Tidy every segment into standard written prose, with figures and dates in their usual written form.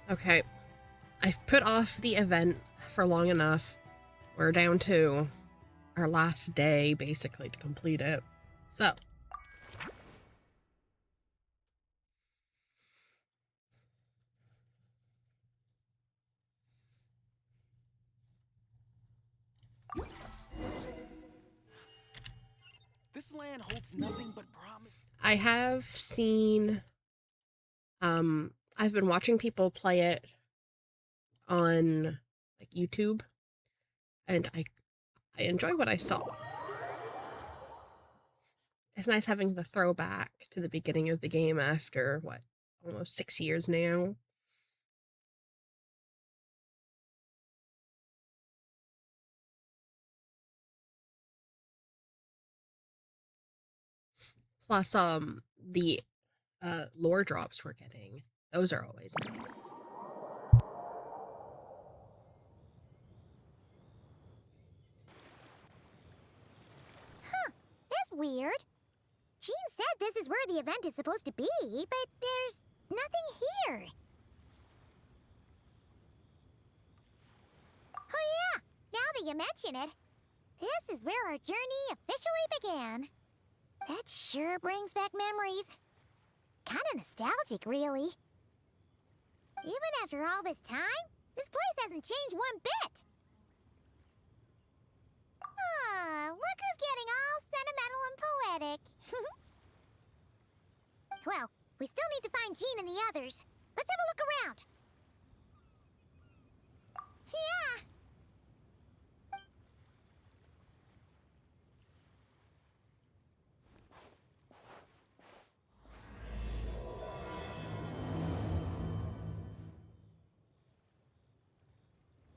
Okay, I've put off the event for long enough. We're down to our last day, basically, to complete it. So, This land holds nothing but promise. I have seen, I've been watching people play it on like YouTube, and I enjoy what I saw. It's nice having the throwback to the beginning of the game after what, almost 6 years now. Plus, the lore drops we're getting, those are always nice. Huh, that's weird. Jean said this is where the event is supposed to be, but there's nothing here. Oh yeah, now that you mention it, this is where our journey officially began. That sure brings back memories. Kinda nostalgic, really. Even after all this time, this place hasn't changed one bit. Ah, look who's getting all sentimental and poetic. Well, we still need to find Jean and the others. Let's have a look around. Yeah.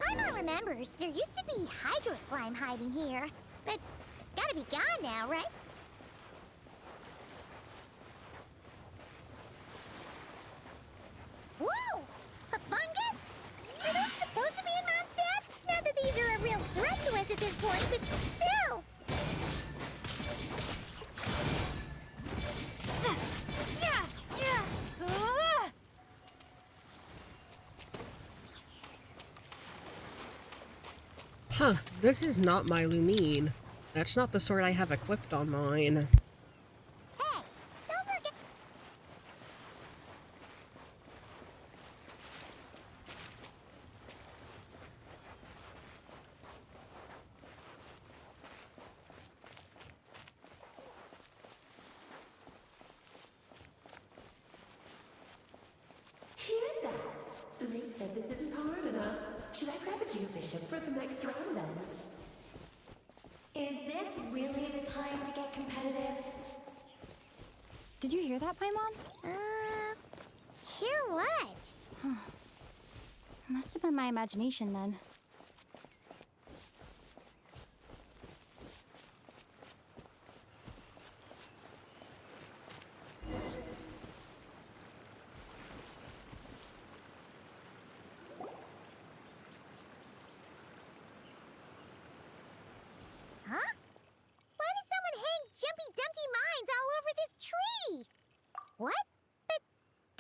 Paimon remembers there used to be hydro slime hiding here, but it's gotta be gone now, right? Whoa! A fungus? Are those supposed to be in Mondstadt? Not that these are a real threat to us at this point, but still! Huh, this is not my Lumine. That's not the sword I have equipped on mine. Hey, don't forget... Hear that? Link said this isn't hard enough. Should I grab a geofishing for the next round then? Is this really the time to get competitive? Did you hear that, Paimon? Hear what? Must have been my imagination then. Huh? Why did someone hang Jumpy Dumpty mines all over this tree? What? But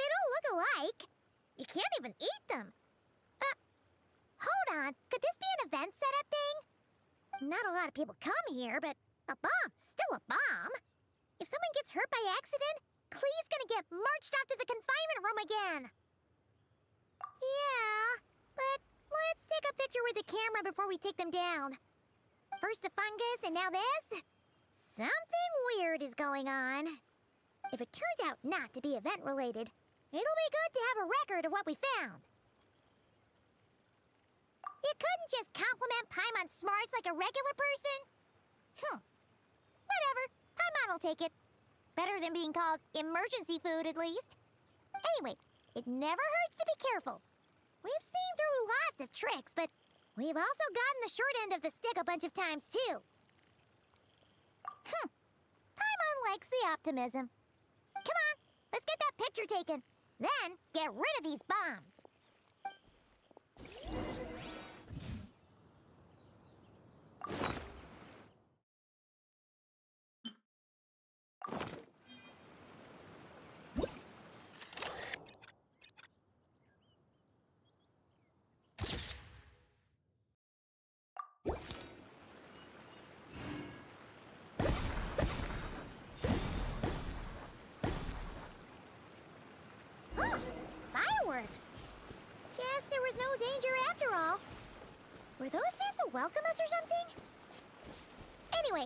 they don't look alike. You can't even eat them. Hold on. Could this be an event setup thing? Not a lot of people come here, but a bomb's still a bomb. If someone gets hurt by accident, Klee's gonna get marched off to the confinement room again. Yeah, but let's take a picture with the camera before we take them down. First the fungus, and now this? Something weird is going on. If it turns out not to be event-related, it'll be good to have a record of what we found. You couldn't just compliment Paimon's smarts like a regular person? Whatever. Paimon will take it. Better than being called emergency food, at least. Anyway, it never hurts to be careful. We've seen through lots of tricks, but we've also gotten the short end of the stick a bunch of times, too. Paimon likes the optimism. Come on, let's get that picture taken. Then, get rid of these bombs. Were those meant to welcome us or something? Anyway,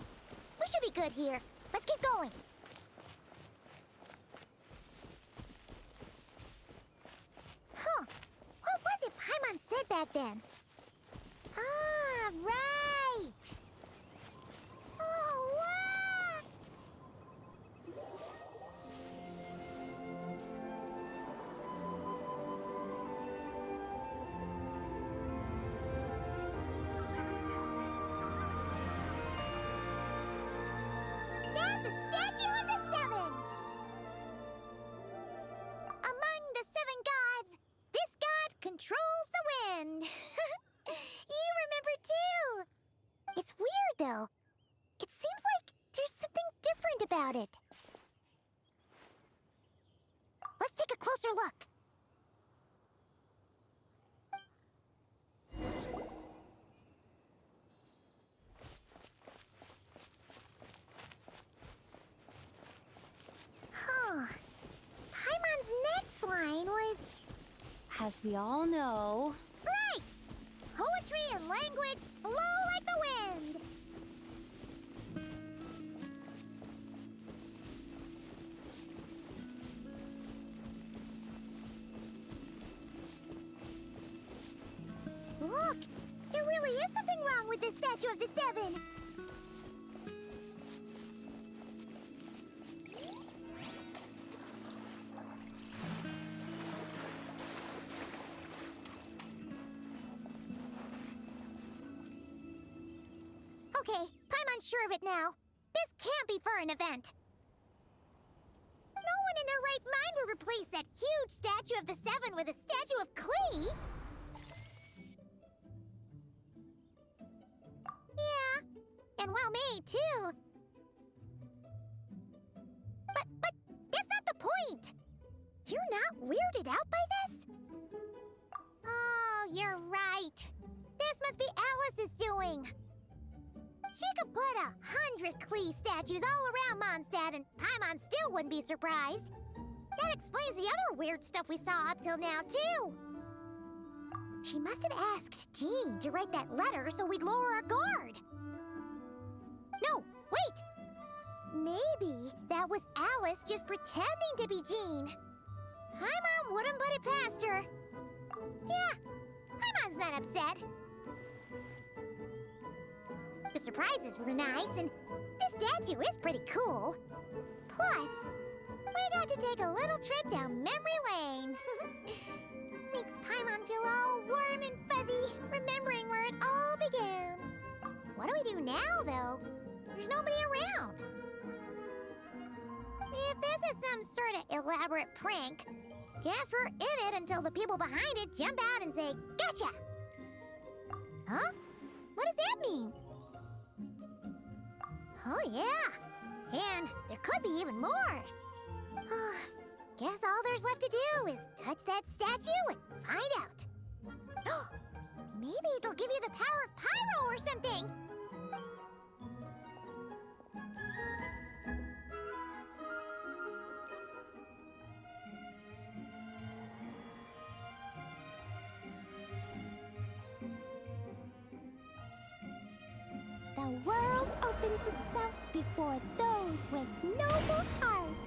we should be good here. Let's keep going. Huh. What was it Paimon said back then? Ah, right! Oh, wow! That's a statue of the seven! Among the seven gods, this god controls the wind. You remember too. It's weird though. It seems like there's something different about it. Let's take a closer look. Huh. Paimon's next line was... As we all know. Right! Poetry and language flow like the wind! Look! There really is something wrong with this statue of the seven! Okay, Paimon's sure of it now. This can't be for an event. No one in their right mind would replace that huge statue of the seven with a statue of Klee. Yeah, and well made too. But that's not the point. You're not weirded out by this? Oh, you're right. This must be Alice's doing. She could put 100 Klee statues all around Mondstadt and Paimon still wouldn't be surprised. That explains the other weird stuff we saw up till now, too. She must have asked Jean to write that letter so we'd lower our guard. No, wait! Maybe that was Alice just pretending to be Jean. Paimon wouldn't put it past her. Yeah, Paimon's not upset. The surprises were nice, and this statue is pretty cool. Plus, we got to take a little trip down memory lane. Makes Paimon feel all warm and fuzzy, remembering where it all began. What do we do now, though? There's nobody around. If this is some sort of elaborate prank, guess we're in it until the people behind it jump out and say, "Gotcha!" Huh? What does that mean? Oh, yeah. And there could be even more. Guess all there's left to do is touch that statue and find out. Maybe it'll give you the power of pyro or something. The world opens itself before those with noble hearts.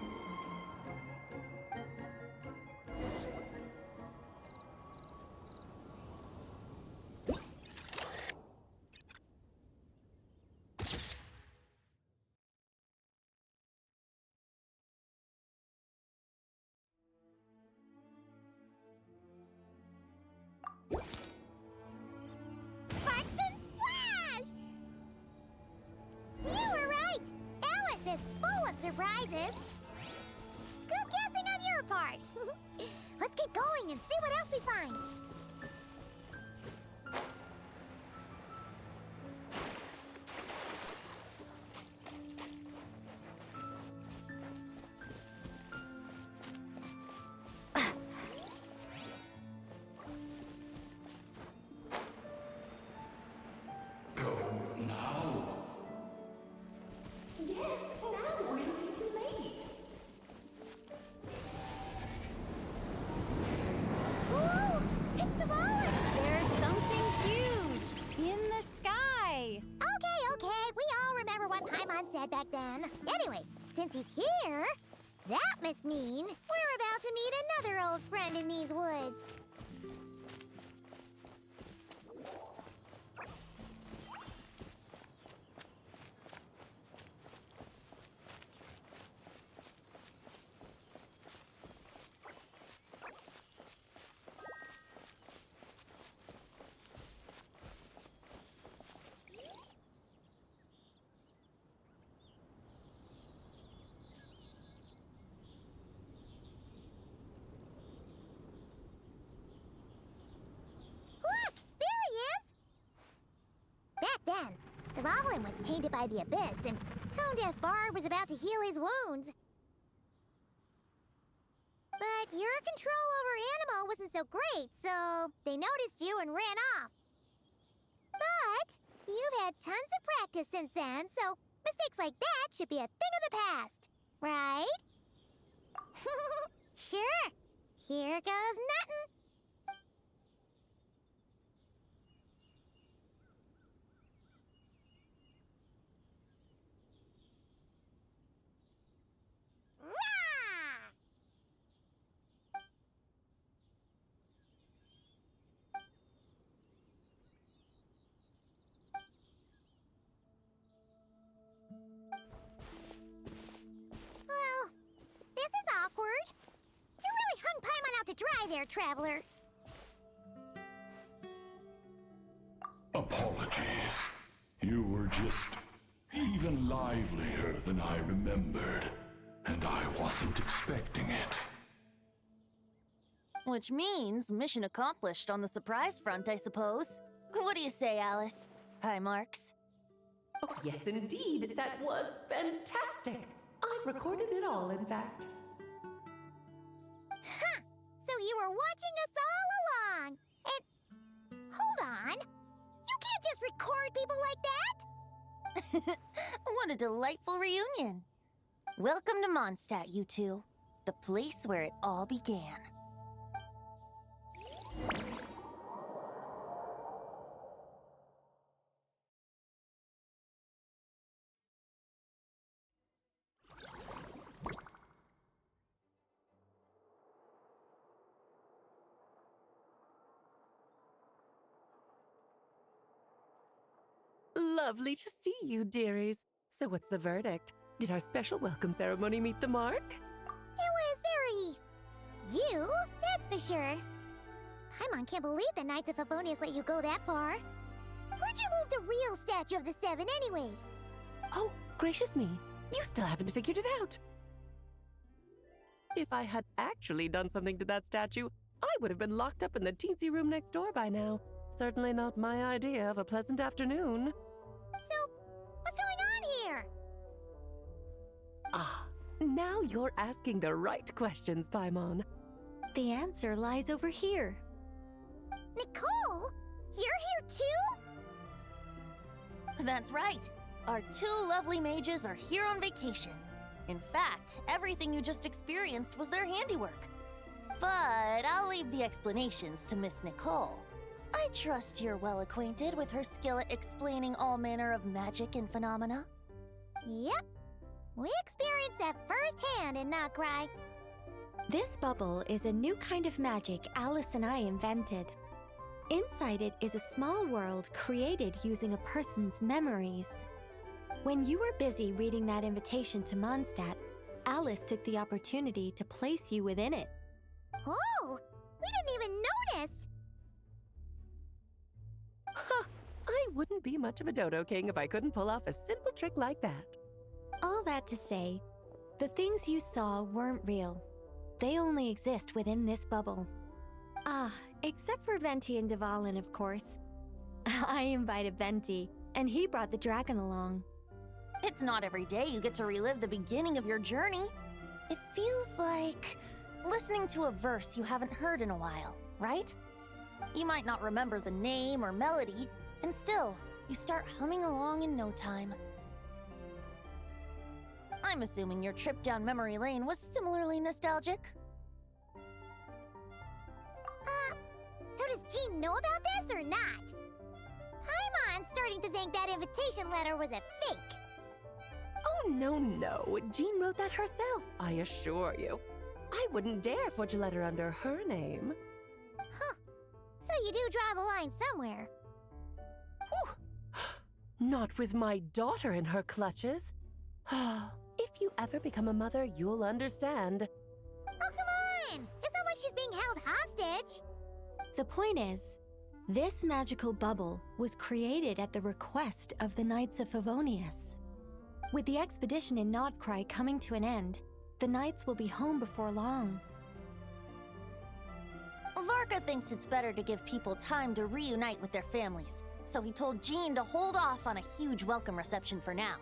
Sparks and splash! You were right! Alice is full of surprises. Good guessing on your part. Let's keep going and see what else we find. Yes, now we're not too late. Whoa! he's here, that must mean we're about to meet another old friend in these woods. Back then, the Dvalin was tainted by the Abyss, and Tone-Deaf Bard was about to heal his wounds. But your control over Animo wasn't so great, so they noticed you and ran off. But you've had tons of practice since then, so mistakes like that should be a thing of the past, right? Sure. Here goes nothing. Well, this is awkward. You really hung Paimon out to dry there, traveler. Apologies. You were just even livelier than I remembered, and I wasn't expecting it. Which means mission accomplished on the surprise front, I suppose. What do you say, Alice? Hi, Marks. Oh, yes, indeed. That was fantastic. I've recorded it all, in fact. Huh! So you were watching us all along. And hold on. You can't just record people like that. What a delightful reunion. Welcome to Mondstadt, you two. The place where it all began. Lovely to see you, dearies. So what's the verdict? Did our special welcome ceremony meet the mark? It was very... you, that's for sure. Paimon can't believe the Knights of Favonius let you go that far. Where'd you move the real statue of the Seven anyway? Oh, gracious me. You still haven't figured it out. If I had actually done something to that statue, I would have been locked up in the teensy room next door by now. Certainly not my idea of a pleasant afternoon. So, what's going on here? Ah, now you're asking the right questions, Paimon. The answer lies over here. Nicole? You're here too? That's right. Our two lovely mages are here on vacation. In fact, everything you just experienced was their handiwork. But I'll leave the explanations to Miss Nicole. I trust you're well acquainted with her skill at explaining all manner of magic and phenomena. Yep. We experienced that firsthand in Nocry. This bubble is a new kind of magic Alice and I invented. Inside it is a small world created using a person's memories. When you were busy reading that invitation to Mondstadt, Alice took the opportunity to place you within it. Oh, we didn't even notice. Huh, I wouldn't be much of a dodo king if I couldn't pull off a simple trick like that. All that to say, the things you saw weren't real. They only exist within this bubble. Ah, except for Venti and Dvalin, of course. I invited Venti, and he brought the dragon along. It's not every day you get to relive the beginning of your journey. It feels like listening to a verse you haven't heard in a while, right? You might not remember the name or melody, and still, you start humming along in no time. I'm assuming your trip down memory lane was similarly nostalgic. So does Jean know about this or not? Paimon's starting to think that invitation letter was a fake. Oh Oh, no. Jean wrote that herself, I assure you. I wouldn't dare forge a letter under her name. Huh. So you do draw the line somewhere. Whew. Not with my daughter in her clutches. If you ever become a mother, you'll understand. Oh, come on! It's not like she's being held hostage. The point is, this magical bubble was created at the request of the Knights of Favonius. With the expedition in Nodcry coming to an end, the Knights will be home before long. Varka thinks it's better to give people time to reunite with their families, so he told Jean to hold off on a huge welcome reception for now.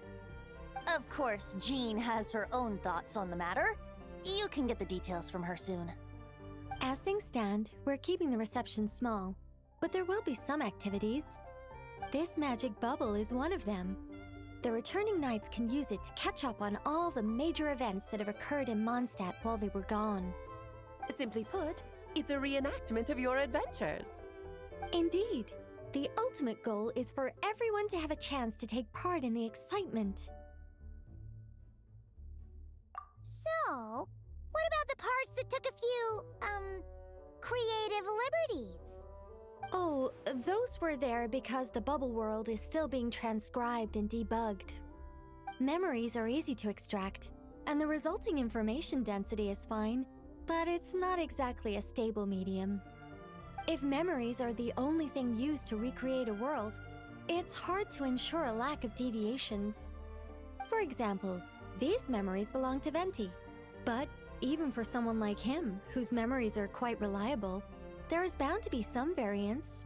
Of course, Jean has her own thoughts on the matter. You can get the details from her soon. As things stand, we're keeping the reception small, but there will be some activities. This magic bubble is one of them. The returning knights can use it to catch up on all the major events that have occurred in Mondstadt while they were gone. Simply put, it's a reenactment of your adventures. Indeed. The ultimate goal is for everyone to have a chance to take part in the excitement. So, what about the parts that took a few, creative liberties? Oh, those were there because the bubble world is still being transcribed and debugged. Memories are easy to extract, and the resulting information density is fine, but it's not exactly a stable medium. If memories are the only thing used to recreate a world, it's hard to ensure a lack of deviations. For example, these memories belong to Venti, but even for someone like him, whose memories are quite reliable, there is bound to be some variance.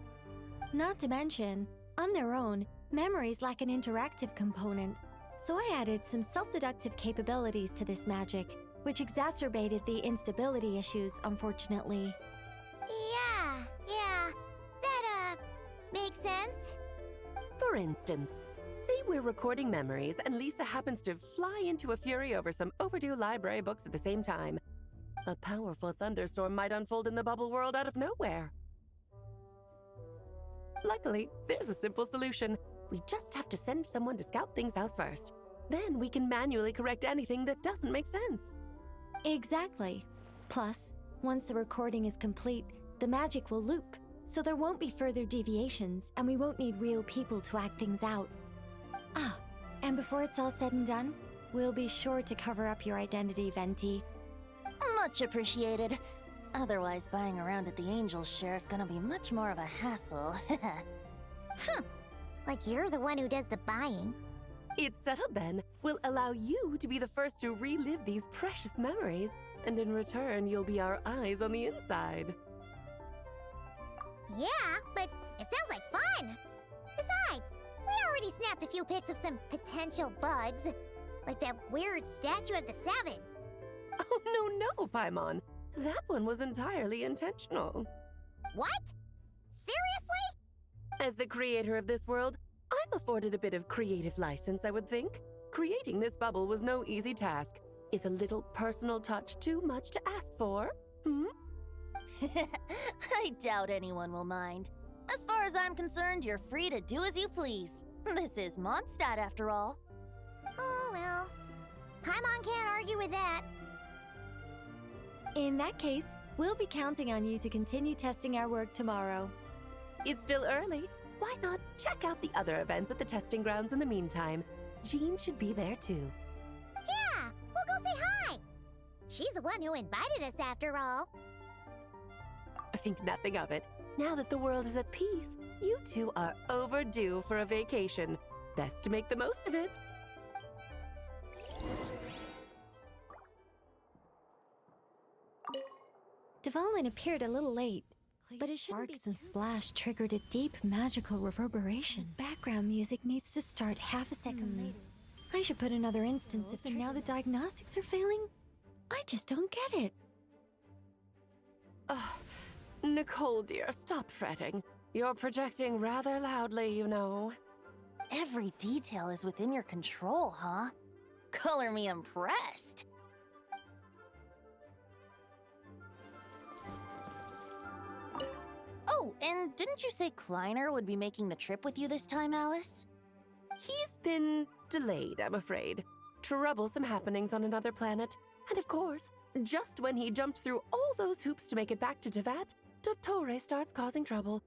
Not to mention, on their own, memories lack an interactive component, so I added some self-deductive capabilities to this magic, which exacerbated the instability issues, unfortunately. Yeah, that, makes sense. For instance, say we're recording memories and Lisa happens to fly into a fury over some overdue library books at the same time. A powerful thunderstorm might unfold in the bubble world out of nowhere. Luckily, there's a simple solution. We just have to send someone to scout things out first. Then we can manually correct anything that doesn't make sense. Exactly. Plus, once the recording is complete, the magic will loop, so there won't be further deviations, and we won't need real people to act things out. Ah, and before it's all said and done, we'll be sure to cover up your identity, Venti. Much appreciated. Otherwise, buying around at the Angel's share is gonna be much more of a hassle. Huh. Like you're the one who does the buying. It's settled then. We'll allow you to be the first to relive these precious memories, and in return, you'll be our eyes on the inside. Yeah, but it sounds like fun! Besides, we already snapped a few pics of some potential bugs. Like that weird statue of the Seven. Oh, no, Paimon. That one was entirely intentional. What? Seriously? As the creator of this world, I'm afforded a bit of creative license, I would think. Creating this bubble was no easy task. Is a little personal touch too much to ask for? I doubt anyone will mind. As far as I'm concerned, you're free to do as you please. This is Mondstadt, after all. Oh, well. Paimon can't argue with that. In that case, we'll be counting on you to continue testing our work tomorrow. It's still early. Why not check out the other events at the testing grounds in the meantime? Jean should be there too. Yeah, we'll go say hi. She's the one who invited us after all. I think nothing of it. Now that the world is at peace, you two are overdue for a vacation. Best to make the most of it. Dvalin appeared a little late, but his sparks and splash triggered a deep magical reverberation. Background music needs to start half a second later. I should put another instance if and now the diagnostics are failing? I just don't get it. Nicole, dear, stop fretting. You're projecting rather loudly, you know. Every detail is within your control, huh? Color me impressed. Oh, and didn't you say Kleiner would be making the trip with you this time, Alice? He's been delayed, I'm afraid. troublesome happenings on another planet. And of course, just when he jumped through all those hoops to make it back to Tevat, Dottore starts causing trouble.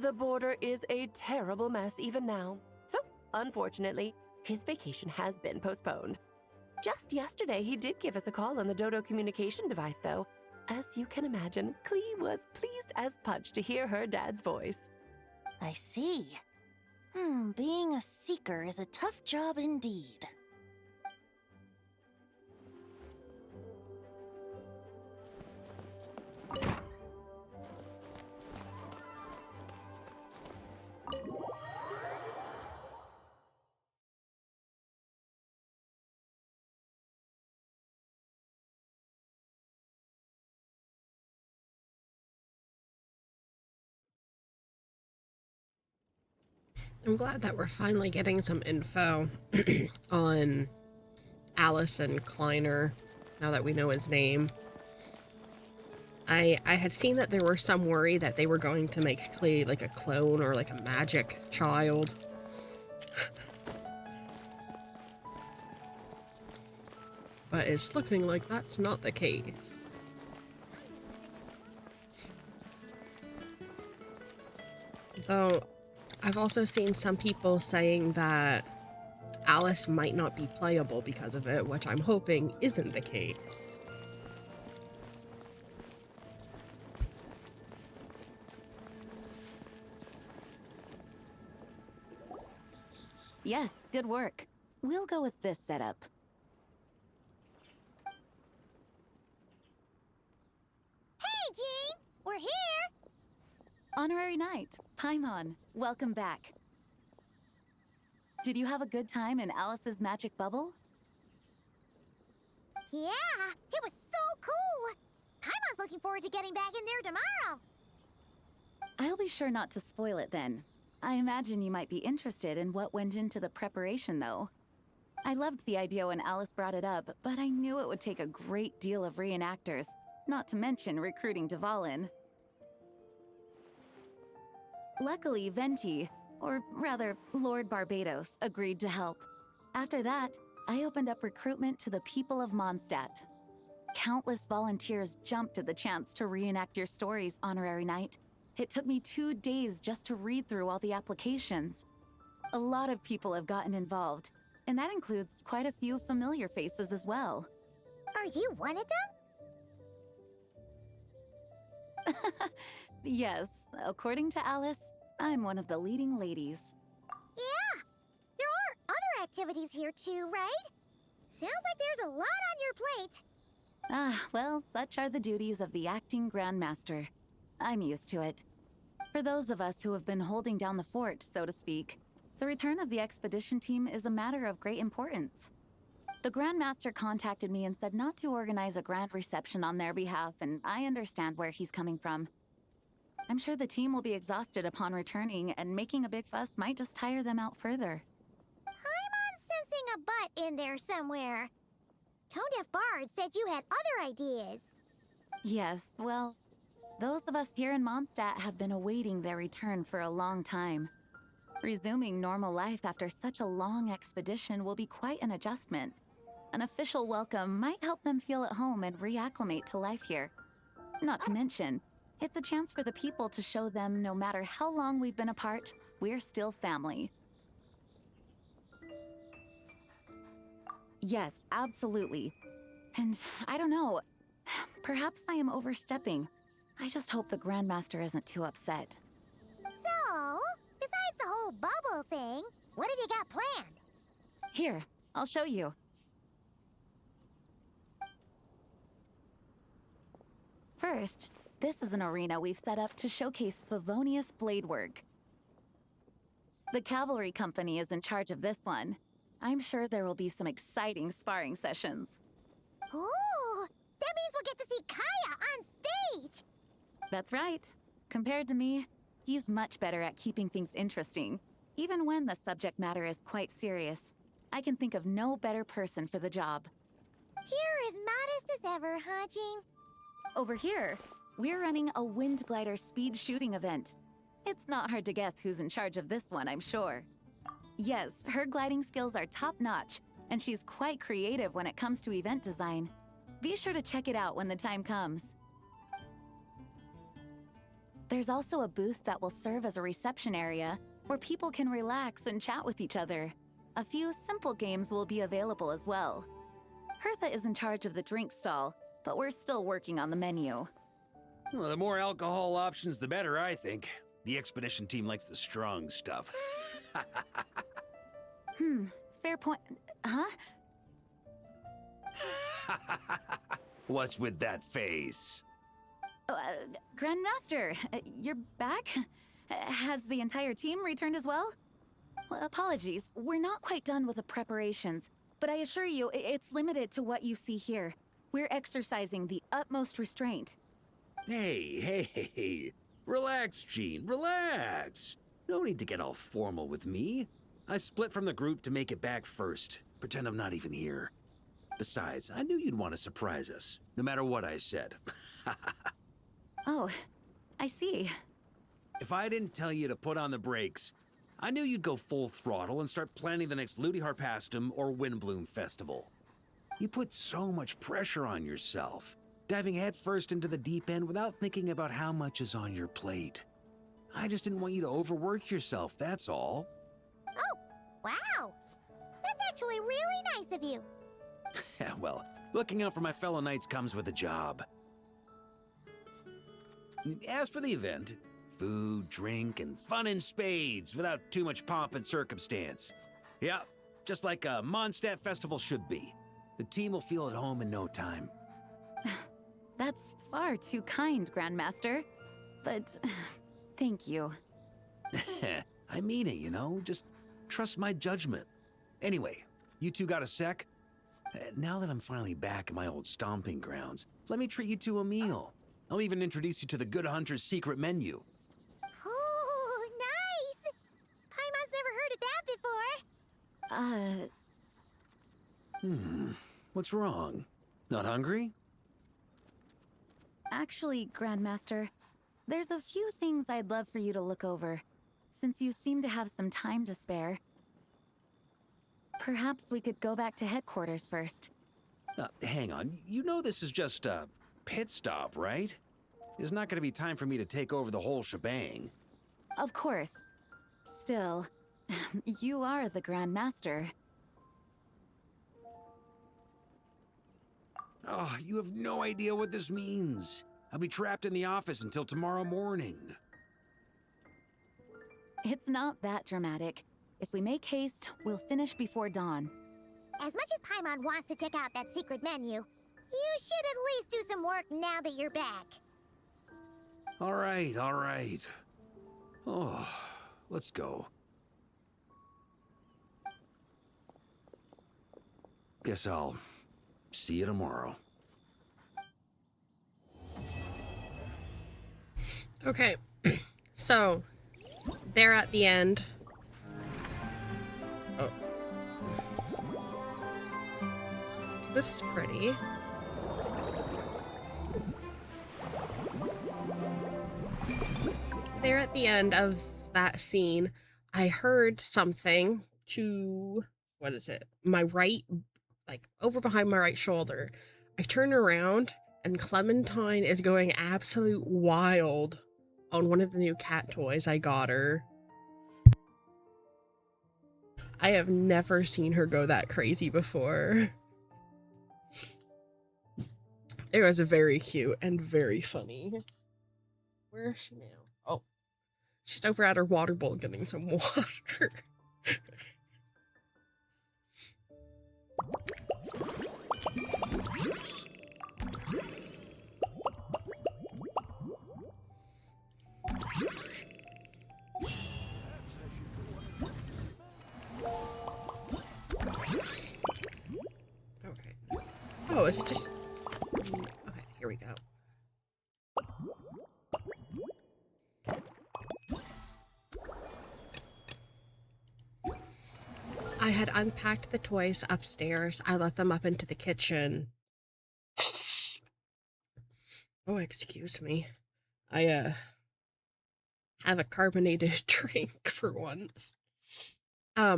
The border is a terrible mess even now. So, unfortunately, his vacation has been postponed. Just yesterday, he did give us a call on the Dodo communication device, though. As you can imagine, Klee was pleased as punch to hear her dad's voice. I see. Being a seeker is a tough job indeed. I'm glad that we're finally getting some info on Allison Kleiner, now that we know his name. I had seen that there were some worry that they were going to make Klee like a clone or like a magic child. But it's looking like that's not the case. Though, I've also seen some people saying that Alice might not be playable because of it, which I'm hoping isn't the case. Yes, good work. We'll go with this setup. Hey, Jean! We're here! Honorary Knight, Paimon, welcome back. Did you have a good time in Alice's magic bubble? Yeah, it was so cool! Paimon's looking forward to getting back in there tomorrow. I'll be sure not to spoil it then. I imagine you might be interested in what went into the preparation, though. I loved the idea when Alice brought it up, but I knew it would take a great deal of reenactors, not to mention recruiting Dvalin. Luckily, Venti, or rather, Lord Barbados, agreed to help. After that, I opened up recruitment to the people of Mondstadt. Countless volunteers jumped at the chance to reenact your stories, Honorary Knight. It took me 2 days just to read through all the applications. A lot of people have gotten involved, and that includes quite a few familiar faces as well. Are you one of them? Yes, according to Alice, I'm one of the leading ladies. Yeah, there are other activities here too, right? Sounds like there's a lot on your plate. Ah, well, such are the duties of the acting Grandmaster. I'm used to it. For those of us who have been holding down the fort, so to speak, the return of the expedition team is a matter of great importance. The Grandmaster contacted me and said not to organize a grand reception on their behalf, and I understand where he's coming from. I'm sure the team will be exhausted upon returning, and making a big fuss might just tire them out further. I'm sensing a butt in there somewhere. Tone Deaf Bard said you had other ideas. Yes, well, those of us here in Mondstadt have been awaiting their return for a long time. Resuming normal life after such a long expedition will be quite an adjustment. An official welcome might help them feel at home and reacclimate to life here. Not to mention, it's a chance for the people to show them no matter how long we've been apart, we're still family. Yes, absolutely. And I don't know, perhaps I am overstepping. I just hope the Grandmaster isn't too upset. So, besides the whole bubble thing, what have you got planned? Here, I'll show you. First, this is an arena we've set up to showcase Favonius blade work. The Cavalry Company is in charge of this one. I'm sure there will be some exciting sparring sessions. Ooh, that means we'll get to see Kaya on stage! That's right. Compared to me, he's much better at keeping things interesting, even when the subject matter is quite serious. I can think of no better person for the job. You're as modest as ever, huh, Jean? Over here, we're running a wind glider speed shooting event. It's not hard to guess who's in charge of this one, I'm sure. Yes, her gliding skills are top-notch, and she's quite creative when it comes to event design. Be sure to check it out when the time comes. There's also a booth that will serve as a reception area where people can relax and chat with each other. A few simple games will be available as well. Hertha is in charge of the drink stall, but we're still working on the menu. Well, the more alcohol options, the better, I think. The expedition team likes the strong stuff. Fair point. Huh? What's with that face? Grandmaster, you're back? Has the entire team returned as well? Well, apologies, we're not quite done with the preparations, but I assure you, it's limited to what you see here. We're exercising the utmost restraint. Hey. Relax, Jean, relax. No need to get all formal with me. I split from the group to make it back first. Pretend I'm not even here. Besides, I knew you'd want to surprise us, no matter what I said. Oh, I see. If I didn't tell you to put on the brakes, I knew you'd go full throttle and start planning the next Ludi Harpastum or Windbloom Festival. You put so much pressure on yourself, diving headfirst into the deep end without thinking about how much is on your plate. I just didn't want you to overwork yourself, that's all. Oh, wow. That's actually really nice of you. Well, looking out for my fellow knights comes with a job. As for the event, food, drink, and fun in spades without too much pomp and circumstance. Yeah, just like a Mondstadt festival should be. The team will feel at home in no time. That's far too kind, Grandmaster. But thank you. I mean it, you know? Just trust my judgment. Anyway, you two got a sec? Now that I'm finally back in my old stomping grounds, let me treat you to a meal. I'll even introduce you to the Good Hunter's secret menu. Oh, nice! Paimon's never heard of that before. What's wrong? Not hungry? Actually, Grandmaster, there's a few things I'd love for you to look over, since you seem to have some time to spare. Perhaps we could go back to headquarters first. Hang on. You know this is just a pit stop, right? There's not going to be time for me to take over the whole shebang. Of course. Still, you are the Grandmaster. Oh, you have no idea what this means. I'll be trapped in the office until tomorrow morning. It's not that dramatic. If we make haste, we'll finish before dawn. As much as Paimon wants to check out that secret menu, you should at least do some work now that you're back. All right. Oh, let's go. Guess I'll see you tomorrow. Okay, so they're at the end. Oh. This is pretty. They're at the end of that scene. I heard something to, what is it? My right, like over behind my right shoulder. I turn around and Clementine is going absolute wild on one of the new cat toys I got her. I have never seen her go that crazy before. It was very cute and very funny. Where is she now? Oh, she's over at her water bowl getting some water. Okay. Oh, is it just... Okay, here we go. I had unpacked the toys upstairs. I let them up into the kitchen. Oh, excuse me. I have a carbonated drink for once. I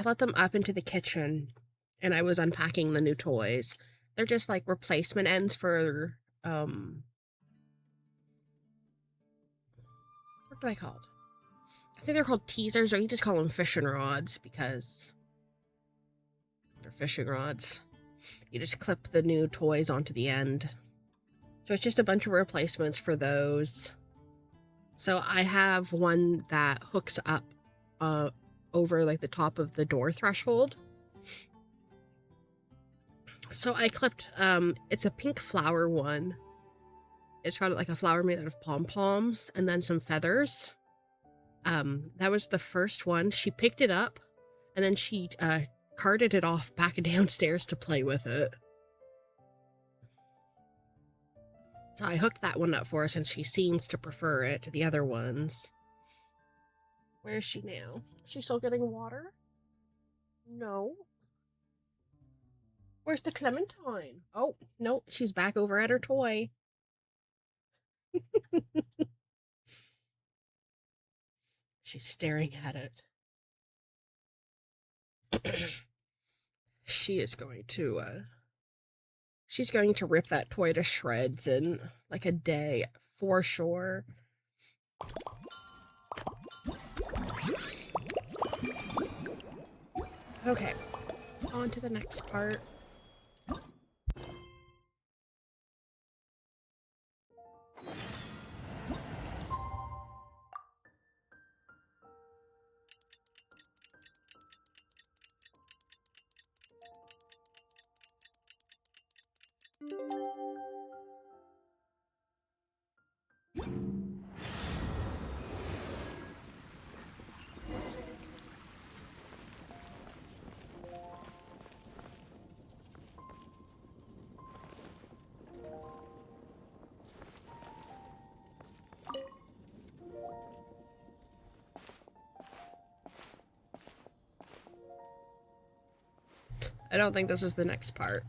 let them up into the kitchen and I was unpacking the new toys. They're just like replacement ends for, what are they called? I think they're called teasers, or you just call them fishing rods because they're fishing rods. You just clip the new toys onto the end. So it's just a bunch of replacements for those. So I have one that hooks up over like the top of the door threshold. So I clipped, it's a pink flower one. It's got like a flower made out of pom-poms and then some feathers. That was the first one. She picked it up and then she carted it off back downstairs to play with it. So I hooked that one up for her since she seems to prefer it to the other ones. Where is she now? Is she still getting water? No. Where's the Clementine? Oh, no, she's back over at her toy. She's staring at it. She is going to, she's going to rip that toy to shreds in like a day, for sure. Okay, on to the next part. I don't think this is the next part.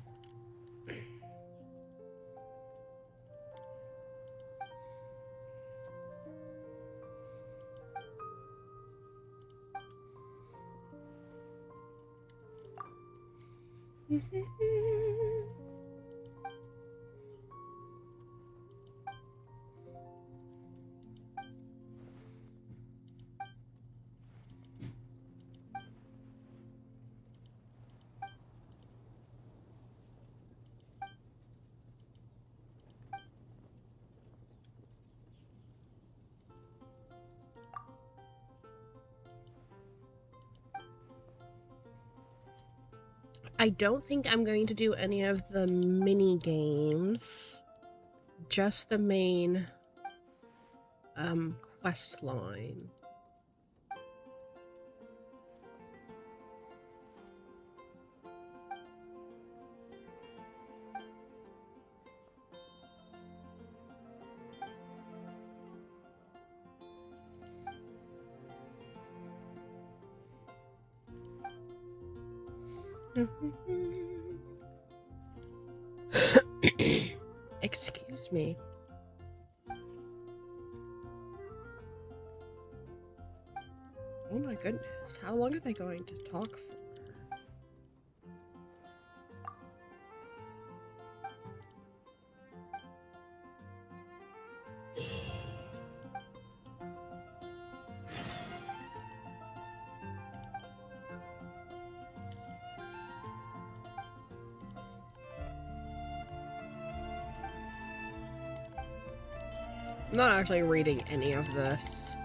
I don't think I'm going to do any of the mini games, just the main quest line. Excuse me. Oh my goodness, how long are they going to talk for? I'm not actually reading any of this.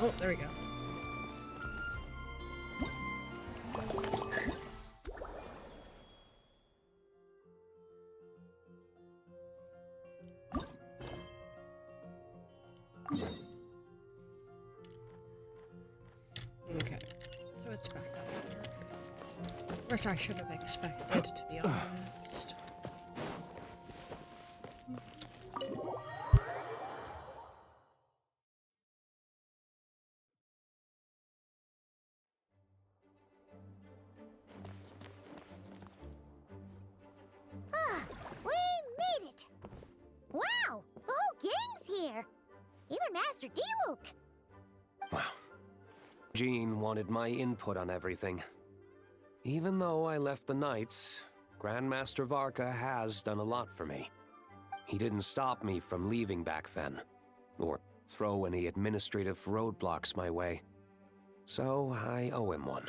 Oh, there we go. Okay, so it's back up there. Which I should have expected, to be honest. Even Master D-Luke! Wow. Jean wanted my input on everything. Even though I left the Knights, Grandmaster Varka has done a lot for me. He didn't stop me from leaving back then, or throw any administrative roadblocks my way. So I owe him one.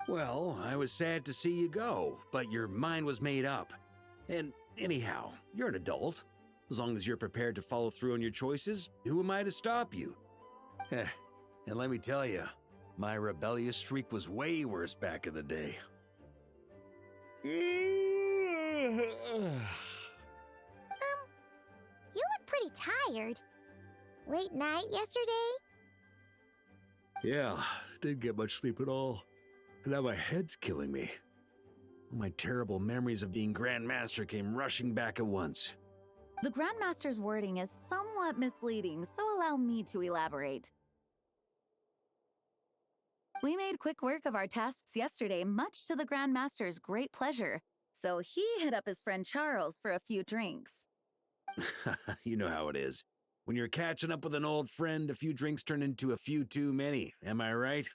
Well, I was sad to see you go, but your mind was made up. And anyhow, you're an adult. As long as you're prepared to follow through on your choices, who am I to stop you? And let me tell you, my rebellious streak was way worse back in the day. You look pretty tired. Late night yesterday? Yeah, didn't get much sleep at all. And now my head's killing me. All my terrible memories of being Grandmaster came rushing back at once. The Grandmaster's wording is somewhat misleading, so allow me to elaborate. We made quick work of our tasks yesterday, much to the Grandmaster's great pleasure, so he hit up his friend Charles for a few drinks. You know how it is. When you're catching up with an old friend, a few drinks turn into a few too many, am I right?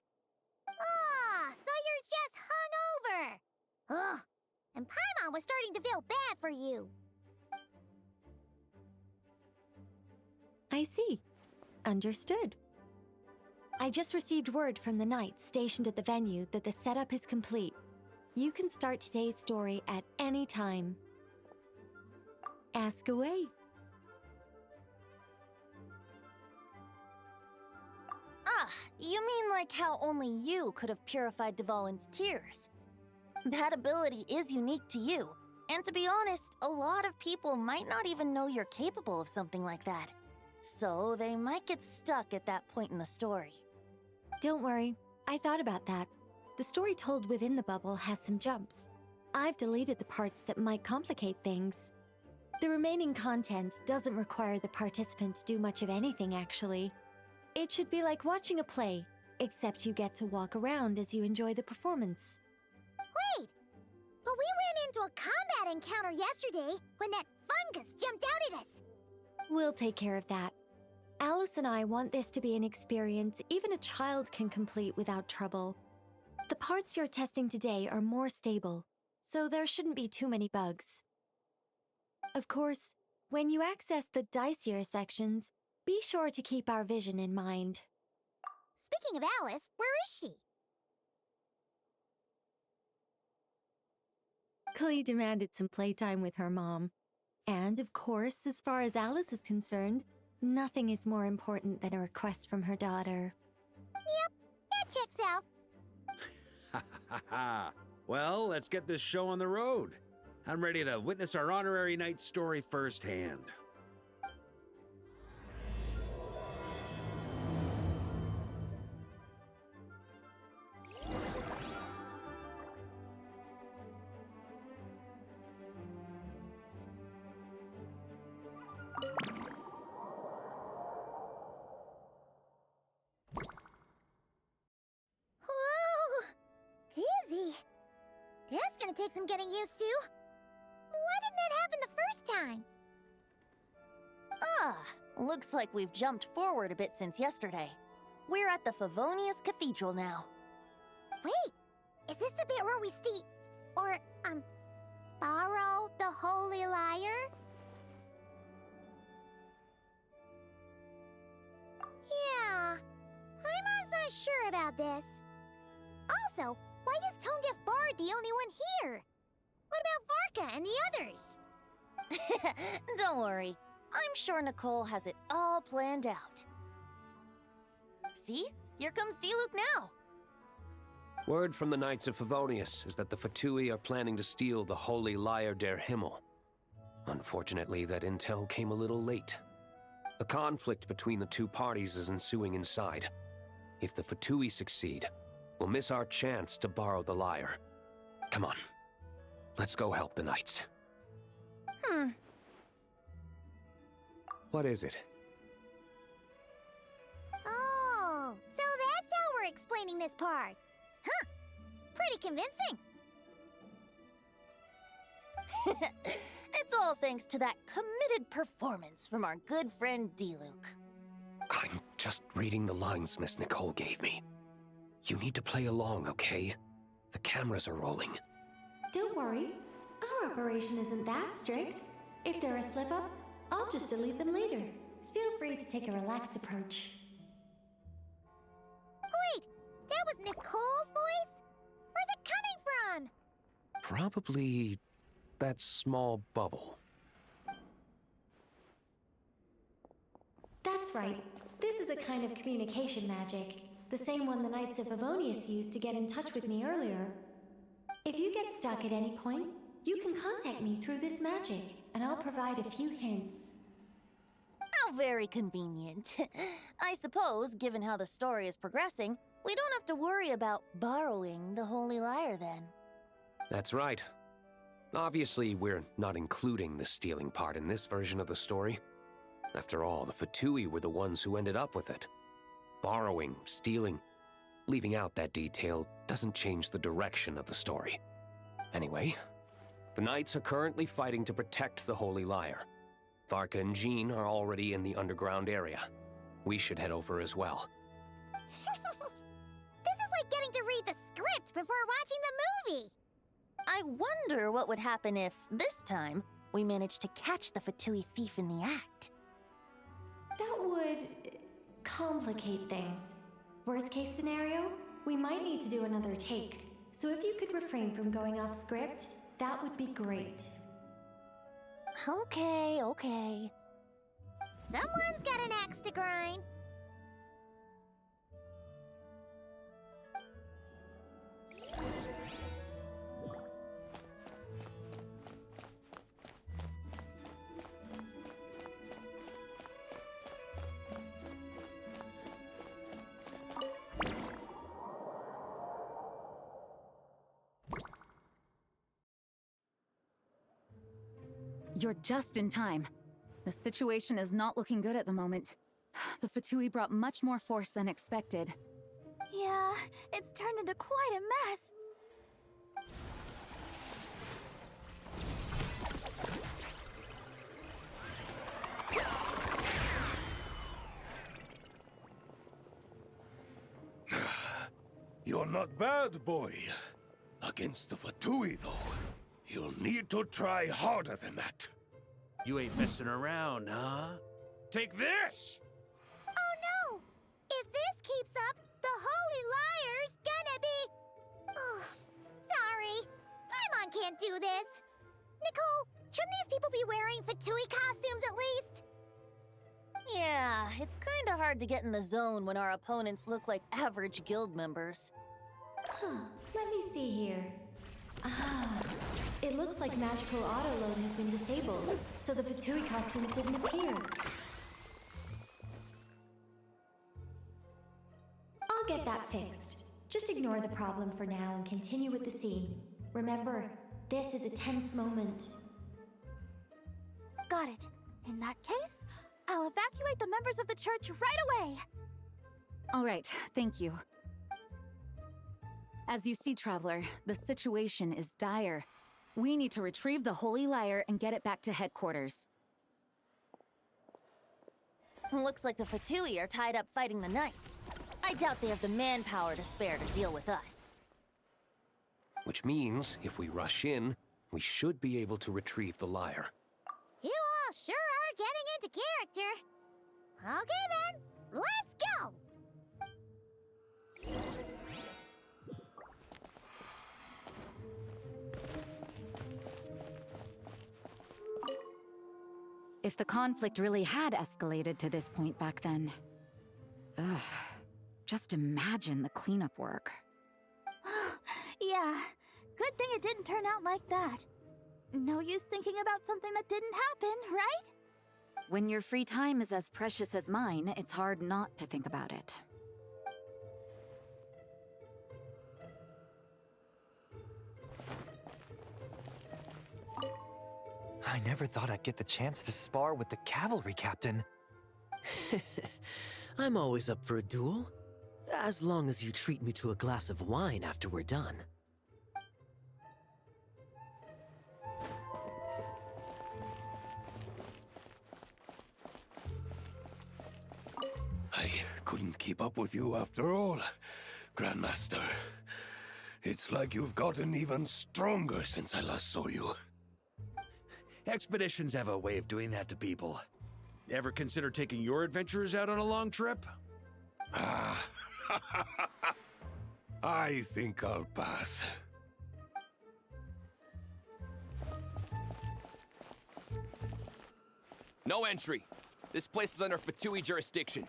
Ah, so you're just hungover! Ugh, and Paimon was starting to feel bad for you. I see. Understood. I just received word from the Knights stationed at the venue that the setup is complete. You can start today's story at any time. Ask away. Ah, you mean like how only you could have purified Dvalin's tears? That ability is unique to you, and to be honest, a lot of people might not even know you're capable of something like that. So they might get stuck at that point in the story. Don't worry, I thought about that. The story told within the bubble has some jumps. I've deleted the parts that might complicate things. The remaining content doesn't require the participant to do much of anything, actually. It should be like watching a play, except you get to walk around as you enjoy the performance. Wait! But we ran into a combat encounter yesterday when that fungus jumped out at us! We'll take care of that. Alice and I want this to be an experience even a child can complete without trouble. The parts you're testing today are more stable, so there shouldn't be too many bugs. Of course, when you access the dicier sections, be sure to keep our vision in mind. Speaking of Alice, where is she? Klee demanded some playtime with her mom. And, of course, as far as Alice is concerned, nothing is more important than a request from her daughter. Yep, that checks out. Ha ha ha! Well, let's get this show on the road. I'm ready to witness our honorary knight's story firsthand. Whoa! Dizzy! That's gonna take some getting used to. Why didn't that happen the first time? Ah, looks like we've jumped forward a bit since yesterday. We're at the Favonius Cathedral now. Wait, is this the bit where we borrow the Holy Lyre? Yeah, Paimon's not sure about this. Also, why is Tone Deaf Bard the only one here? What about Varka and the others? Don't worry, I'm sure Nicole has it all planned out. See? Here comes Diluc now. Word from the Knights of Favonius is that the Fatui are planning to steal the Holy Lyre der Himmel. Unfortunately, that intel came a little late. A conflict between the two parties is ensuing inside. If the Fatui succeed, we'll miss our chance to borrow the lyre. Come on, let's go help the Knights. What is it? Oh, so that's how we're explaining this part. Huh, pretty convincing. It's all thanks to that committed performance from our good friend Diluc. I'm just reading the lines Miss Nicole gave me. You need to play along, okay? The cameras are rolling. Don't worry. Our operation isn't that strict. If there are slip-ups, I'll just delete them later. Feel free to take a relaxed approach. Wait, that was Nicole's voice? Where's it coming from? Probably that small bubble. That's right. This is a kind of communication magic. The same one the Knights of Favonius used to get in touch with me earlier. If you get stuck at any point, you can contact me through this magic, and I'll provide a few hints. How very convenient. I suppose, given how the story is progressing, we don't have to worry about borrowing the Holy Lyre then. That's right. Obviously, we're not including the stealing part in this version of the story. After all, the Fatui were the ones who ended up with it. Borrowing, stealing, leaving out that detail doesn't change the direction of the story. Anyway, the Knights are currently fighting to protect the Holy Lyre. Varka and Jean are already in the underground area. We should head over as well. This is like getting to read the script before watching the movie. I wonder what would happen if, this time, we managed to catch the Fatui thief in the act. That would complicate things. Worst case scenario, we might need to do another take. So if you could refrain from going off script, that would be great. Okay. Someone's got an axe to grind. You're just in time. The situation is not looking good at the moment. The Fatui brought much more force than expected. Yeah, it's turned into quite a mess. You're not bad, boy. Against the Fatui, though, you'll need to try harder than that. You ain't messing around, huh? Take this! Oh no! If this keeps up, the Holy Lyre's gonna be... Ugh, sorry. Paimon can't do this. Nicole, shouldn't these people be wearing Fatui costumes at least? Yeah, it's kinda hard to get in the zone when our opponents look like average guild members. Let me see here. It looks like magical auto-load has been disabled, so the Fatui costumes didn't appear. I'll get that fixed. Just ignore the problem for now and continue with the scene. Remember, this is a tense moment. Got it. In that case, I'll evacuate the members of the church right away. All right, thank you. As you see, Traveler, the situation is dire. We need to retrieve the Holy Lyre and get it back to headquarters. Looks like the Fatui are tied up fighting the Knights. I doubt they have the manpower to spare to deal with us. Which means, if we rush in, we should be able to retrieve the lyre. You all sure are getting into character. Okay then, let's go! If the conflict really had escalated to this point back then... Ugh. Just imagine the cleanup work. Yeah, good thing it didn't turn out like that. No use thinking about something that didn't happen, right? When your free time is as precious as mine, it's hard not to think about it. I never thought I'd get the chance to spar with the cavalry captain. I'm always up for a duel. As long as you treat me to a glass of wine after we're done. I couldn't keep up with you after all, Grandmaster. It's like you've gotten even stronger since I last saw you. Expeditions have a way of doing that to people. Ever consider taking your adventurers out on a long trip? Ah, I think I'll pass. No entry. This place is under Fatui jurisdiction.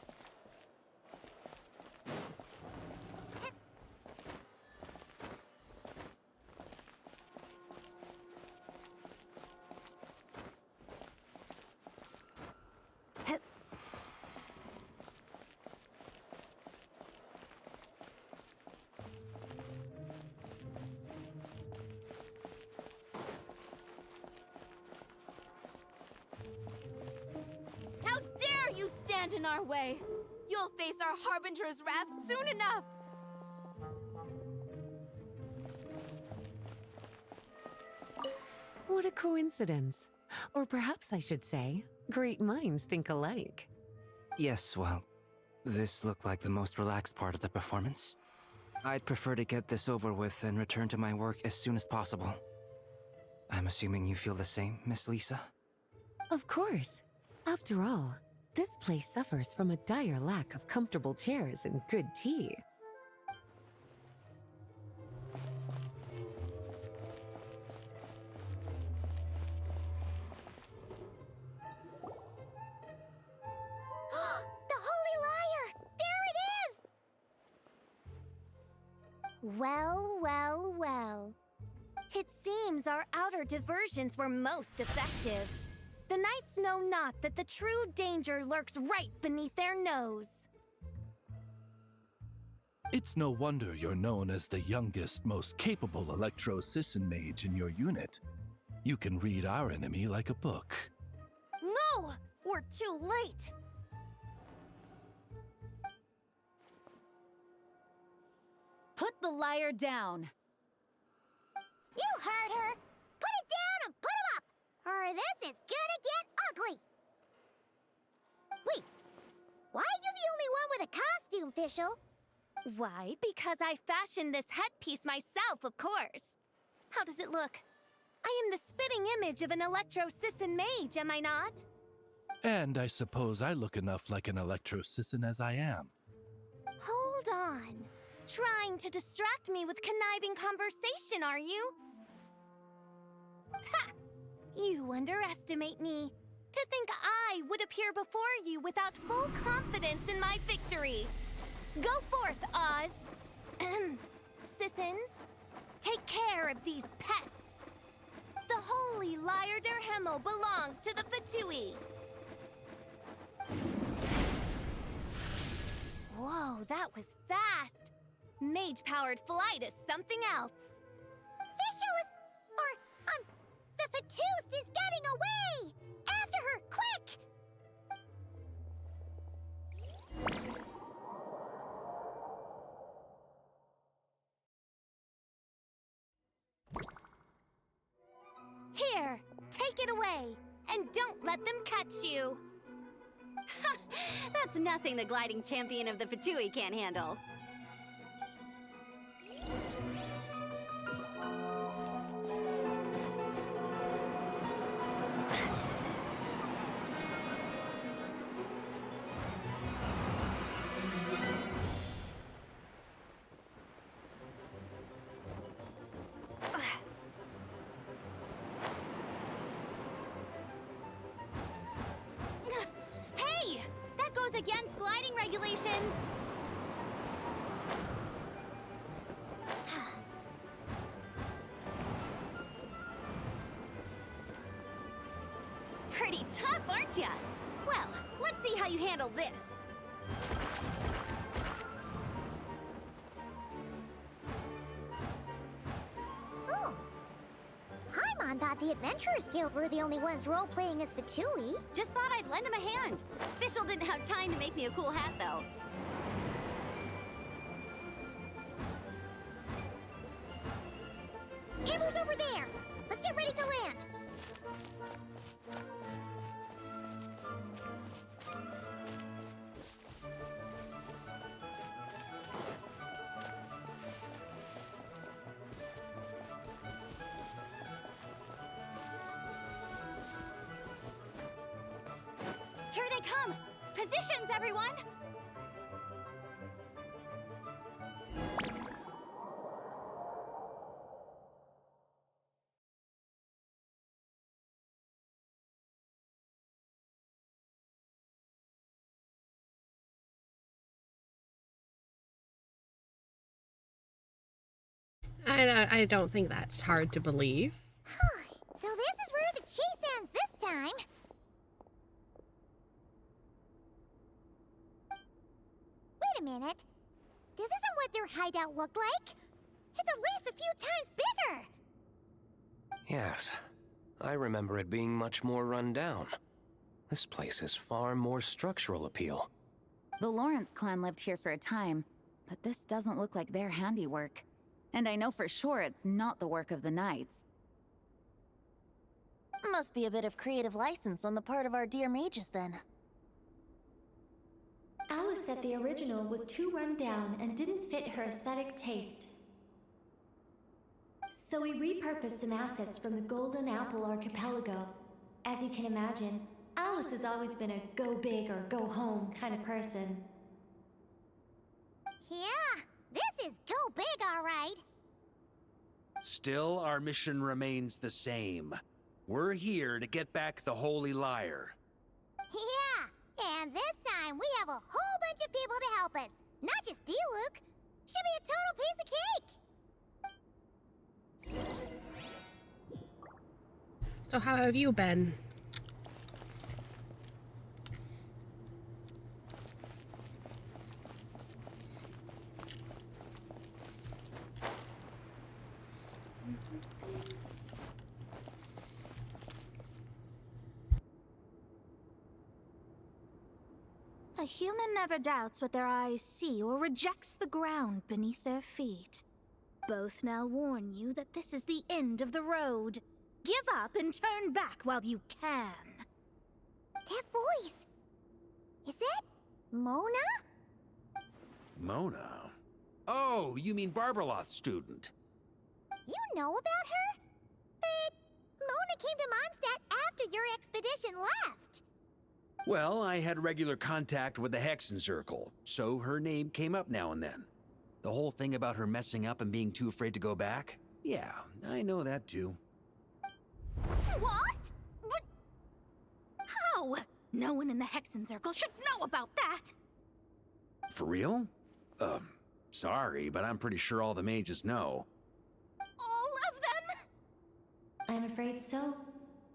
How dare you stand in our way! You'll face our Harbinger's wrath soon enough! What a coincidence. Or perhaps I should say, great minds think alike. Yes, well, this looked like the most relaxed part of the performance. I'd prefer to get this over with and return to my work as soon as possible. I'm assuming you feel the same, Miss Lisa? Of course. After all, this place suffers from a dire lack of comfortable chairs and good tea. The Holy Liar! There it is! Well, well, well. It seems our outer diversions were most effective. The knights know not that the true danger lurks right beneath their nose. It's no wonder you're known as the youngest, most capable Electro-Sisson mage in your unit. You can read our enemy like a book. No! We're too late! Put the liar down. You heard her! Put it down and put him up! Or this is gonna get ugly! Wait, why are you the only one with a costume, Fischl? Why, because I fashioned this headpiece myself, of course. How does it look? I am the spitting image of an Electro-Sisson mage, am I not? And I suppose I look enough like an Electro-Sisson as I am. Hold on. Trying to distract me with conniving conversation, are you? Ha! You underestimate me. To think I would appear before you without full confidence in my victory. Go forth, Oz. Sissons, take care of these pests. The holy Liar der Himmel belongs to the Fatui. Whoa, that was fast. Mage-powered flight is something else. Fischl is... the Fatus is getting away! After her, quick! Here, take it away, and don't let them catch you. That's nothing the gliding champion of the Fatui can't handle. Hey! That goes against gliding regulations! Pretty tough, aren't ya? Well, let's see how you handle this. Oh. Paimon thought the Adventurers Guild were the only ones role-playing as Fatui. Just thought I'd lend him a hand. Fischl didn't have time to make me a cool hat, though. Amber's over there! Let's get ready to land! come! Positions, everyone! I don't think that's hard to believe. So this is where the chase ends this time. Wait a minute. This isn't what their hideout looked like. It's at least a few times bigger. Yes, I remember it being much more run down. This place has far more structural appeal. The Lawrence clan lived here for a time, but this doesn't look like their handiwork. And I know for sure it's not the work of the Knights. Must be a bit of creative license on the part of our dear mages, then. Alice said the original was too run down and didn't fit her aesthetic taste. So we repurposed some assets from the Golden Apple Archipelago. As you can imagine, Alice has always been a go big or go home kind of person. Yeah, this is go big, all right. Still, our mission remains the same. We're here to get back the Holy Lyre. Yeah, and this time we have a whole bunch of people to help us. Not just Diluc. Should be a total piece of cake. So how have you been? A human never doubts what their eyes see or rejects the ground beneath their feet. Both now warn you that this is the end of the road. Give up and turn back while you can. That voice. Is that Mona? Mona? Oh, you mean Barbarloth's student. You know about her? But Mona came to Mondstadt after your expedition left. Well, I had regular contact with the Hexen Circle, so her name came up now and then. The whole thing about her messing up and being too afraid to go back? Yeah, I know that too. What? But how? No one in the Hexen Circle should know about that. For real? Sorry, but I'm pretty sure all the mages know. All of them? I'm afraid so.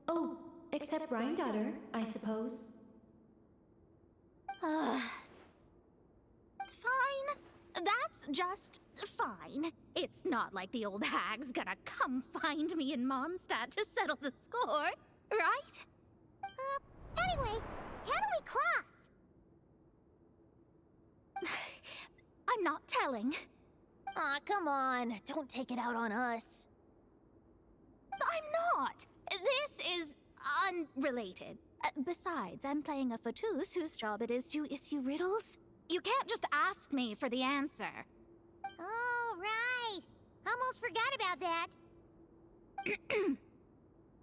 Oh, except Rheindatter, I suppose. Fine. That's just fine. It's not like the old hag's gonna come find me in Mondstadt to settle the score, right? Anyway, how do we cross? I'm not telling. Aw, come on. Don't take it out on us. I'm not. This is unrelated. Besides, I'm playing a Fatus whose job it is to issue riddles. You can't just ask me for the answer. Oh, right. Almost forgot about that.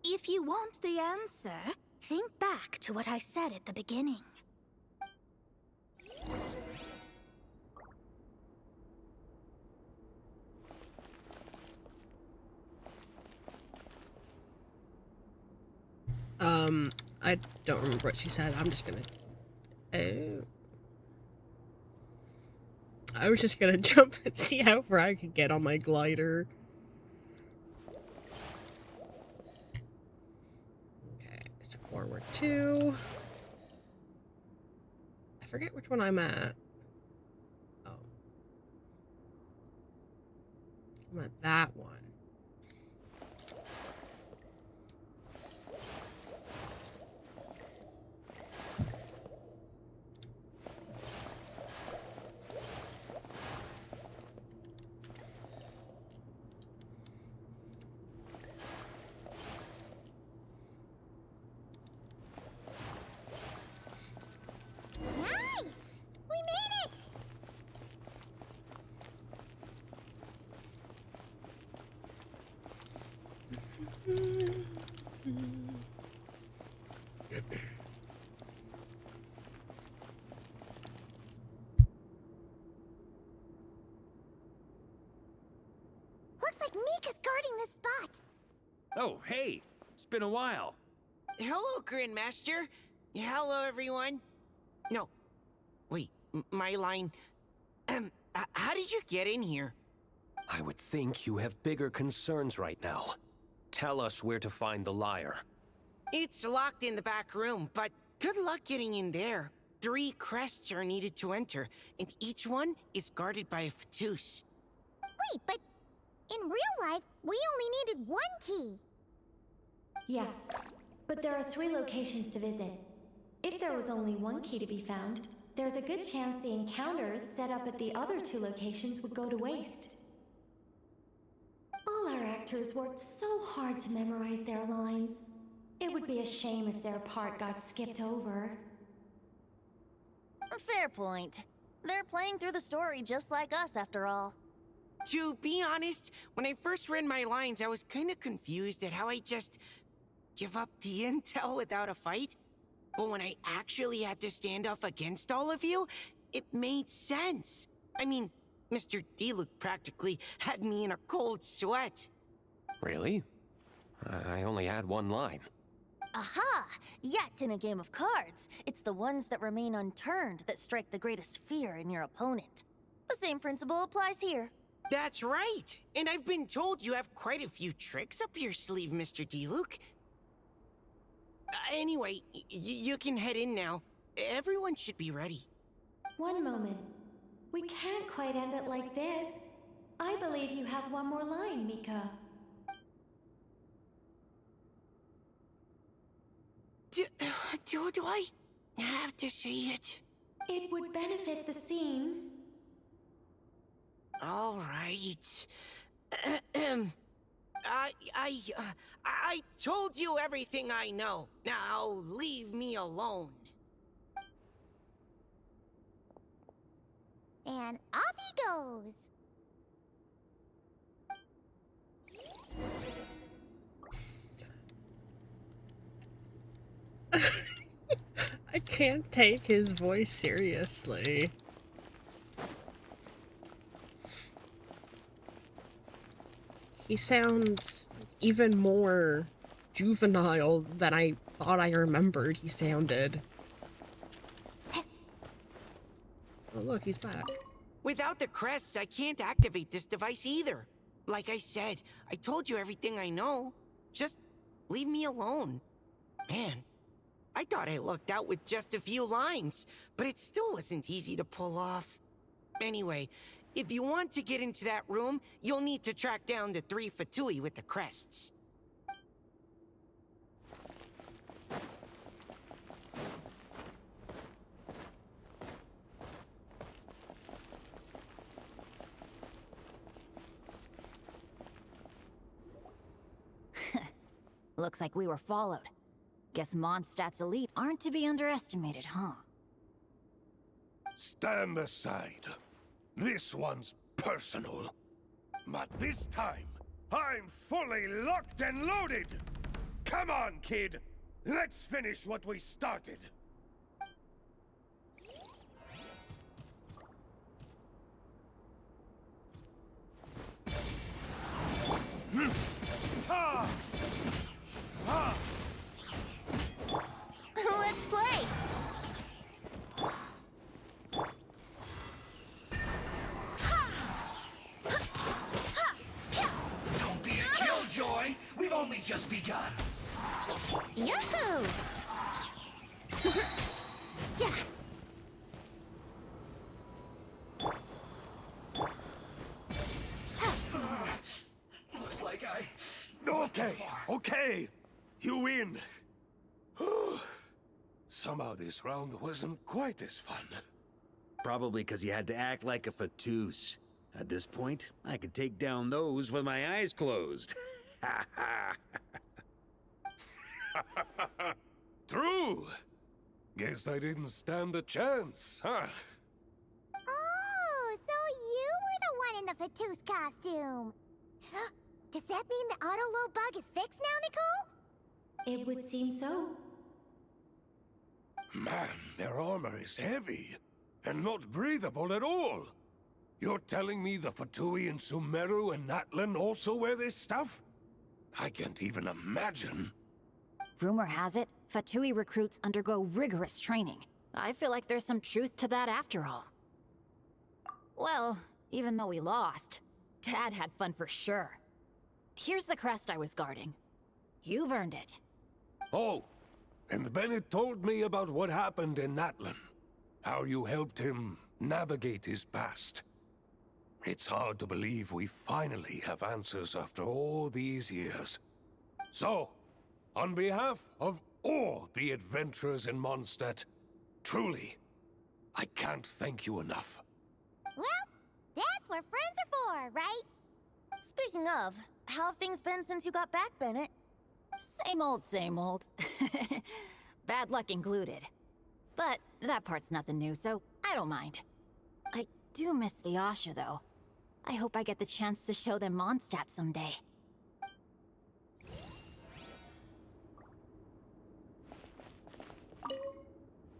If you want the answer, think back to what I said at the beginning. I don't remember what she said. I'm just gonna... I was just gonna jump and see how far I could get on my glider. Okay, so forward 2. I forget which one I'm at. Oh. I'm at that one. Mika's guarding this spot. Oh, hey! It's been a while. Hello, Grandmaster. Hello, everyone. No. Wait, my line... how did you get in here? I would think you have bigger concerns right now. Tell us where to find the lyre. It's locked in the back room, but good luck getting in there. 3 crests are needed to enter, and each one is guarded by a Fatus. Wait, but in real life, we only needed 1 key. Yes, but there are 3 locations to visit. If there was only 1 key to be found, there's a good chance the encounters set up at the other 2 locations would go to waste. All our actors worked so hard to memorize their lines. It would be a shame if their part got skipped over. Fair point. They're playing through the story just like us, after all. To be honest, when I first read my lines, I was kind of confused at how I just give up the intel without a fight. But when I actually had to stand up against all of you, it made sense. I mean, Mr. Diluc practically had me in a cold sweat. Really? I only had 1 line. Aha! Yet in a game of cards, it's the ones that remain unturned that strike the greatest fear in your opponent. The same principle applies here. That's right! And I've been told you have quite a few tricks up your sleeve, Mr. Diluc. Anyway, you can head in now. Everyone should be ready. One moment. We can't quite end it like this. I believe you have 1 more line, Mika. Do I have to say it? It would benefit the scene. All right. I told you everything I know. Now leave me alone. And off he goes. I can't take his voice seriously. He sounds even more juvenile than I thought I remembered he sounded. Oh, look, he's back. Without the crests, I can't activate this device either. Like I said, I told you everything I know. Just leave me alone. Man, I thought I lucked out with just a few lines, but it still wasn't easy to pull off. Anyway, if you want to get into that room, you'll need to track down the 3 Fatui with the crests. Looks like we were followed. Guess Mondstadt's elite aren't to be underestimated, huh? Stand aside. This one's personal. But this time, I'm fully locked and loaded! Come on, kid! Let's finish what we started! Ha! Ha! Let's play! Don't be a killjoy! We've only just begun! Yahoo! Yeah! Looks like I... Okay! You win! Somehow this round wasn't quite as fun. Probably because you had to act like a Fatus. At this point, I could take down those with my eyes closed. True! Guess I didn't stand a chance, huh? Oh, so you were the one in the Fatus costume. Does that mean the auto-load bug is fixed now, Nicole? It would seem so. Man, their armor is heavy, and not breathable at all. You're telling me the Fatui and Sumeru and Natlan also wear this stuff? I can't even imagine. Rumor has it, Fatui recruits undergo rigorous training. I feel like there's some truth to that after all. Well, even though we lost, Dad had fun for sure. Here's the crest I was guarding. You've earned it. Oh, and Bennett told me about what happened in Natlan. How you helped him navigate his past. It's hard to believe we finally have answers after all these years. So, on behalf of all the adventurers in Mondstadt, truly, I can't thank you enough. Well, that's what friends are for, right? Speaking of, how have things been since you got back, Bennett? Same old, same old. Bad luck included. But that part's nothing new, so I don't mind. I do miss the Asha, though. I hope I get the chance to show them Mondstadt someday.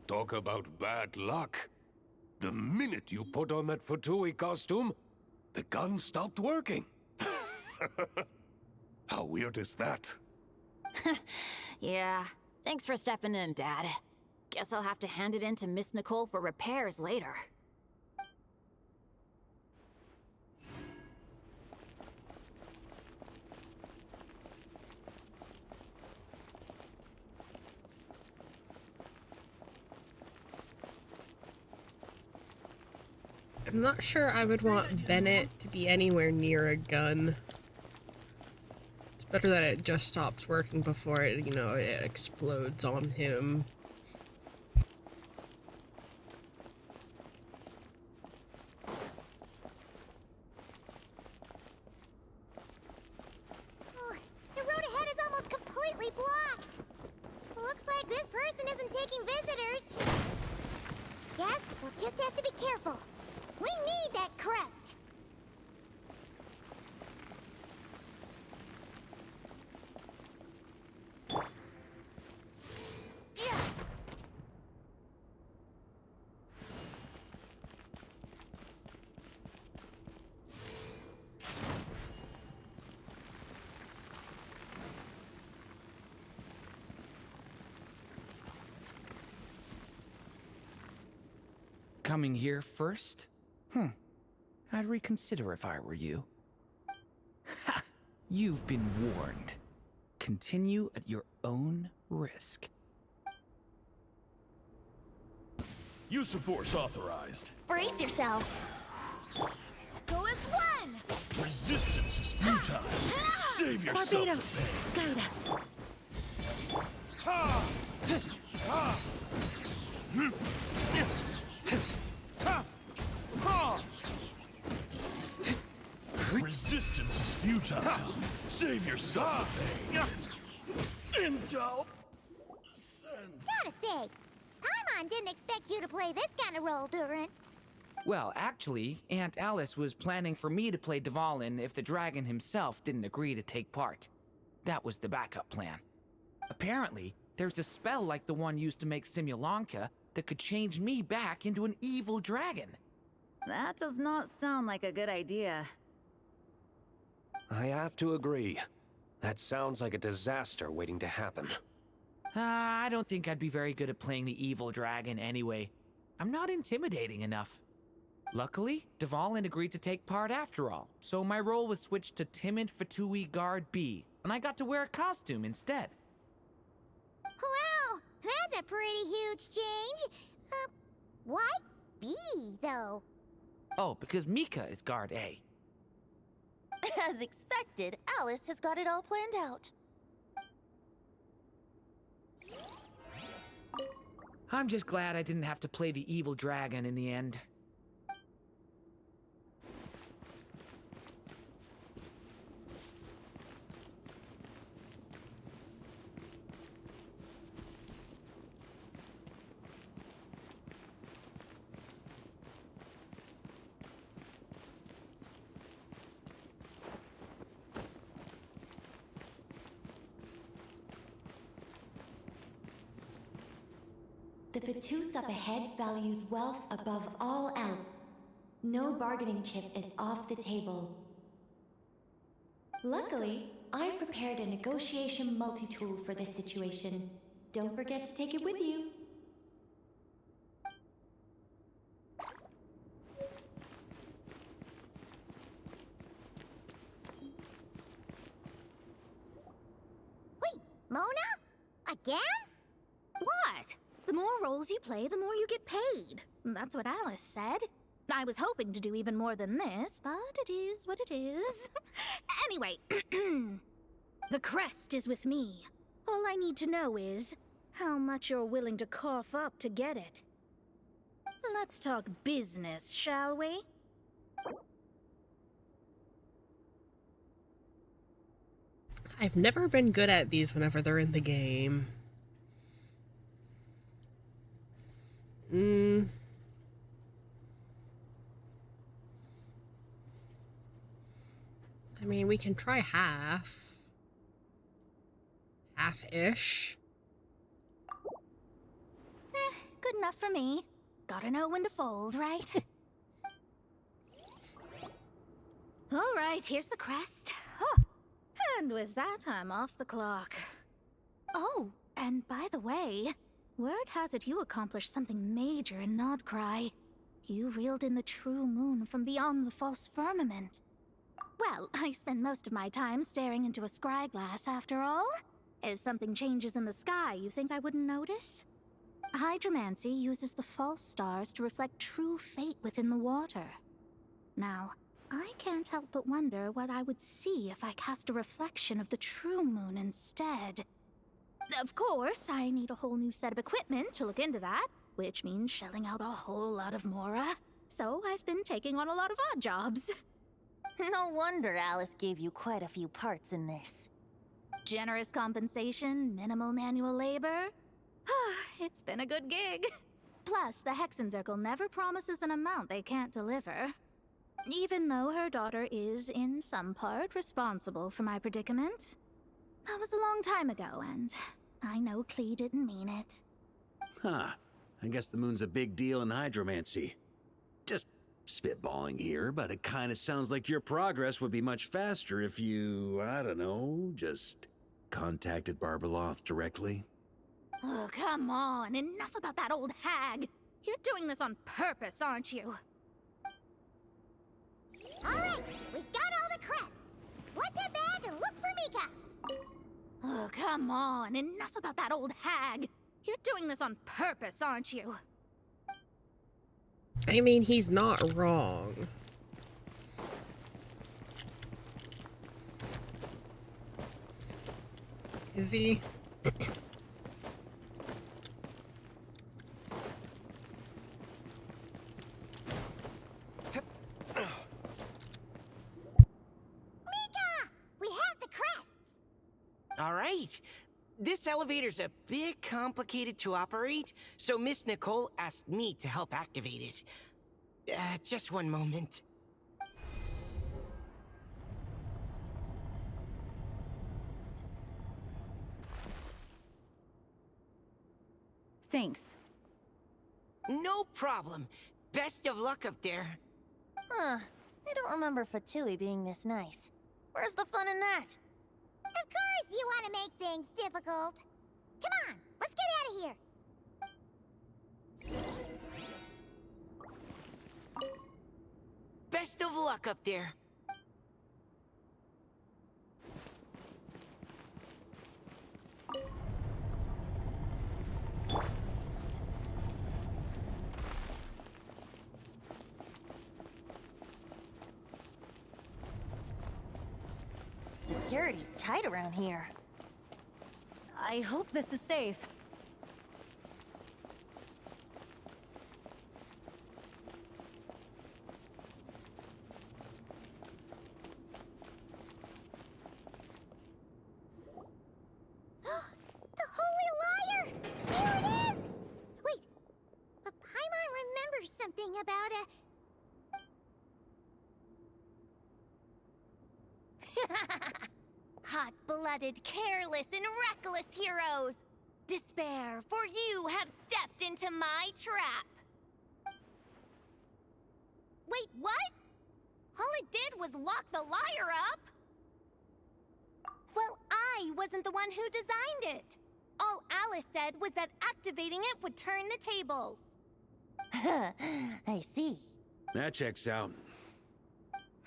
Talk about bad luck. The minute you put on that Fatui costume, the gun stopped working. How weird is that? Yeah, thanks for stepping in, Dad. Guess I'll have to hand it in to Miss Nicole for repairs later. I'm not sure I would want Bennett to be anywhere near a gun. It's better that it just stops working before it, it explodes on him. Oh, the road ahead is almost completely blocked. Looks like this person isn't taking visitors. Yes, we'll just have to be careful. We need that crest! Coming here first? I'd reconsider if I were you. Ha! You've been warned. Continue at your own risk. Use of force authorized. Brace yourselves! Go as one! Resistance is futile. Save yourself. Barbados, guide us. Ha! Ha! Resistance is futile. Save yourself. Intel. Gotta say, Paimon didn't expect you to play this kind of role, Durin. Well, actually, Aunt Alice was planning for me to play Dvalin if the dragon himself didn't agree to take part. That was the backup plan. Apparently, there's a spell like the one used to make Simulanka that could change me back into an evil dragon. That does not sound like a good idea. I have to agree. That sounds like a disaster waiting to happen. I don't think I'd be very good at playing the evil dragon anyway. I'm not intimidating enough. Luckily, Dvalin agreed to take part after all, so my role was switched to timid Fatui Guard B, and I got to wear a costume instead. Wow, that's a pretty huge change. Why B, though? Oh, because Mika is Guard A. As expected, Alice has got it all planned out. I'm just glad I didn't have to play the evil dragon in the end. The Fatus up ahead values wealth above all else. No bargaining chip is off the table. Luckily, I've prepared a negotiation multi-tool for this situation. Don't forget to take it with you. Wait, Mona? Again? What? The more roles you play, the more you get paid. That's what Alice said. I was hoping to do even more than this, but it is what it is. Anyway, the crest is with me. All I need to know is how much you're willing to cough up to get it. Let's talk business, shall we? I've never been good at these whenever they're in the game. I mean, we can try half. Half-ish. Good enough for me. Gotta know when to fold, right? All right, here's the crest. Huh. And with that, I'm off the clock. Oh, and by the way, word has it you accomplished something major in Nodcry. You reeled in the true moon from beyond the false firmament. Well, I spend most of my time staring into a scry glass, after all. If something changes in the sky, you think I wouldn't notice? Hydromancy uses the false stars to reflect true fate within the water. Now, I can't help but wonder what I would see if I cast a reflection of the true moon instead. Of course, I need a whole new set of equipment to look into that, which means shelling out a whole lot of mora. So I've been taking on a lot of odd jobs. No wonder Alice gave you quite a few parts in this. Generous compensation, minimal manual labor. It's been a good gig. Plus, the Hexen Circle never promises an amount they can't deliver. Even though her daughter is, in some part, responsible for my predicament. That was a long time ago, and I know Klee didn't mean it. Huh. I guess the moon's a big deal in hydromancy. Just spitballing here, but it kind of sounds like your progress would be much faster if you, I don't know, just contacted Barbeloth directly. Oh, come on. Enough about that old hag. You're doing this on purpose, aren't you? All right, we got all the crests. What's that bag and look for Mika? Oh, come on. Enough about that old hag. You're doing this on purpose, aren't you? I mean, he's not wrong. Is he? We have the crests. All right. This elevator's a bit complicated to operate, so Miss Nicole asked me to help activate it. Just one moment. Thanks. No problem. Best of luck up there. Huh. I don't remember Fatui being this nice. Where's the fun in that? Of course you want to make things difficult. Come on, let's get out of here. Best of luck up there. Security's tight around here. I hope this is safe. The Holy Liar! Here it is! Wait, but Paimon remembers something about a... Hot-blooded, careless, and reckless heroes! Despair, for you have stepped into my trap! Wait, what? All it did was lock the lyre up! Well, I wasn't the one who designed it. All Alice said was that activating it would turn the tables. I see. That checks out.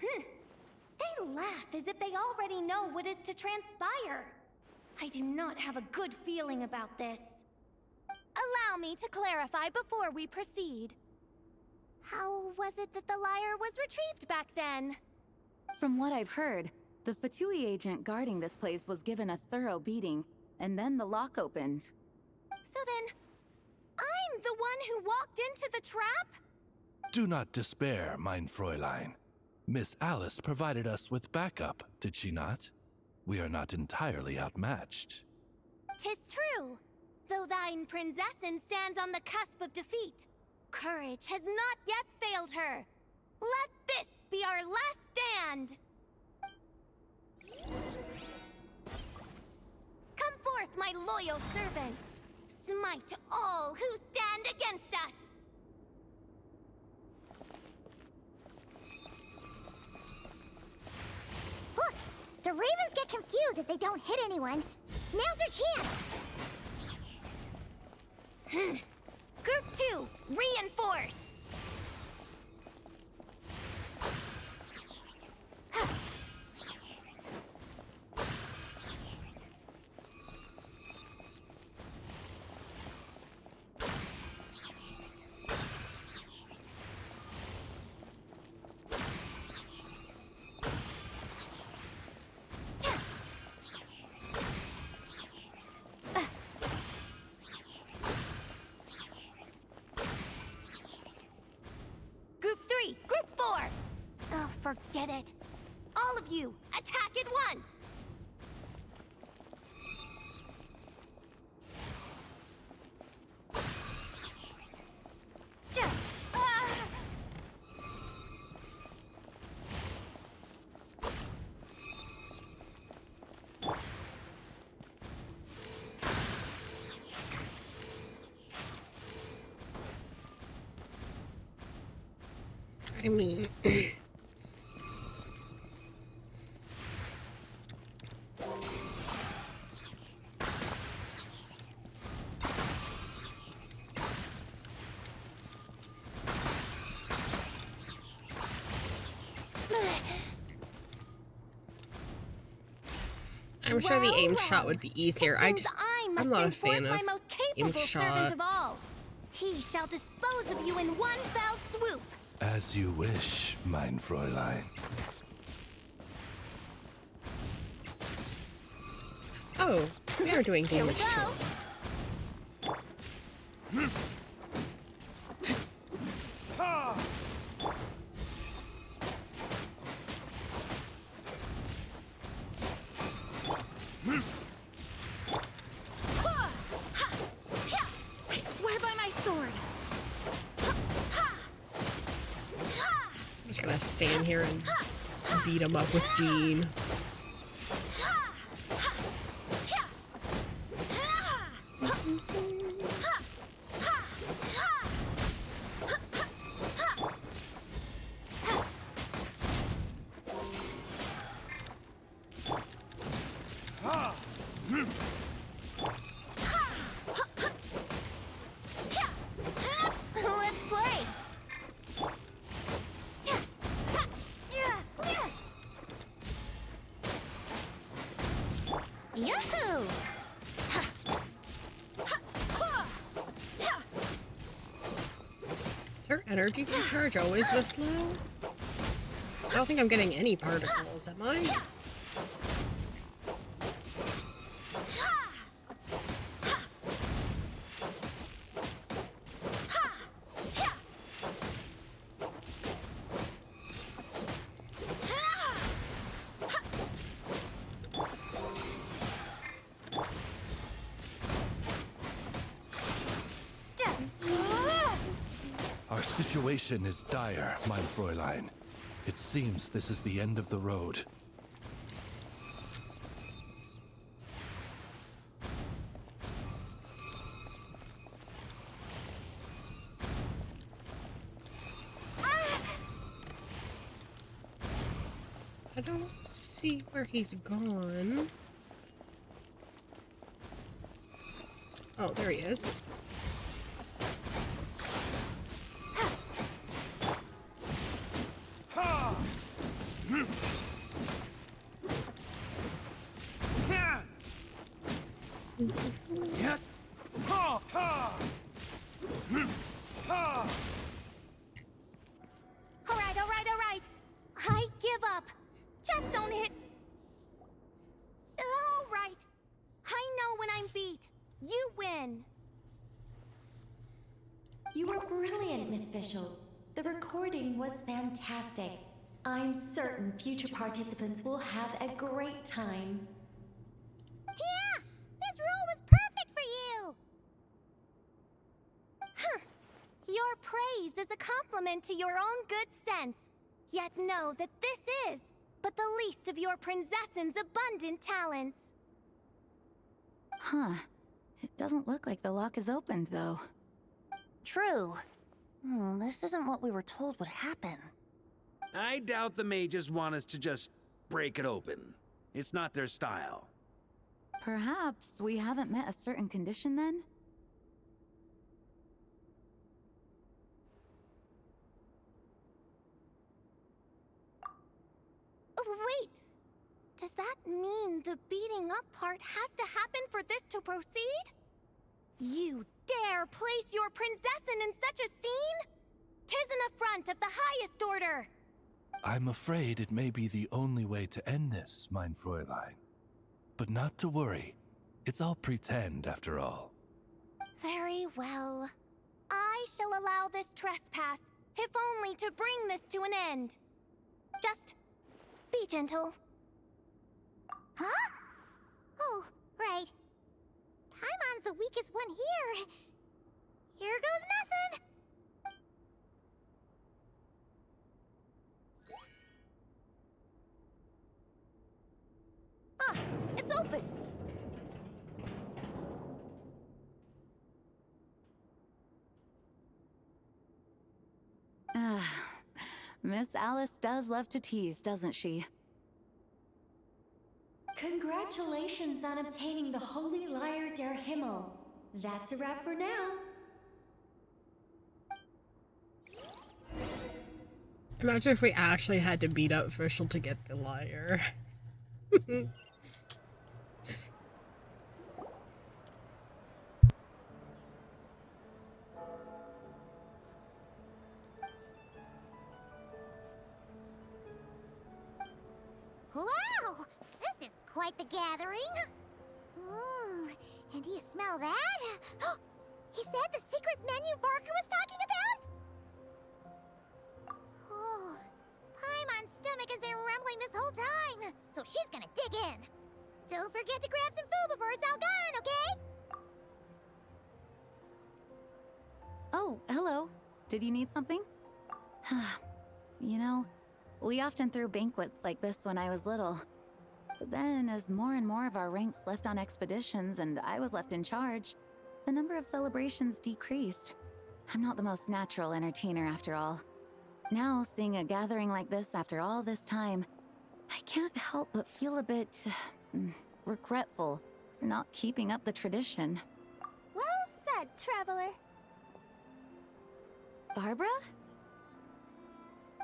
They laugh as if they already know what is to transpire. I do not have a good feeling about this. Allow me to clarify before we proceed. How was it that the lyre was retrieved back then? From what I've heard, the Fatui agent guarding this place was given a thorough beating, and then the lock opened. So then, I'm the one who walked into the trap? Do not despair, mein Fräulein. Miss Alice provided us with backup, did she not? We are not entirely outmatched. 'Tis true, though thine Prinzessin stands on the cusp of defeat. Courage has not yet failed her. Let this be our last stand! Come forth, my loyal servants! Smite all who stand against us! Look! The ravens get confused if they don't hit anyone. Now's your chance! Group 2, reinforce! Group 3, Group 4! Oh, forget it. All of you, attack at once! I mean... I'm sure the aim shot would be easier. I'm not a fan of aim shot. Of all. He shall dispose of you in one fell swoop. As you wish, mein Fräulein. Oh, we are doing damage to him. I swear by my sword. I'm just gonna stand here and beat him up with Jean. Let's play. Yahoo! Is her energy recharge always this low? I don't think I'm getting any particles, am I? Our situation is dire, mein Fräulein. It seems this is the end of the road. I don't see where he's gone. Oh, there he is. Ha! Yeah. Ha! Ha! Ha! All right, all right, all right. I give up. Just don't hit. All right. I know when I'm beat. You win. You were brilliant, Miss Fischl. The recording was fantastic. I'm certain future participants will have a great time. Yeah! This role was perfect for you! Huh. Your praise is a compliment to your own good sense. Yet know that this is but the least of your princess's abundant talents. Huh. It doesn't look like the lock is opened, though. True. This isn't what we were told would happen. I doubt the mages want us to just break it open. It's not their style. Perhaps we haven't met a certain condition then? Oh, wait! Does that mean the beating up part has to happen for this to proceed? You dare place your princessin in such a scene? 'Tis an affront of the highest order! I'm afraid it may be the only way to end this, mein Fräulein. But not to worry. It's all pretend, after all. Very well. I shall allow this trespass, if only to bring this to an end. Just be gentle. Huh? Oh, right. Paimon's the weakest one here. Here goes nothing. Ah, it's open! Miss Alice does love to tease, doesn't she? Congratulations on obtaining the Holy Lyre der Himmel. That's a wrap for now. Imagine if we actually had to beat up Fischl to get the lyre. Wow! This is quite the gathering. And do you smell that? Is that the secret menu Barker was talking about? Oh, Paimon's stomach has been rumbling this whole time, so she's gonna dig in. Don't forget to grab some food before it's all gone, okay? Oh, hello. Did you need something? You know, we often threw banquets like this when I was little. But then, as more and more of our ranks left on expeditions and I was left in charge, the number of celebrations decreased. I'm not the most natural entertainer after all. Now, seeing a gathering like this after all this time, I can't help but feel a bit regretful for not keeping up the tradition. Well said, traveler. Barbara?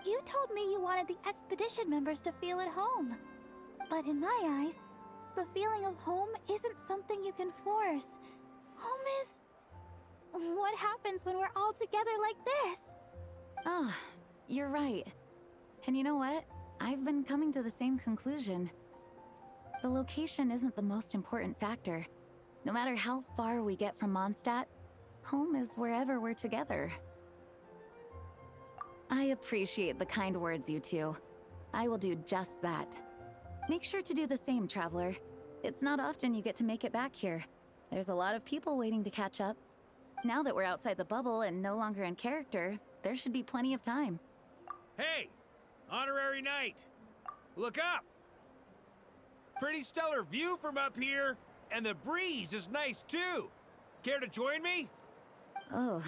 You told me you wanted the expedition members to feel at home. But in my eyes, the feeling of home isn't something you can force. Home is... what happens when we're all together like this? Ah, you're right. And you know what? I've been coming to the same conclusion. The location isn't the most important factor. No matter how far we get from Mondstadt, home is wherever we're together. I appreciate the kind words, you two. I will do just that. Make sure to do the same, traveler. It's not often you get to make it back here. There's a lot of people waiting to catch up. Now that we're outside the bubble and no longer in character, there should be plenty of time. Hey! Honorary Knight! Look up! Pretty stellar view from up here, and the breeze is nice too. Care to join me? Oh,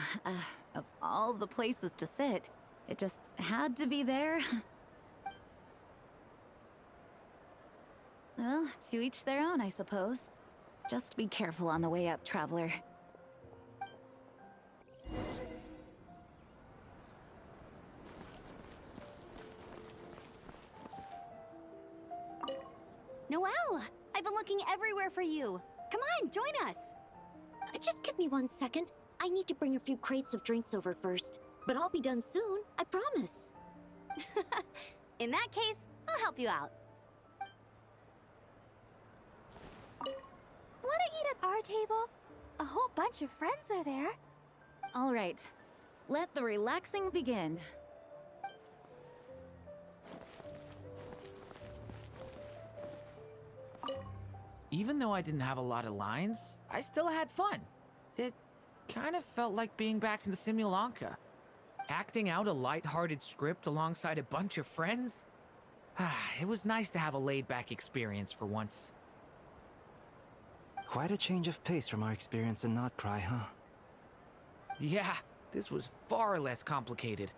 of all the places to sit, it just had to be there. Well, to each their own, I suppose. Just be careful on the way up, traveler. Noelle! I've been looking everywhere for you. Come on, join us. Just give me 1 second. I need to bring a few crates of drinks over first. But I'll be done soon, I promise. In that case, I'll help you out. Wanna eat at our table? A whole bunch of friends are there. All right, let the relaxing begin. Even though I didn't have a lot of lines, I still had fun. It kind of felt like being back in the Simulanka. Acting out a light-hearted script alongside a bunch of friends. It was nice to have a laid-back experience for once. Quite a change of pace from our experience in Not Cry, huh? Yeah, this was far less complicated.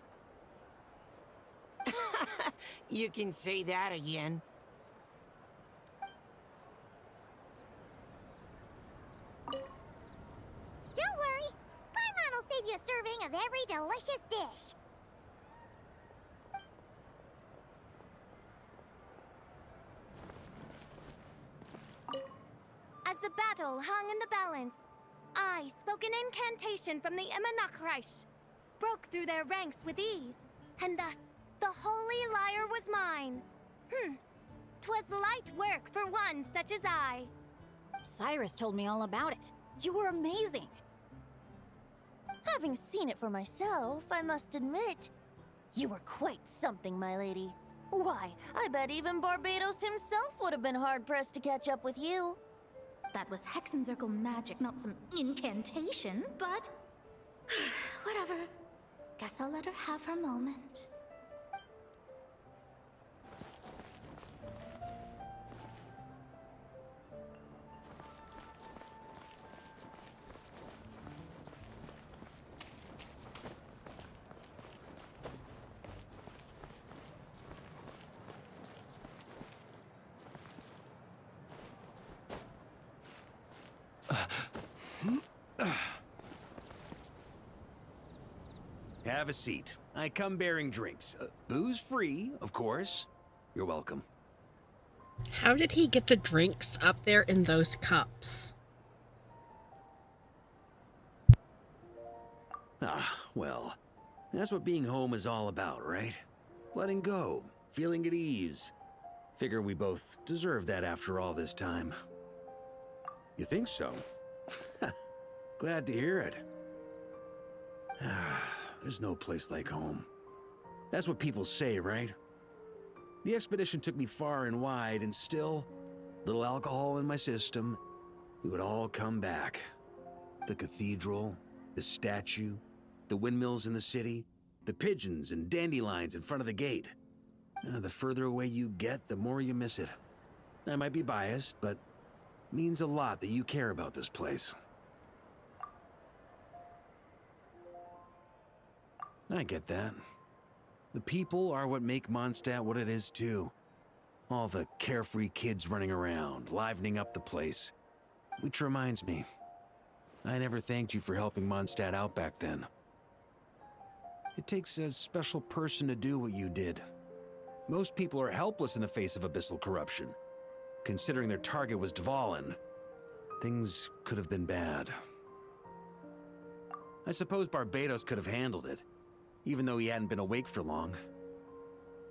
You can say that again. Don't worry. Paimon will save you a serving of every delicious dish. As the battle hung in the balance, I spoke an incantation from the Imanakreich, broke through their ranks with ease, and thus the holy lyre was mine. 'Twas light work for one such as I. Cyrus told me all about it. You were amazing. Having seen it for myself, I must admit, you were quite something, my lady. Why, I bet even Barbados himself would have been hard-pressed to catch up with you. That was Hexencircle magic, not some incantation, but... whatever. Guess I'll let her have her moment. Have a seat. I come bearing drinks. Booze free, of course. You're welcome. How did he get the drinks up there in those cups? Well, that's what being home is all about, right? Letting go, feeling at ease. Figure we both deserve that after all this time. You think so? Glad to hear it. There's no place like home. That's what people say, right? The expedition took me far and wide, and still, little alcohol in my system, it would all come back. The cathedral, the statue, the windmills in the city, the pigeons and dandelions in front of the gate. The further away you get, the more you miss it. I might be biased, but it means a lot that you care about this place. I get that. The people are what make Mondstadt what it is, too. All the carefree kids running around, livening up the place. Which reminds me, I never thanked you for helping Mondstadt out back then. It takes a special person to do what you did. Most people are helpless in the face of abyssal corruption. Considering their target was Dvalin, things could have been bad. I suppose Barbados could have handled it, even though he hadn't been awake for long.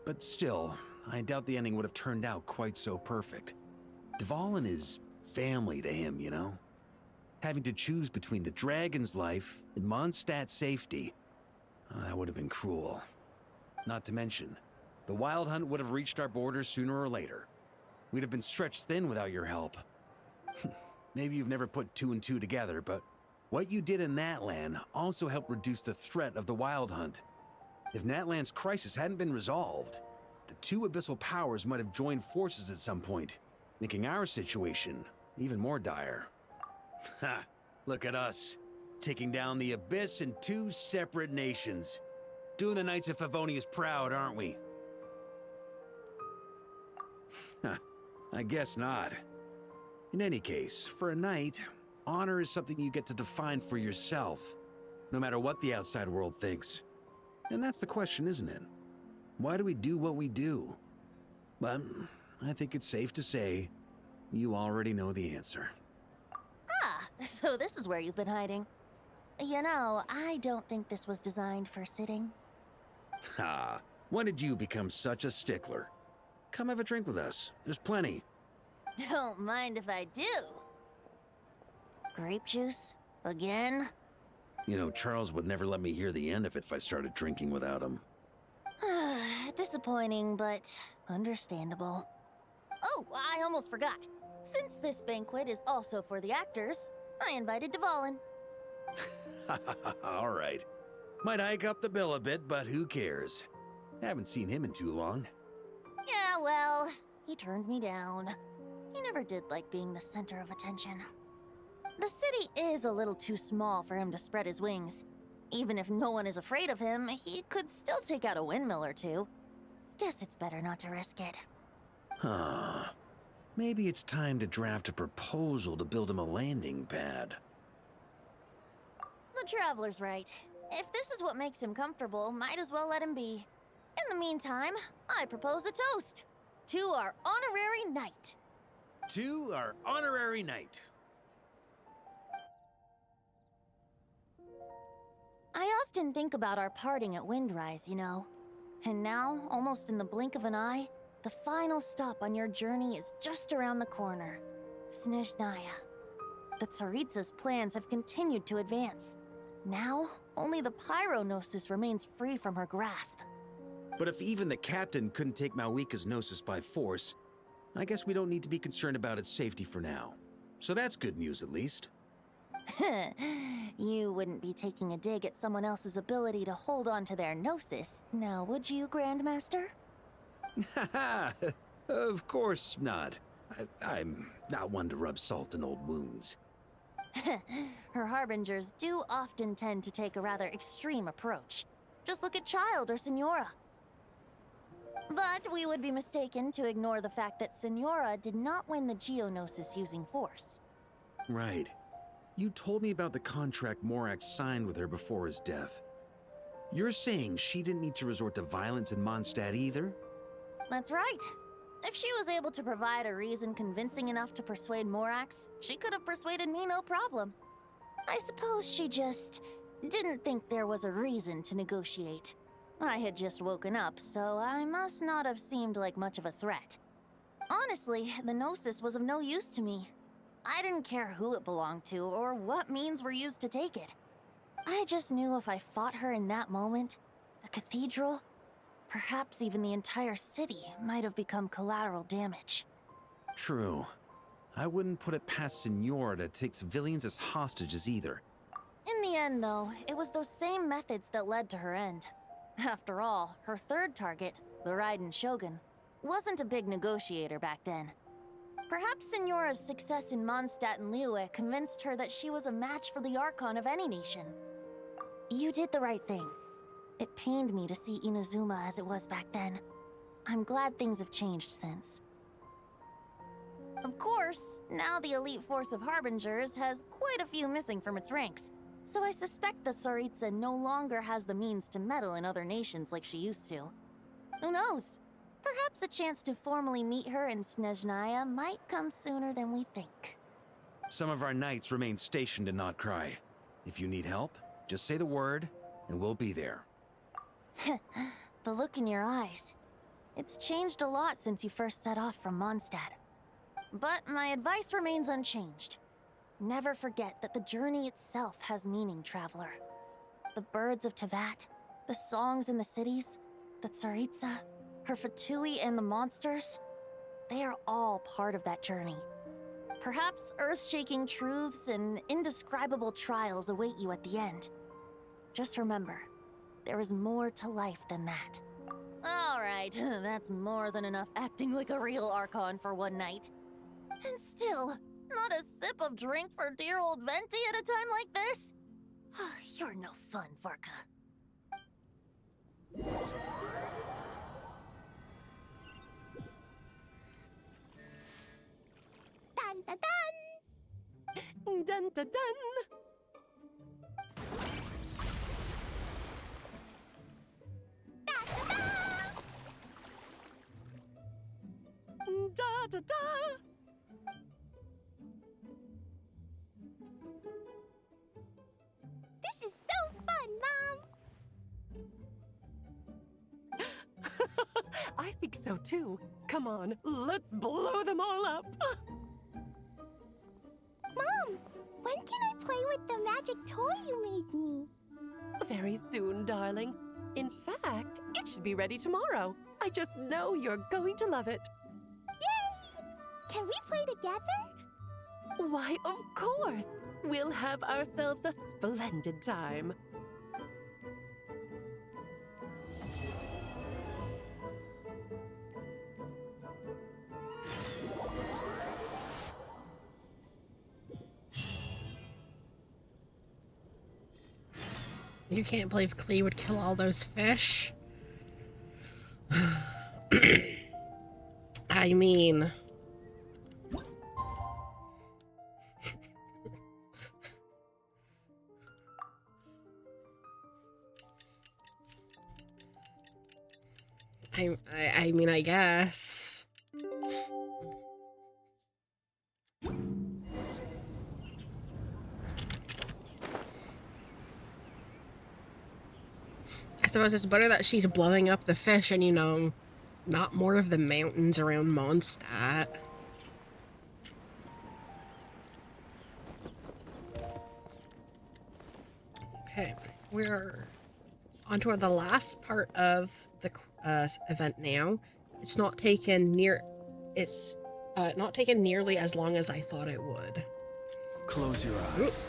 But still, I doubt the ending would have turned out quite so perfect. Dvalin is family to him, you know? Having to choose between the dragon's life and Mondstadt's safety, that would have been cruel. Not to mention, the Wild Hunt would have reached our borders sooner or later. We'd have been stretched thin without your help. Maybe you've never put two and two together, but what you did in Natlan also helped reduce the threat of the Wild Hunt. If Natlan's crisis hadn't been resolved, the two abyssal powers might have joined forces at some point, making our situation even more dire. Ha! Look at us, taking down the Abyss in two separate nations. Doing the Knights of Favonius proud, aren't we? I guess not. In any case, for a knight, honor is something you get to define for yourself, no matter what the outside world thinks. And that's the question, isn't it? Why do we do what we do? But I think it's safe to say you already know the answer. Ah, so this is where you've been hiding. You know, I don't think this was designed for sitting. Ha! When did you become such a stickler? Come have a drink with us. There's plenty. Don't mind if I do. Grape juice? Again? You know, Charles would never let me hear the end of it if I started drinking without him. Disappointing, but understandable. Oh, I almost forgot. Since this banquet is also for the actors, I invited Dvalin. All right. Might hike up the bill a bit, but who cares? Haven't seen him in too long. Yeah, well, he turned me down. He never did like being the center of attention. The city is a little too small for him to spread his wings. Even if no one is afraid of him, he could still take out a windmill or two. Guess it's better not to risk it. Huh. Maybe it's time to draft a proposal to build him a landing pad. The Traveler's right. If this is what makes him comfortable, might as well let him be. In the meantime, I propose a toast to our honorary knight. To our honorary knight. I often think about our parting at Windrise, you know. And now, almost in the blink of an eye, the final stop on your journey is just around the corner. Snezhnaya. The Tsaritsa's plans have continued to advance. Now, only the Pyronosis remains free from her grasp. But if even the captain couldn't take Malwika's Gnosis by force, I guess we don't need to be concerned about its safety for now. So that's good news, at least. You wouldn't be taking a dig at someone else's ability to hold on to their Gnosis, now would you, Grandmaster? Haha, of course not. I'm not one to rub salt in old wounds. Her harbingers do often tend to take a rather extreme approach. Just look at Child or Signora. But we would be mistaken to ignore the fact that Signora did not win the Geonosis using force. Right. You told me about the contract Morax signed with her before his death. You're saying she didn't need to resort to violence in Mondstadt either? That's right. If she was able to provide a reason convincing enough to persuade Morax, she could have persuaded me no problem. I suppose she just didn't think there was a reason to negotiate. I had just woken up, so I must not have seemed like much of a threat. Honestly, the Gnosis was of no use to me. I didn't care who it belonged to or what means were used to take it. I just knew if I fought her in that moment, the cathedral, perhaps even the entire city, might have become collateral damage. True. I wouldn't put it past Signora to take civilians as hostages either. In the end, though, it was those same methods that led to her end. After all, her third target, the Raiden Shogun, wasn't a big negotiator back then. Perhaps Signora's success in Mondstadt and Liyue convinced her that she was a match for the Archon of any nation. You did the right thing. It pained me to see Inazuma as it was back then. I'm glad things have changed since. Of course, now the elite force of Harbingers has quite a few missing from its ranks, so I suspect the Tsaritsa no longer has the means to meddle in other nations like she used to. Who knows? Perhaps a chance to formally meet her in Snezhnaya might come sooner than we think. Some of our knights remain stationed in Not Cry. If you need help, just say the word, and we'll be there. The look in your eyes. It's changed a lot since you first set off from Mondstadt. But my advice remains unchanged. Never forget that the journey itself has meaning, traveler. The birds of Tevat, the songs in the cities, the Tsaritsa, her Fatui and the monsters, they are all part of that journey. Perhaps earth-shaking truths and indescribable trials await you at the end. Just remember, there is more to life than that. All right, that's more than enough acting like a real Archon for one night. And still, not a sip of drink for dear old Venti at a time like this? You're no fun, Varka. Dun dun dun! Da da da! This is so fun, Mom! I think so too. Come on, let's blow them all up. Mom, when can I play with the magic toy you made me? Very soon, darling. In fact, it should be ready tomorrow. I just know you're going to love it. Yay! Can we play together? Why, of course. We'll have ourselves a splendid time. You can't believe Klee would kill all those fish. I mean... I mean, I guess. I suppose it's better that she's blowing up the fish and, you know, not more of the mountains around Mondstadt. Okay, we're onto the last part of the event now. It's not taken not taken nearly as long as I thought it would. Close your eyes.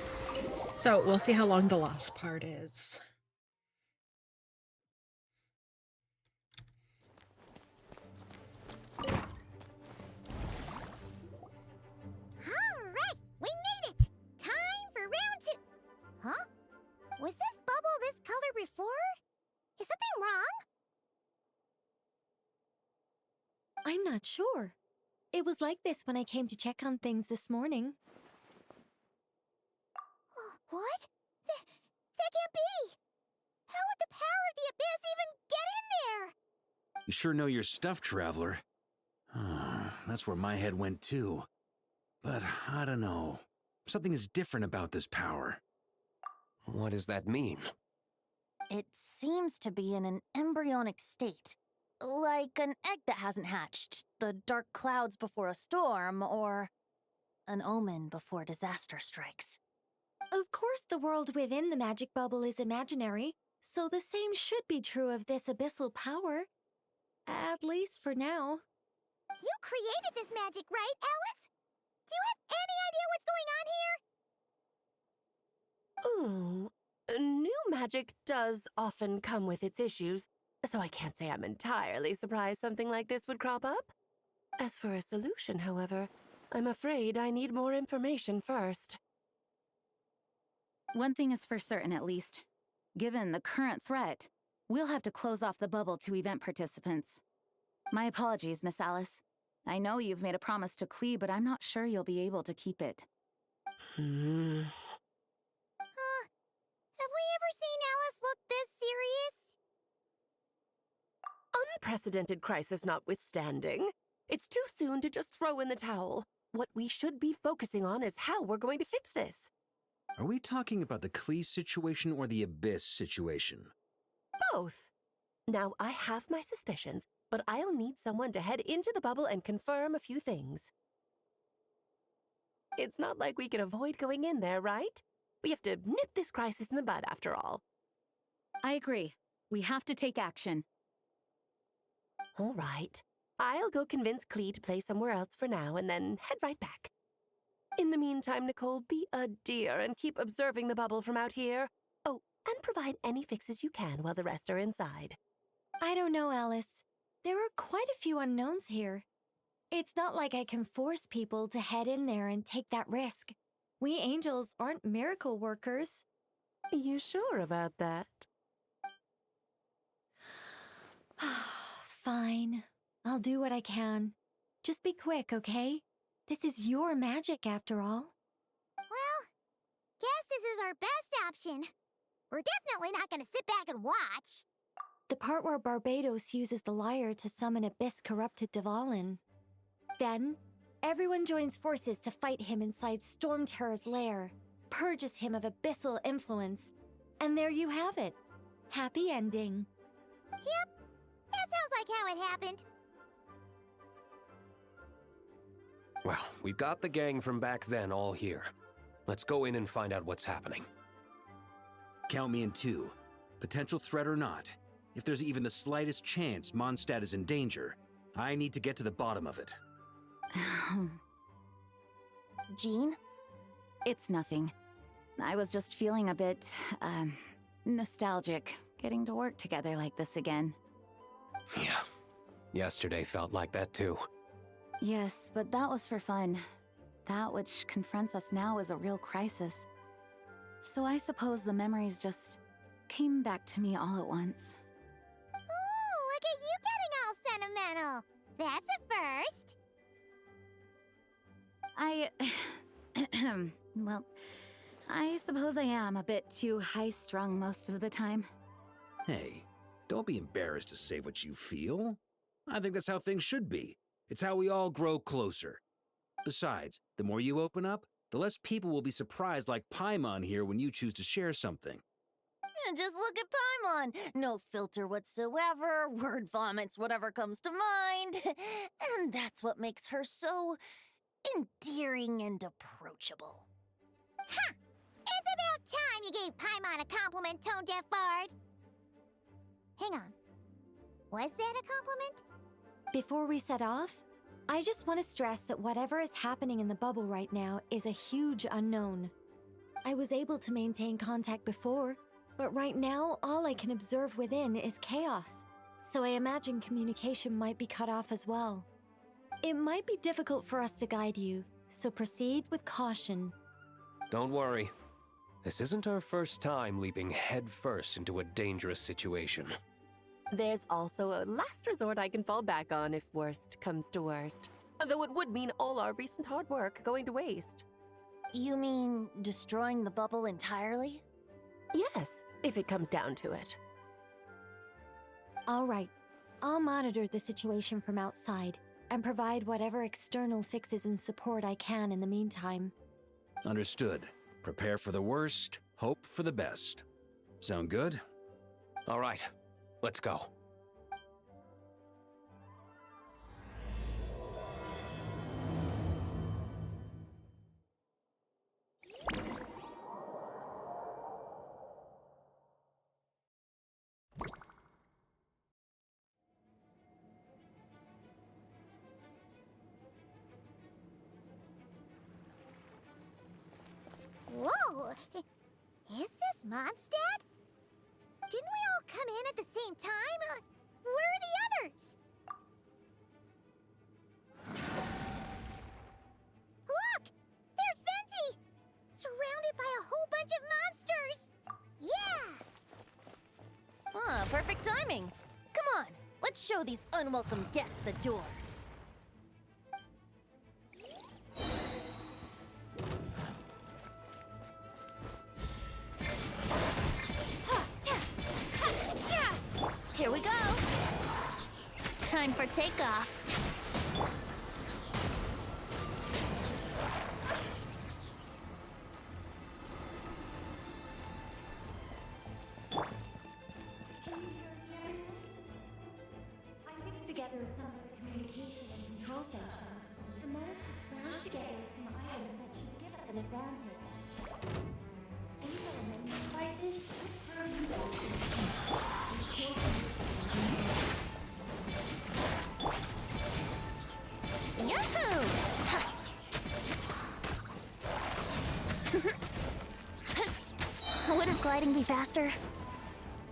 So we'll see how long the last part is. Alright, we made it! Time for round 2. Huh? Was this bubble this color before? Is something wrong? I'm not sure. It was like this when I came to check on things this morning. What? That can't be! How would the power of the abyss even get in there? You sure know your stuff, Traveler. That's where my head went too. But I don't know. Something is different about this power. What does that mean? It seems to be in an embryonic state. Like an egg that hasn't hatched, the dark clouds before a storm, or an omen before disaster strikes. Of course, the world within the magic bubble is imaginary, so the same should be true of this abyssal power. At least for now. You created this magic, right, Alice? Do you have any idea what's going on here? Ooh, new magic does often come with its issues, so I can't say I'm entirely surprised something like this would crop up. As for a solution, however, I'm afraid I need more information first. One thing is for certain, at least. Given the current threat, we'll have to close off the bubble to event participants. My apologies, Miss Alice. I know you've made a promise to Klee, but I'm not sure you'll be able to keep it. Have we ever seen Alice look this serious? Unprecedented crisis notwithstanding, it's too soon to just throw in the towel. What we should be focusing on is how we're going to fix this. Are we talking about the Klee situation or the Abyss situation? Both. Now, I have my suspicions, but I'll need someone to head into the bubble and confirm a few things. It's not like we can avoid going in there, right? We have to nip this crisis in the bud, after all. I agree. We have to take action. All right. I'll go convince Klee to play somewhere else for now and then head right back. In the meantime, Nicole, be a dear and keep observing the bubble from out here. Oh, and provide any fixes you can while the rest are inside. I don't know, Alice. There are quite a few unknowns here. It's not like I can force people to head in there and take that risk. We angels aren't miracle workers. You sure about that? Fine. I'll do what I can. Just be quick, okay? This is your magic, after all. Well, this is our best option. We're definitely not gonna sit back and watch. The part where Barbados uses the lyre to summon abyss-corrupted Dvalin. Then, everyone joins forces to fight him inside Storm Terror's lair, purges him of abyssal influence, and there you have it. Happy ending. Yep, that sounds like how it happened. Well, we've got the gang from back then all here. Let's go in and find out what's happening. Count me in too. Potential threat or not, if there's even the slightest chance Mondstadt is in danger, I need to get to the bottom of it. Jean? It's nothing. I was just feeling a bit, nostalgic, getting to work together like this again. Yeah. Yesterday felt like that too. Yes, but that was for fun. That which confronts us now is a real crisis. So I suppose the memories just came back to me all at once. Ooh, look at you getting all sentimental. That's a first. Well, I suppose I am a bit too high-strung most of the time. Hey, don't be embarrassed to say what you feel. I think that's how things should be. It's how we all grow closer. Besides, the more you open up, the less people will be surprised like Paimon here when you choose to share something. And just look at Paimon. No filter whatsoever, word vomits whatever comes to mind. And that's what makes her so endearing and approachable. Ha! It's about time you gave Paimon a compliment, tone-deaf bard. Hang on. Was that a compliment? Before we set off, I just want to stress that whatever is happening in the bubble right now is a huge unknown. I was able to maintain contact before, but right now all I can observe within is chaos, so I imagine communication might be cut off as well. It might be difficult for us to guide you, so proceed with caution. Don't worry. This isn't our first time leaping headfirst into a dangerous situation. There's also a last resort I can fall back on if worst comes to worst. Though it would mean all our recent hard work going to waste. You mean destroying the bubble entirely? Yes, if it comes down to it. All right, I'll monitor the situation from outside and provide whatever external fixes and support I can in the meantime. Understood. Prepare for the worst, hope for the best. Sound good? All right, let's go. Whoa! Is this Mondstadt? Didn't we all come in at the same time? Where are the others? Look! There's Venti! Surrounded by a whole bunch of monsters! Yeah! Ah, perfect timing. Come on, let's show these unwelcome guests the door. Here we go. Time for takeoff. I mixed together some of the communication and control functions and managed to smash together some items that should give us an advantage. These are the menu devices for Yahoo! Wouldn't gliding be faster?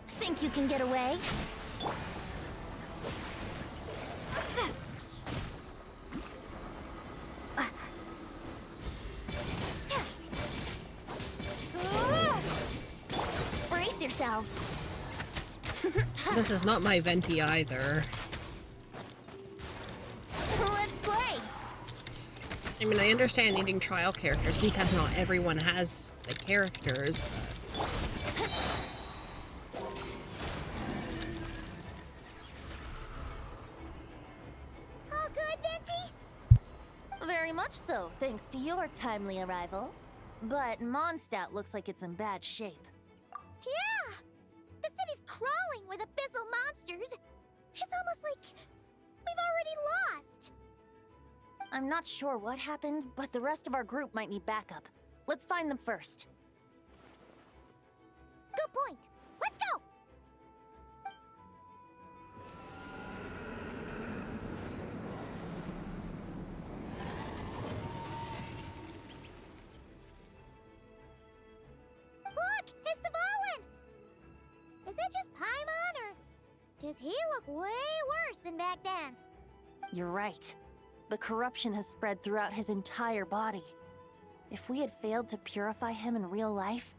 Think you can get away? Brace yourselves. This is not my Venti either. Let's play. I mean, I understand needing trial characters because not everyone has the characters, but... All good, Venti? Very much so, thanks to your timely arrival. But Mondstadt looks like it's in bad shape. Yeah! The city's crawling with abyssal monsters. It's almost like we've already lost. I'm not sure what happened, but the rest of our group might need backup. Let's find them first. Good point. Let's go! Look! It's the Volin! Is that just Paimon, or does he look way worse than back then? You're right. The corruption has spread throughout his entire body. If we had failed to purify him in real life,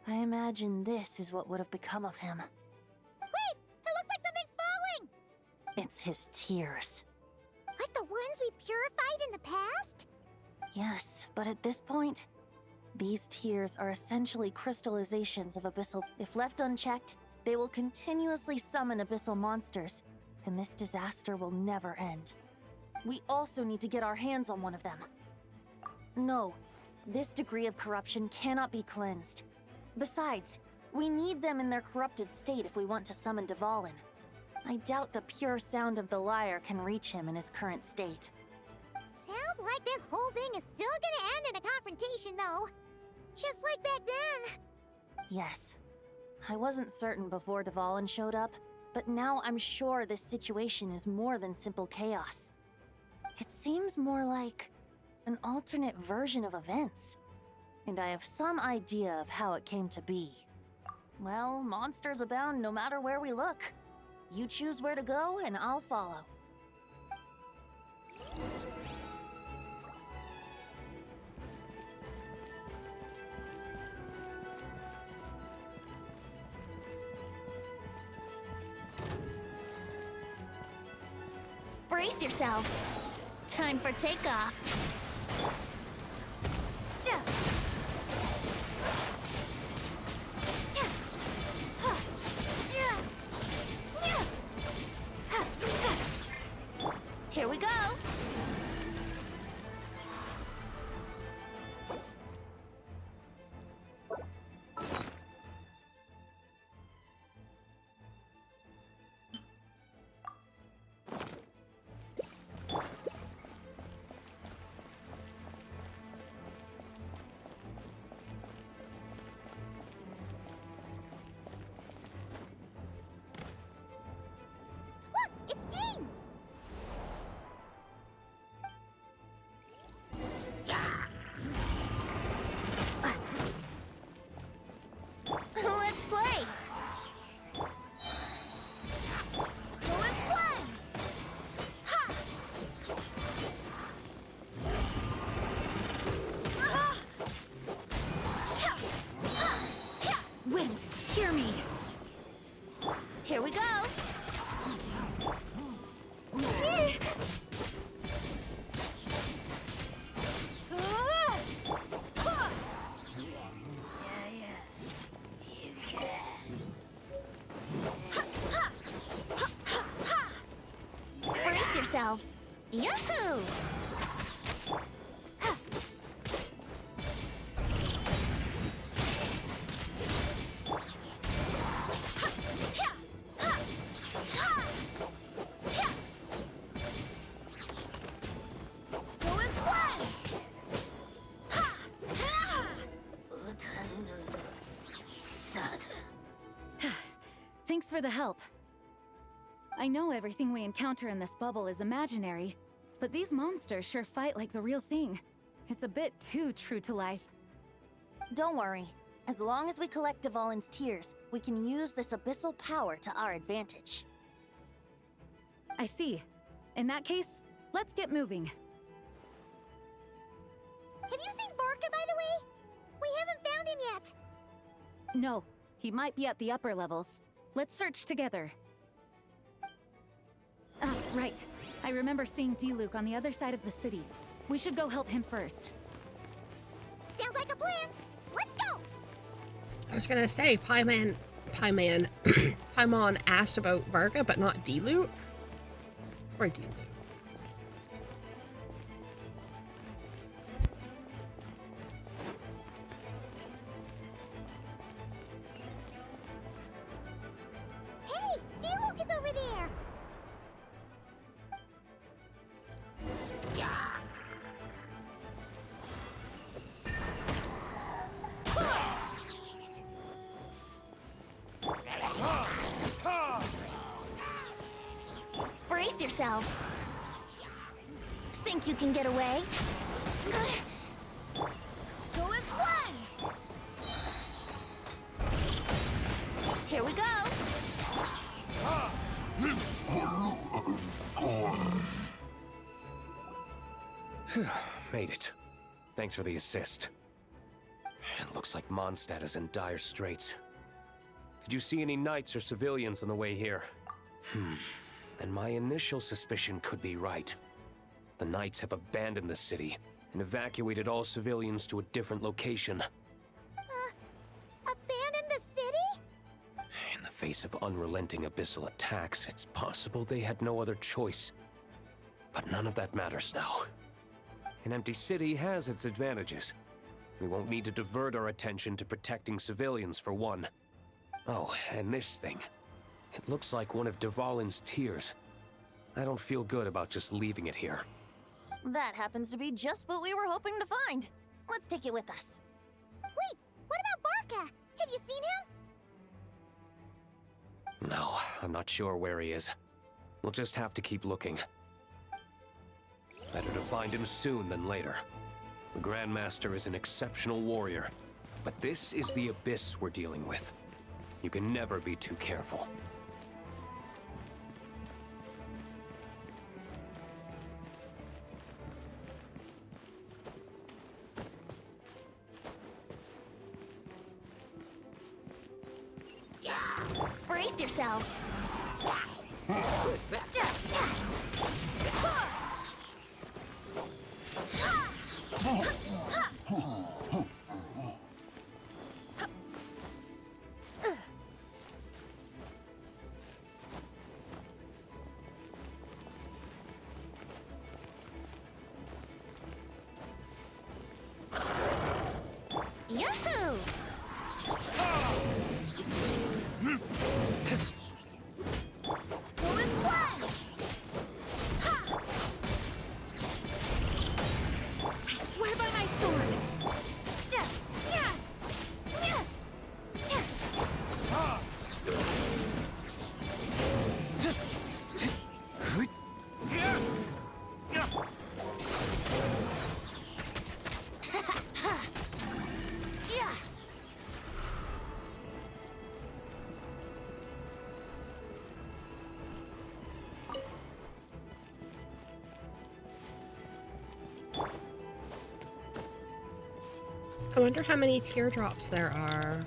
I imagine this is what would have become of him. Wait! It looks like something's falling! It's his tears. Like the ones we purified in the past? Yes, but at this point, these tears are essentially crystallizations of abyssal. If left unchecked, they will continuously summon abyssal monsters, and this disaster will never end. We also need to get our hands on one of them. No, this degree of corruption cannot be cleansed. Besides, we need them in their corrupted state if we want to summon Dvalin. I doubt the pure sound of the lyre can reach him in his current state. Sounds like this whole thing is still gonna end in a confrontation, though. Just like back then. Yes. I wasn't certain before Dvalin showed up, but now I'm sure this situation is more than simple chaos. It seems more like an alternate version of events. And I have some idea of how it came to be. Well, monsters abound no matter where we look. You choose where to go, and I'll follow. Brace yourselves. Time for takeoff. Here we go! Look! It's Jean! Let's play! Let's play! Ha! Wind, hear me. Here we go! Brace yourselves. Yahoo! Let's play! Thanks for the help. I know everything we encounter in this bubble is imaginary, but these monsters sure fight like the real thing. It's a bit too true to life. Don't worry. As long as we collect Dvalin's tears, we can use this abyssal power to our advantage. I see. In that case, let's get moving. Have you seen Vorka, by the way? We haven't found him yet. No, he might be at the upper levels. Let's search together. Ah, right. I remember seeing D-Luke on the other side of the city. We should go help him first. Sounds like a plan. Let's go. I was gonna say, Paimon asked about Varga, but not D-Luke? Or D-Luke? Hey, D-Luke is over there. Brace yourselves. Think you can get away? Go as one. Here we go. Made it. Thanks for the assist. It looks like Mondstadt is in dire straits. Did you see any knights or civilians on the way here? Then my initial suspicion could be right. The knights have abandoned the city and evacuated all civilians to a different location. Abandon the city? In the face of unrelenting abyssal attacks, it's possible they had no other choice. But none of that matters now. An empty city has its advantages. We won't need to divert our attention to protecting civilians, for one. Oh, and this thing. It looks like one of Dvalin's tears. I don't feel good about just leaving it here. That happens to be just what we were hoping to find. Let's take it with us. Wait, what about Varka? Have you seen him? No, I'm not sure where he is. We'll just have to keep looking. Better to find him soon than later. The Grandmaster is an exceptional warrior, but this is the abyss we're dealing with. You can never be too careful. Brace yourselves. Yahoo! Go as one! I swear by my sword. I wonder how many teardrops there are.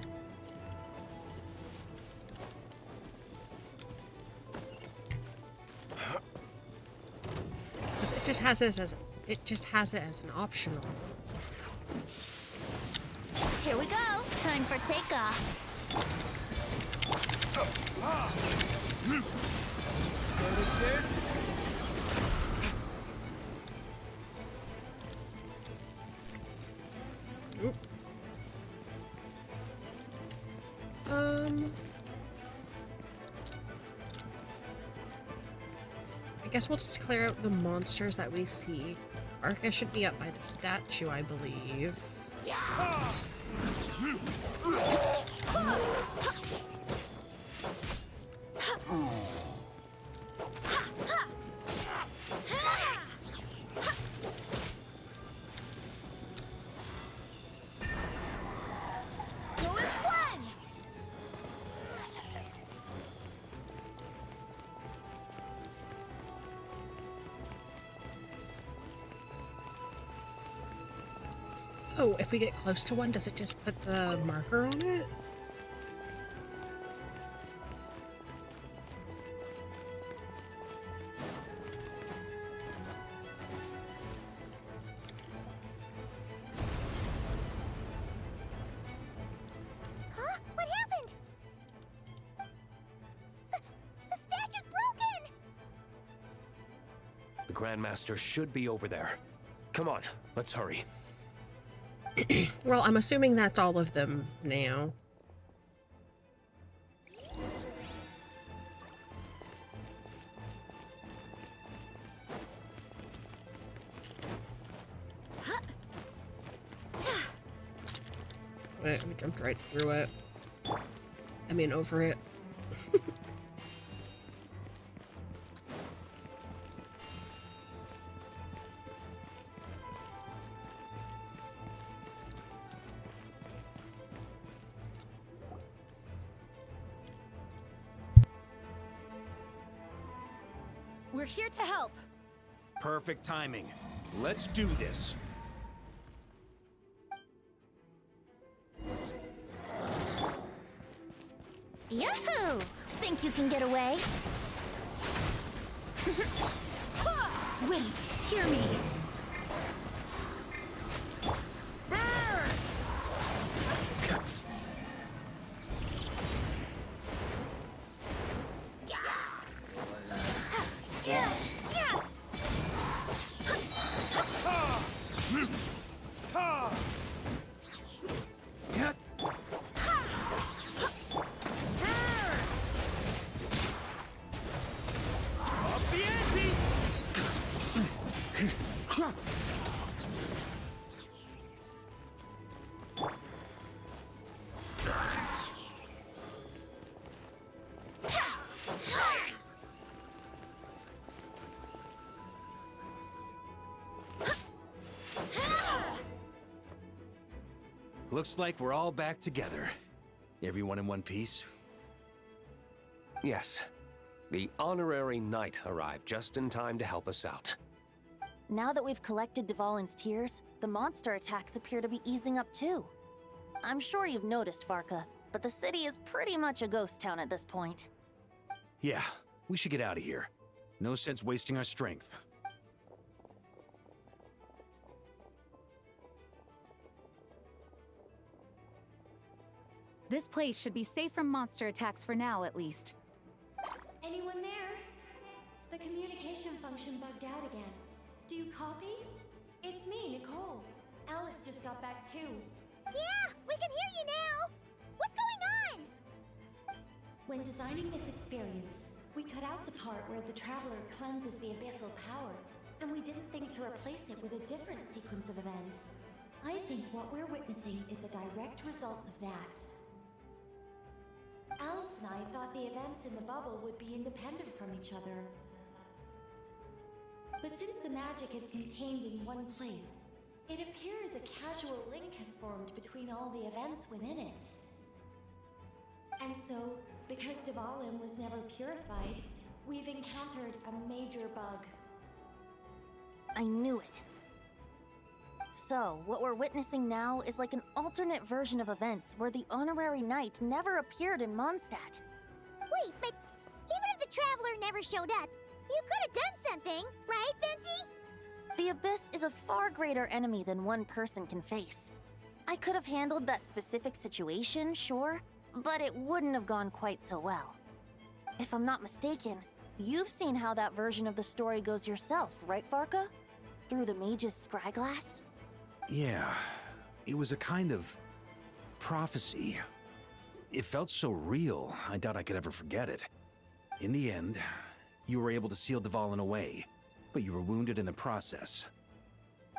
Because it just has it as an optional. Here we go. Time for takeoff. Oop. I guess we'll just clear out the monsters that we see. Arca should be up by the statue, I believe. Go as one! Oh, if we get close to one, does it just put the marker on it? The Grandmaster should be over there. Come on, let's hurry. Well, I'm assuming that's all of them now. Wait, we jumped right through it. I mean, over it. We're here to help. Perfect timing. Let's do this. Yahoo! Think you can get away? Wind, hear me. Looks like we're all back together. Everyone in one piece? Yes. The honorary knight arrived just in time to help us out. Now that we've collected Dvalin's tears, the monster attacks appear to be easing up too. I'm sure you've noticed, Farka, but the city is pretty much a ghost town at this point. Yeah, we should get out of here. No sense wasting our strength. This place should be safe from monster attacks for now, at least. Anyone there? The communication function bugged out again. Do you copy? It's me, Nicole. Alice just got back too. Yeah, we can hear you now. What's going on? When designing this experience, we cut out the part where the traveler cleanses the abyssal power, and we didn't think to replace it with a different sequence of events. I think what we're witnessing is a direct result of that. Alice and I thought the events in the bubble would be independent from each other. But since the magic is contained in one place, it appears a casual link has formed between all the events within it. And so, because Dvalin was never purified, we've encountered a major bug. I knew it. So, what we're witnessing now is like an alternate version of events where the honorary knight never appeared in Mondstadt. Wait, but even if the traveler never showed up, you could have done something, right, Venti? The Abyss is a far greater enemy than one person can face. I could have handled that specific situation, sure, but it wouldn't have gone quite so well. If I'm not mistaken, you've seen how that version of the story goes yourself, right, Farka? Through the mage's scryglass? Yeah, it was a kind of prophecy. It felt so real, I doubt I could ever forget it. In the end, you were able to seal Dvalin away, but you were wounded in the process.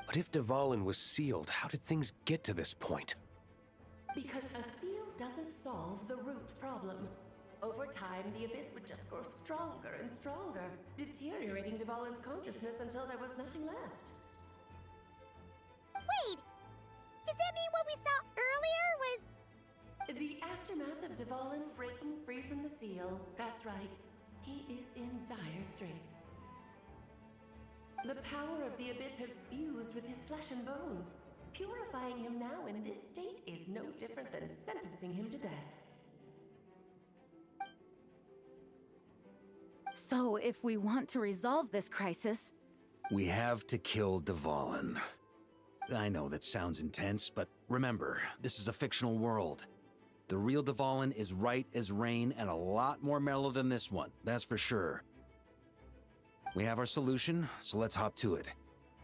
But if Dvalin was sealed, how did things get to this point? Because a seal doesn't solve the root problem. Over time, the Abyss would just grow stronger and stronger, deteriorating Dvalin's consciousness until there was nothing left. Wait! Does that mean what we saw earlier was... The aftermath of Dvalin breaking free from the seal. That's right. He is in dire straits. The power of the Abyss has fused with his flesh and bones. Purifying him now in this state is no different than sentencing him to death. So, if we want to resolve this crisis... We have to kill Dvalin. I know that sounds intense, but remember, this is a fictional world. The real Dvalin is right as rain and a lot more mellow than this one, that's for sure. We have our solution, so let's hop to it.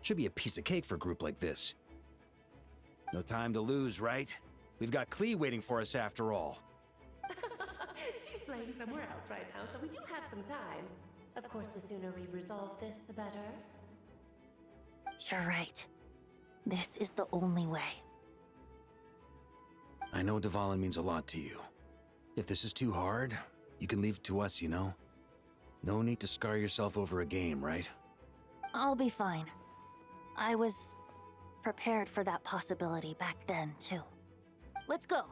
Should be a piece of cake for a group like this. No time to lose, right? We've got Klee waiting for us after all. She's playing somewhere else right now, so we do have some time. Of course, the sooner we resolve this, the better. You're right. This is the only way. I know Dvalin means a lot to you. If this is too hard, you can leave it to us, you know? No need to scar yourself over a game, right? I'll be fine. I was prepared for that possibility back then, too. Let's go.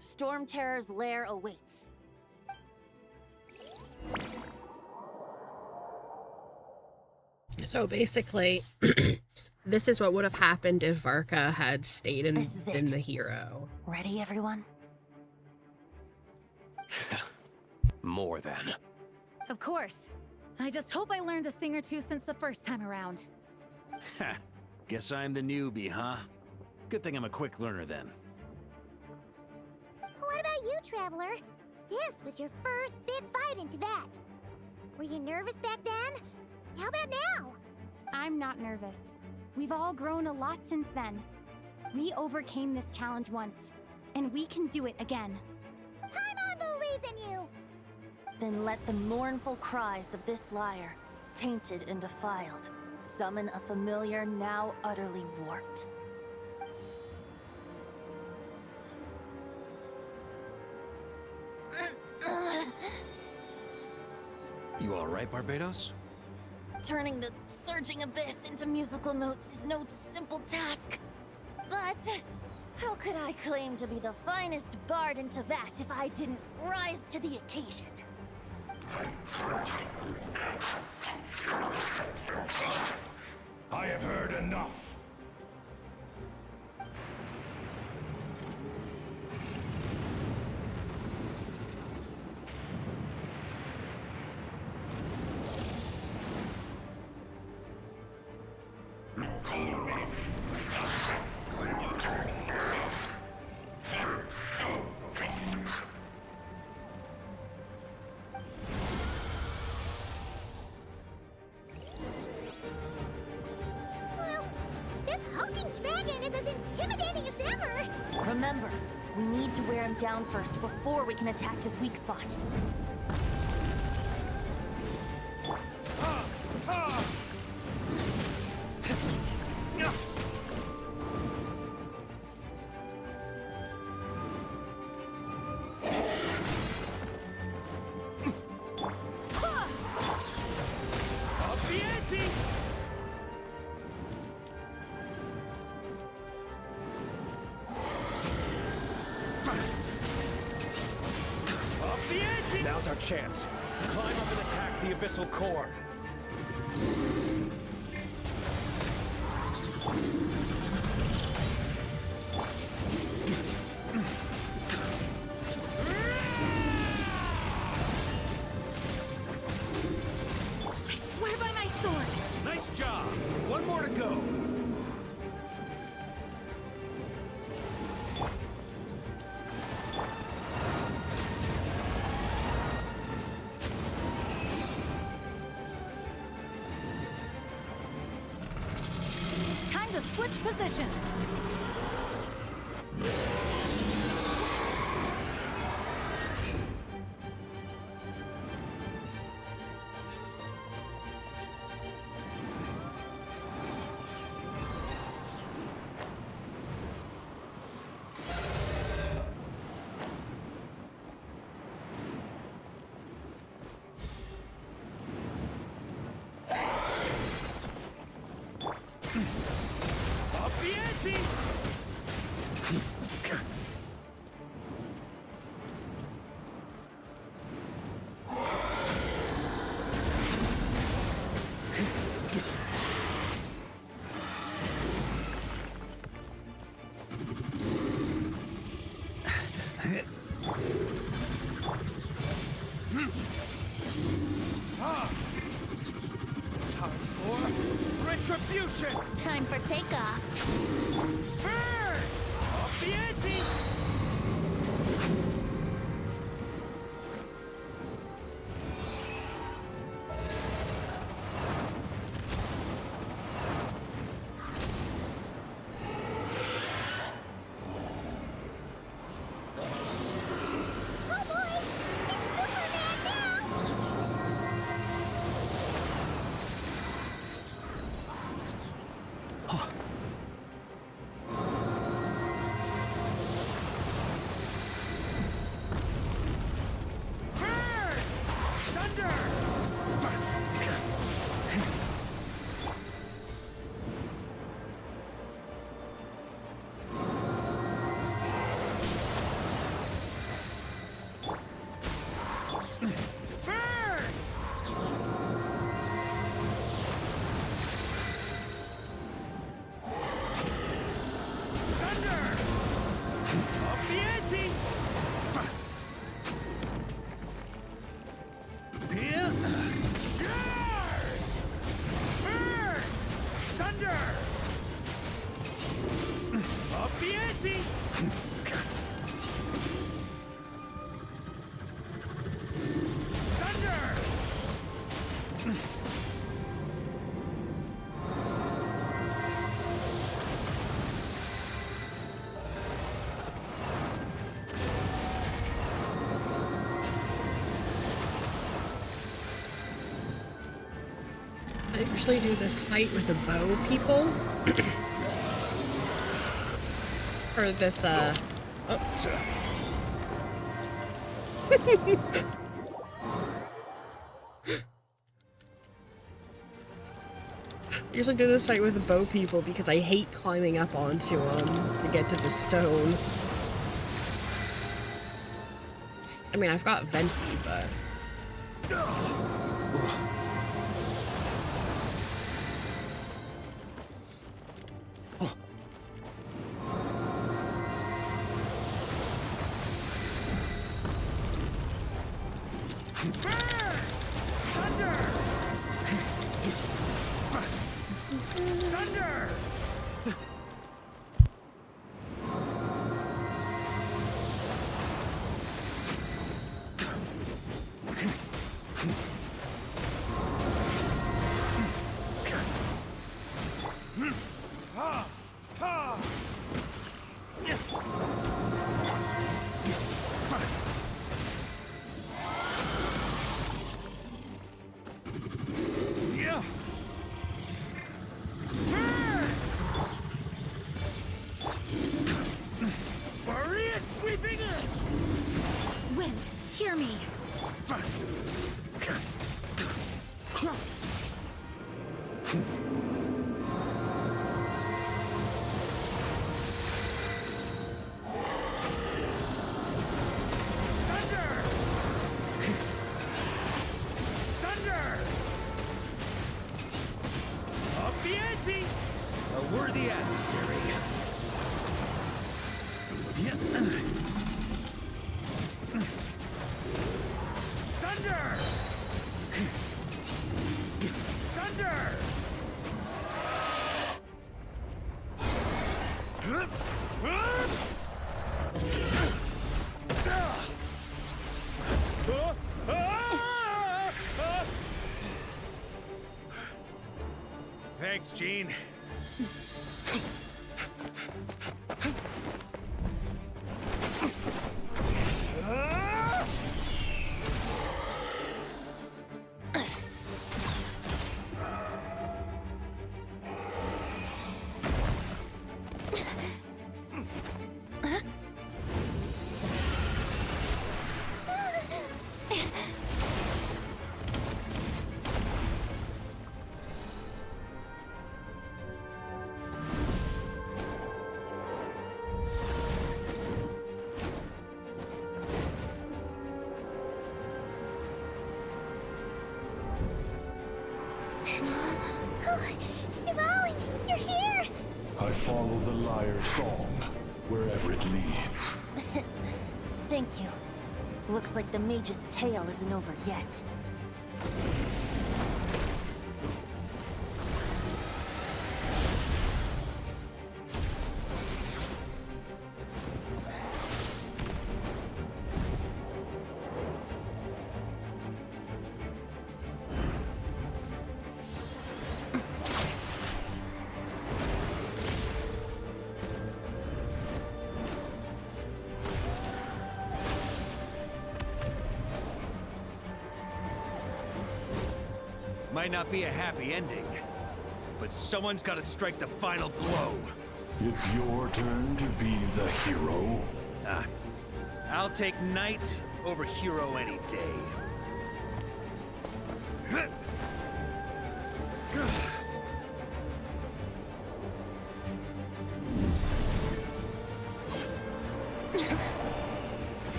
Storm Terror's lair awaits. So basically, this is what would have happened if Varka had stayed and been the hero. Ready, everyone? More than. Of course. I just hope I learned a thing or two since the first time around. Guess I'm the newbie, huh? Good thing I'm a quick learner then. What about you, Traveler? This was your first big fight in Tibet. Were you nervous back then? How about now? I'm not nervous. We've all grown a lot since then. We overcame this challenge once, and we can do it again. Paimon believes in you! Then let the mournful cries of this lyre, tainted and defiled, summon a familiar now utterly warped. You alright, Barbados? Turning the surging abyss into musical notes is no simple task. But how could I claim to be the finest bard in Tibet if I didn't rise to the occasion? I have heard enough. Well, this hulking dragon is as intimidating as ever! Remember, we need to wear him down first before we can attack his weak spot. Now's our chance. Climb up and attack the abyssal core. I swear by my sword! Nice job! One more to go! Time to switch positions! Time for retribution! Time for takeoff. Burn! Off the ante! usually do this fight with the bow people. For this, oh. Usually do this fight with the bow people because I hate climbing up onto them to get to the stone. I mean, I've got Venti, but... Wind, hear me. Thanks, Gene. Dvalin, you're here! I follow the lyre's song, wherever it leads. Thank you. Looks like the mage's tale isn't over yet. Might not be a happy ending, but someone's got to strike the final blow. It's your turn to be the hero. I'll take knight over hero any day.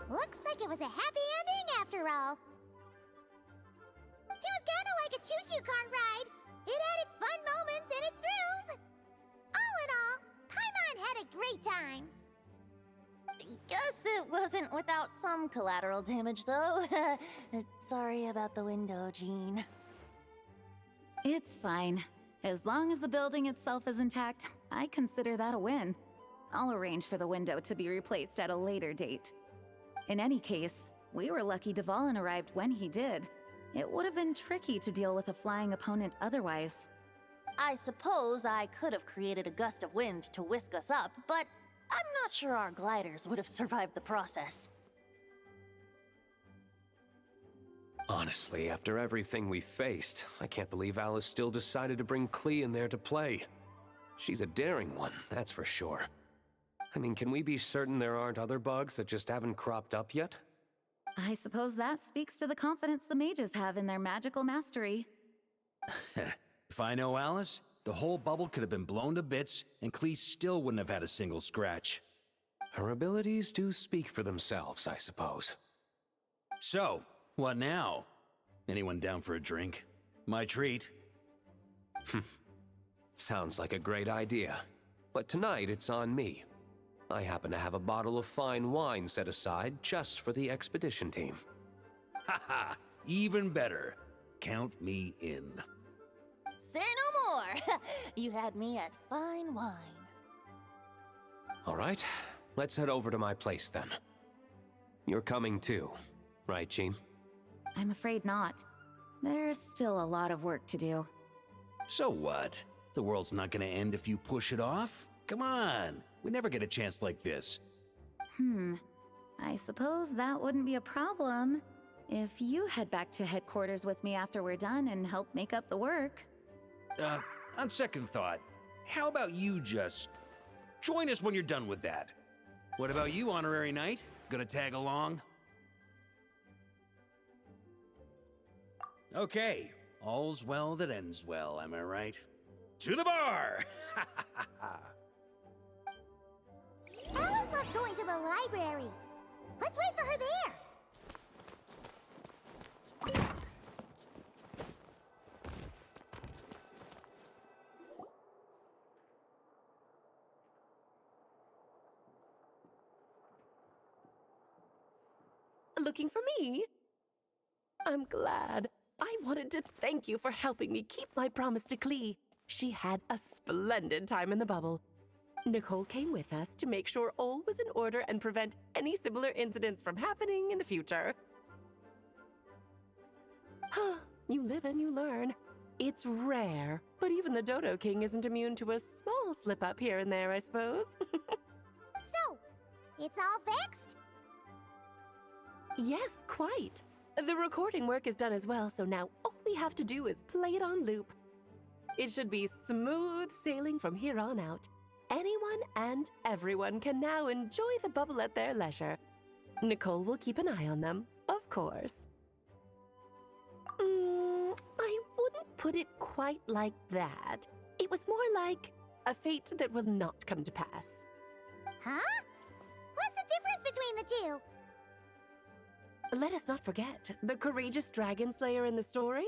Looks like it was a happy ending after all. It was kinda like a choo-choo cart ride. It had its fun moments and its thrills. All in all, Paimon had a great time. Guess it wasn't without some collateral damage, though. Sorry about the window, Jean. It's fine. As long as the building itself is intact, I consider that a win. I'll arrange for the window to be replaced at a later date. In any case, we were lucky Dvalin arrived when he did. It would have been tricky to deal with a flying opponent otherwise. I suppose I could have created a gust of wind to whisk us up, but I'm not sure our gliders would have survived the process. Honestly, after everything we faced, I can't believe Alice still decided to bring Klee in there to play. She's a daring one, that's for sure. I mean, can we be certain there aren't other bugs that just haven't cropped up yet? I suppose that speaks to the confidence the mages have in their magical mastery. If I know Alice, the whole bubble could have been blown to bits, and Klee still wouldn't have had a single scratch. Her abilities do speak for themselves, I suppose. So, what now? Anyone down for a drink? My treat. Sounds like a great idea. But tonight it's on me. I happen to have a bottle of fine wine set aside just for the expedition team. Haha, even better. Count me in. Say no more! You had me at fine wine. All right, let's head over to my place then. You're coming too, right, Jean? I'm afraid not. There's still a lot of work to do. So what? The world's not gonna end if you push it off? Come on, we never get a chance like this. I suppose that wouldn't be a problem if you head back to headquarters with me after we're done and help make up the work. On second thought, how about you just join us when you're done with that? What about you, Honorary Knight? Gonna tag along? Okay, all's well that ends well, am I right? To the bar! Alice loves going to the library. Let's wait for her there. Looking for me? I'm glad. I wanted to thank you for helping me keep my promise to Klee. She had a splendid time in the bubble. Nicole came with us to make sure all was in order and prevent any similar incidents from happening in the future. You live and you learn. It's rare, but even the Dodo King isn't immune to a small slip-up here and there, I suppose. So, it's all fixed? Yes, quite. The recording work is done as well, so now all we have to do is play it on loop. It should be smooth sailing from here on out. Anyone and everyone can now enjoy the bubble at their leisure. Nicole will keep an eye on them, of course. I wouldn't put it quite like that. It was more like a fate that will not come to pass. Huh? What's the difference between the two? Let us not forget the courageous dragon slayer in the story.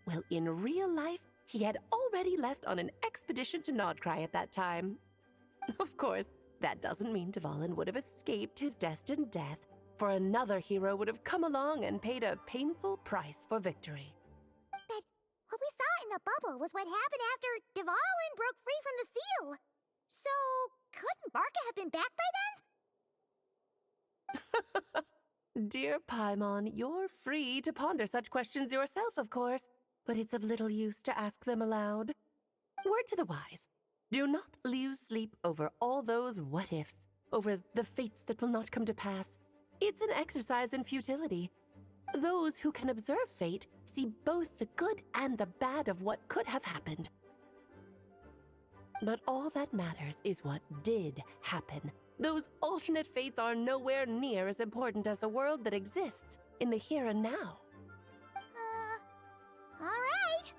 Well, in real life, he had already left on an expedition to Nodcry at that time. Of course, that doesn't mean Dvalin would have escaped his destined death, for another hero would have come along and paid a painful price for victory. But what we saw in the bubble was what happened after Dvalin broke free from the seal. So, couldn't Barca have been back by then? Dear Paimon, you're free to ponder such questions yourself, of course, but it's of little use to ask them aloud. Word to the wise. Do not lose sleep over all those what-ifs, over the fates that will not come to pass. It's an exercise in futility. Those who can observe fate see both the good and the bad of what could have happened. But all that matters is what did happen. Those alternate fates are nowhere near as important as the world that exists in the here and now. All right.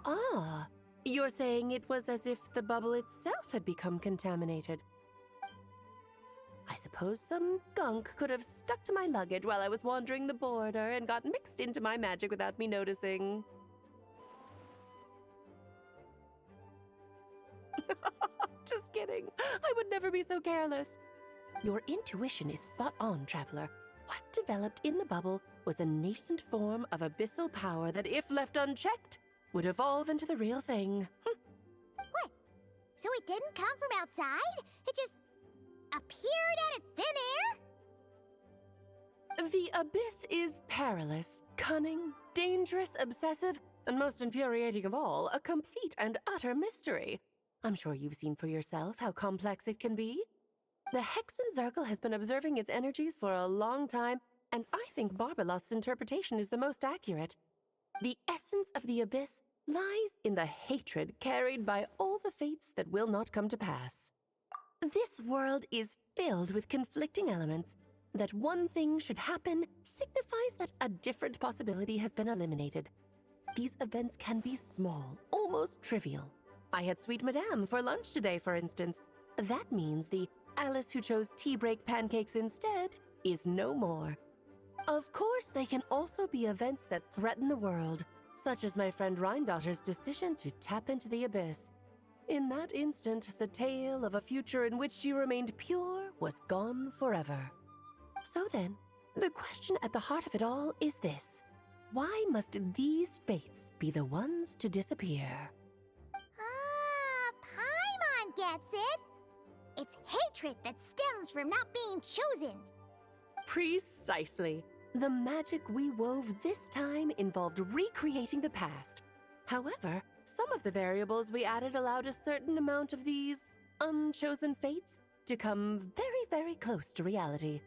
Ah, you're saying it was as if the bubble itself had become contaminated. I suppose some gunk could have stuck to my luggage while I was wandering the border and got mixed into my magic without me noticing. Just kidding. I would never be so careless. Your intuition is spot on, Traveler. What developed in the bubble was a nascent form of abyssal power that, if left unchecked, would evolve into the real thing. What? So it didn't come from outside? It just appeared out of thin air? The abyss is perilous, cunning, dangerous, obsessive, and most infuriating of all, a complete and utter mystery. I'm sure you've seen for yourself how complex it can be. The Hexen Circle has been observing its energies for a long time, and I think Barbalot's interpretation is the most accurate. The essence of the abyss lies in the hatred carried by all the fates that will not come to pass. This world is filled with conflicting elements. That one thing should happen signifies that a different possibility has been eliminated. These events can be small, almost trivial. I had Sweet Madame for lunch today, for instance. That means the Alice who chose tea break pancakes instead is no more. Of course, they can also be events that threaten the world, such as my friend Rhindotter's decision to tap into the abyss. In that instant, the tale of a future in which she remained pure was gone forever. So then, the question at the heart of it all is this: why must these fates be the ones to disappear? Paimon gets it. It's hatred that stems from not being chosen. Precisely. The magic we wove this time involved recreating the past. However, some of the variables we added allowed a certain amount of these unchosen fates to come very, very close to reality.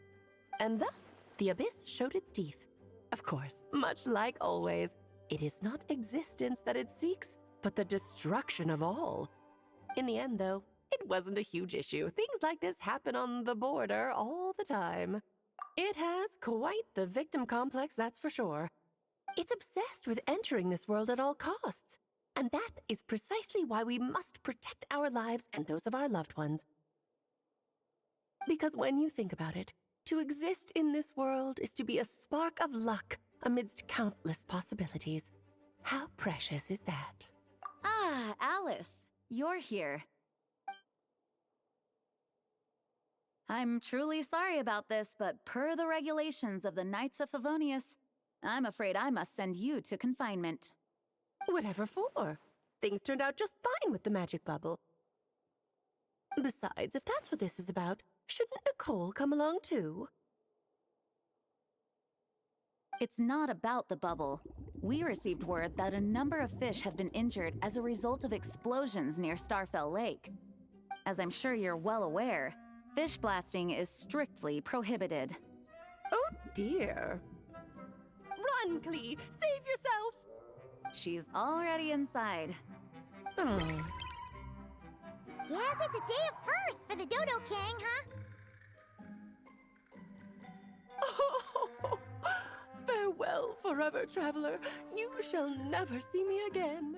And thus, the abyss showed its teeth. Of course, much like always, it is not existence that it seeks, but the destruction of all. In the end, though, it wasn't a huge issue. Things like this happen on the border all the time. It has quite the victim complex, that's for sure. It's obsessed with entering this world at all costs. And that is precisely why we must protect our lives and those of our loved ones. Because when you think about it, to exist in this world is to be a spark of luck amidst countless possibilities. How precious is that? Ah, Alice, you're here. I'm truly sorry about this, but per the regulations of the Knights of Favonius, I'm afraid I must send you to confinement. Whatever for? Things turned out just fine with the magic bubble. Besides, if that's what this is about, shouldn't Nicole come along too? It's not about the bubble. We received word that a number of fish have been injured as a result of explosions near Starfell Lake. As I'm sure you're well aware, fish blasting is strictly prohibited. Oh dear. Run, Klee! Save yourself! She's already inside. Guess it's a day of first for the Dodo King, huh? Oh, farewell, forever traveler. You shall never see me again.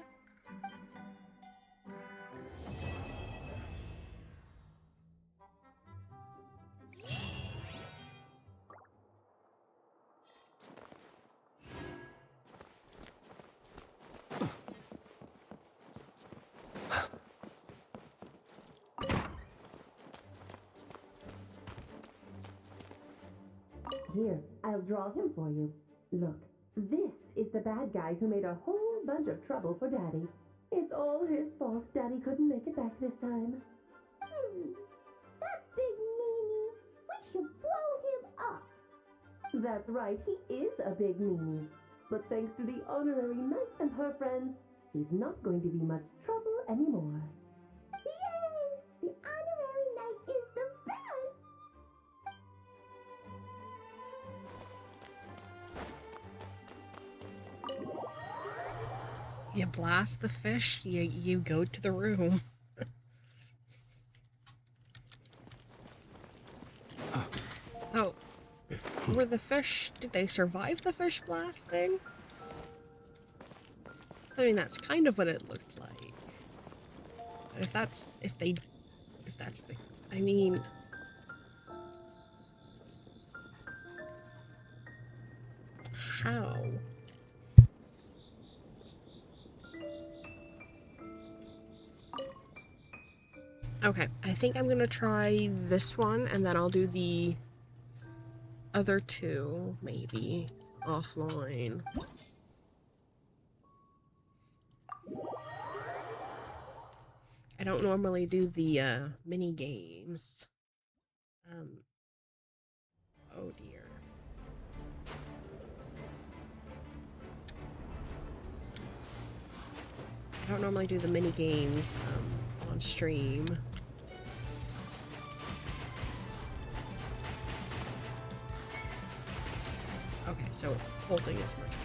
Here, I'll draw him for you. Look, this is the bad guy who made a whole bunch of trouble for Daddy. It's all his fault Daddy couldn't make it back this time. That big meanie! We should blow him up! That's right, he is a big meanie. But thanks to the honorary knight and her friends, he's not going to be much trouble anymore. Yay! The honorary knight is the best! You blast the fish, you go to the room. Oh, were the fish, did they survive the fish blasting? I mean, that's kind of what it looked like. But if that's the, I mean, how. Okay, I think I'm gonna try this one, and then I'll do the other two, maybe, offline. I don't normally do the mini games. Oh dear. I don't normally do the mini games on stream. Okay, so holding is much better.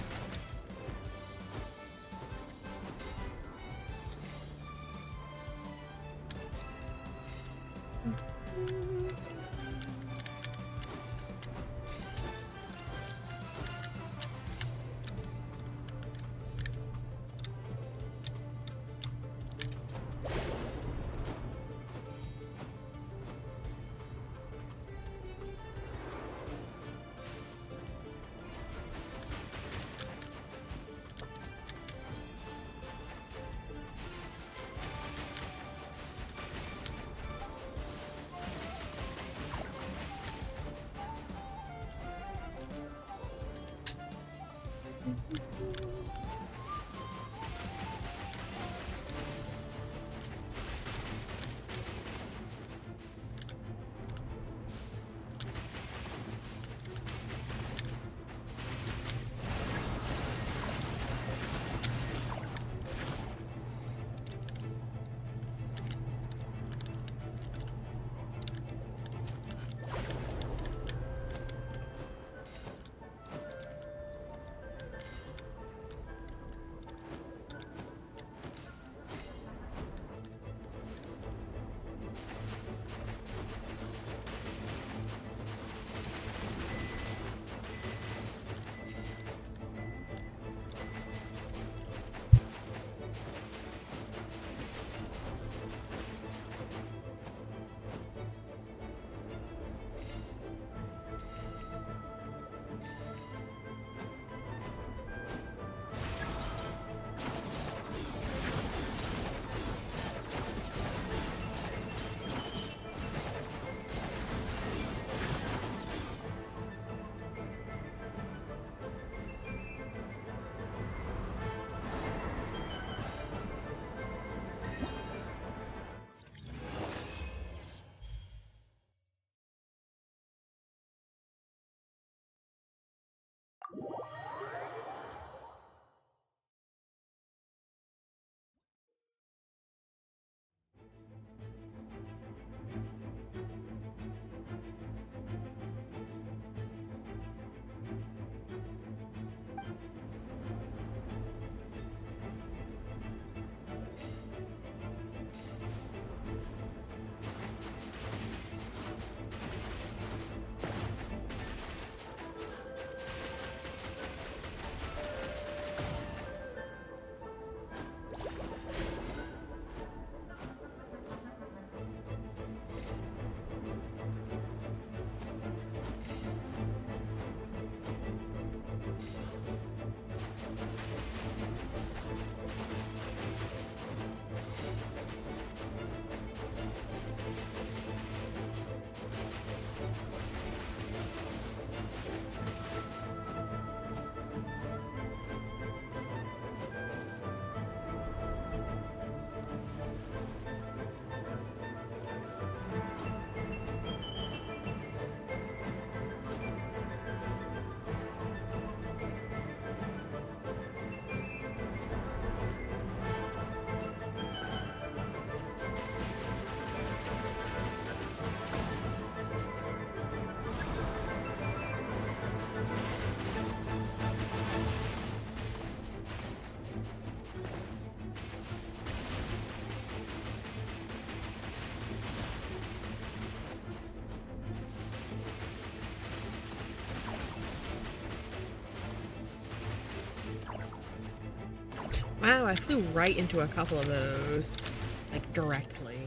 Wow, I flew right into a couple of those, like, directly.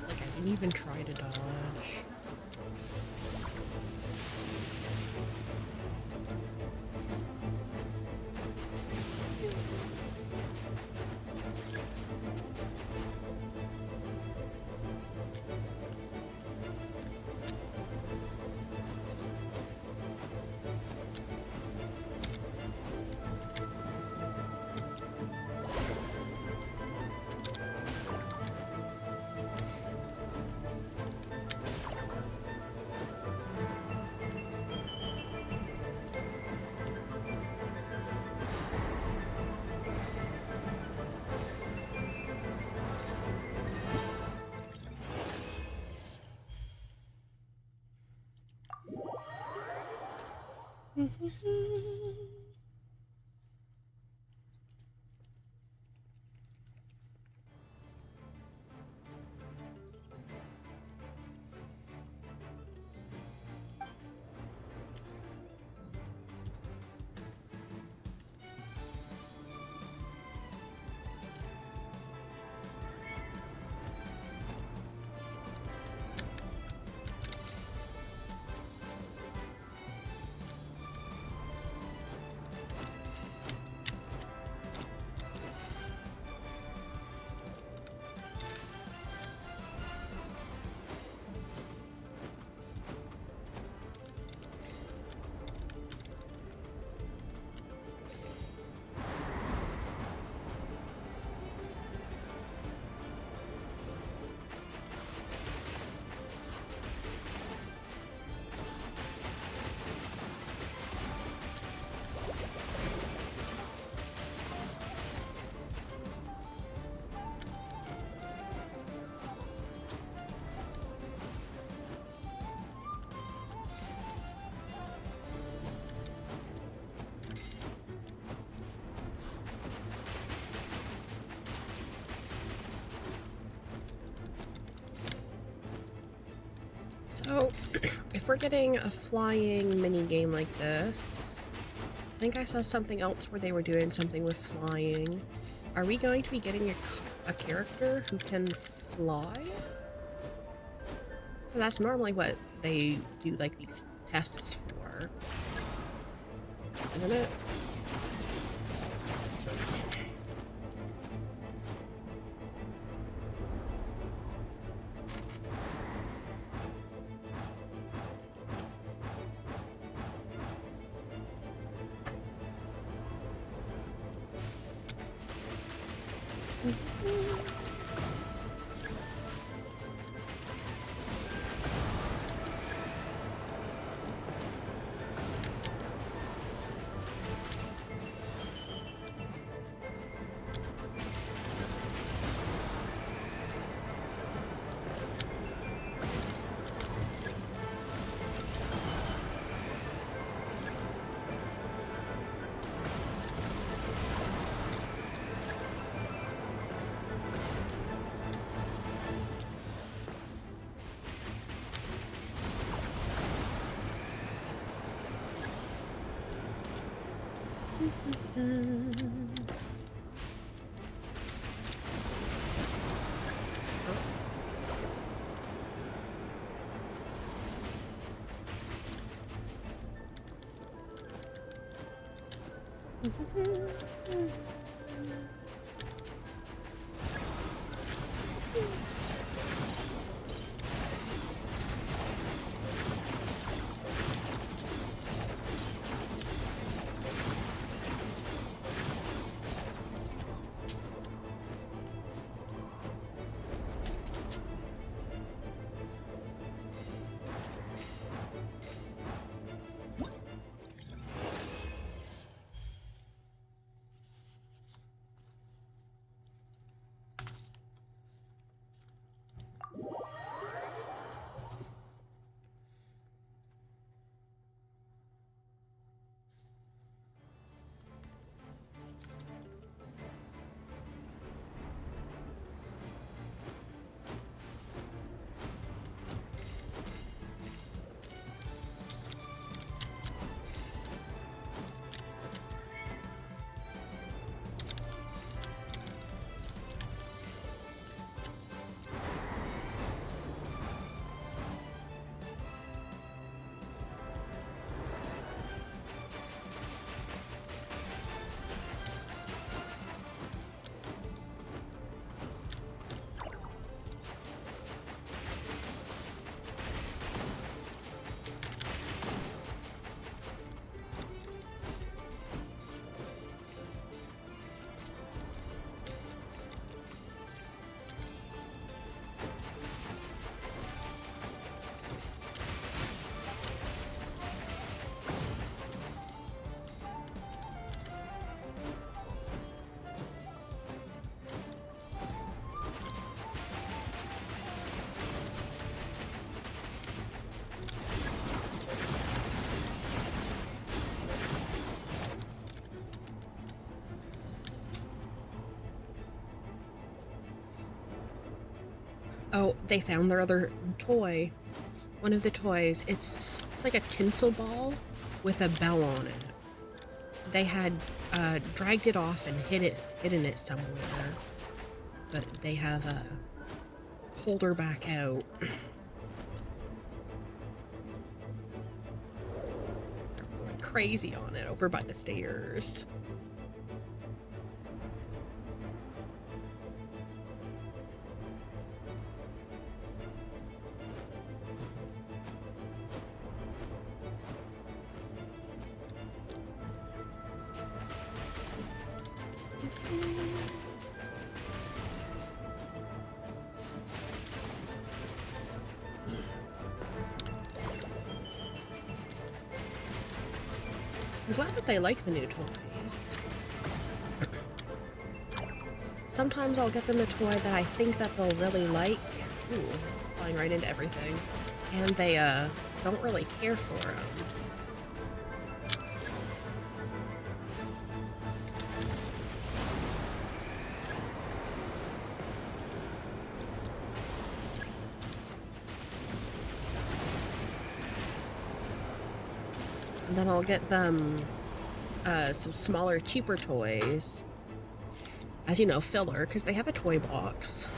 Like, I Didn't even try to dodge. So, if we're getting a flying mini game like this, I think I saw something else where they were doing something with flying. Are we going to be getting a character who can fly? That's normally what they do, like, these tests for, isn't it? Oh, they found their other toy. One of the toys, it's like a tinsel ball with a bell on it. They had dragged it off and hidden it somewhere, but they have pulled her back out. They're going crazy on it over by the stairs. I'm glad that they like the new toys. Sometimes I'll get them a toy that I think that they'll really like. Ooh, flying right into everything. And they don't really care for them. And then I'll get them some smaller, cheaper toys. As you know, filler, because they have a toy box.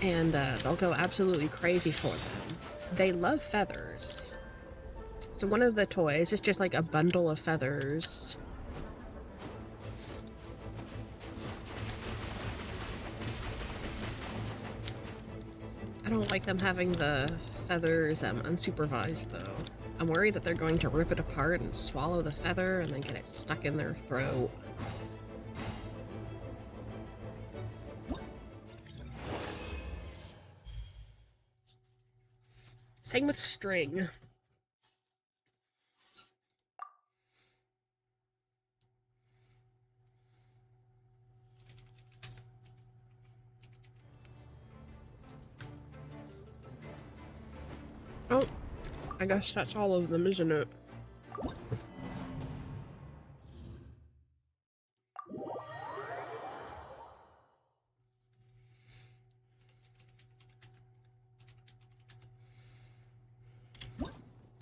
And they'll go absolutely crazy for them. They love feathers. So one of the toys is just like a bundle of feathers. I don't like them having the feathers unsupervised though. I'm worried that they're going to rip it apart and swallow the feather and then get it stuck in their throat. Same with string. Oh, I guess that's all of them, isn't it?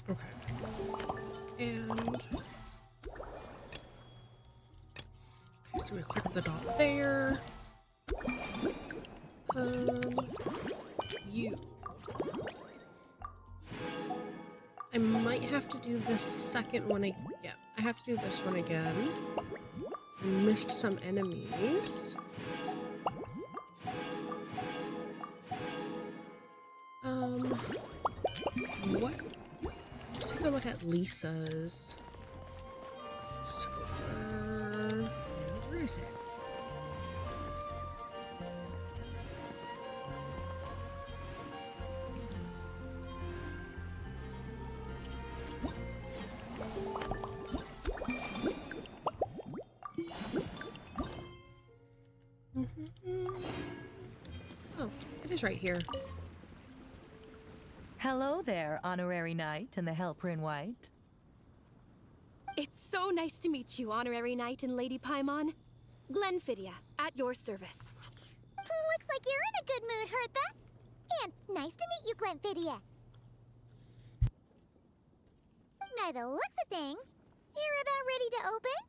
Okay. And okay, so we click the dot there. You. I might have to do the second one again. Yeah, I have to do this one again. I missed some enemies. What? Let's take a look at Lisa's. Where is it? Oh, it is right here. Hello there, Honorary Knight and the Helper in White. It's so nice to meet you, Honorary Knight and Lady Paimon. Glenfidia, at your service. Looks like you're in a good mood, Hertha. And nice to meet you, Glenfidia. By the looks of things, you're about ready to open?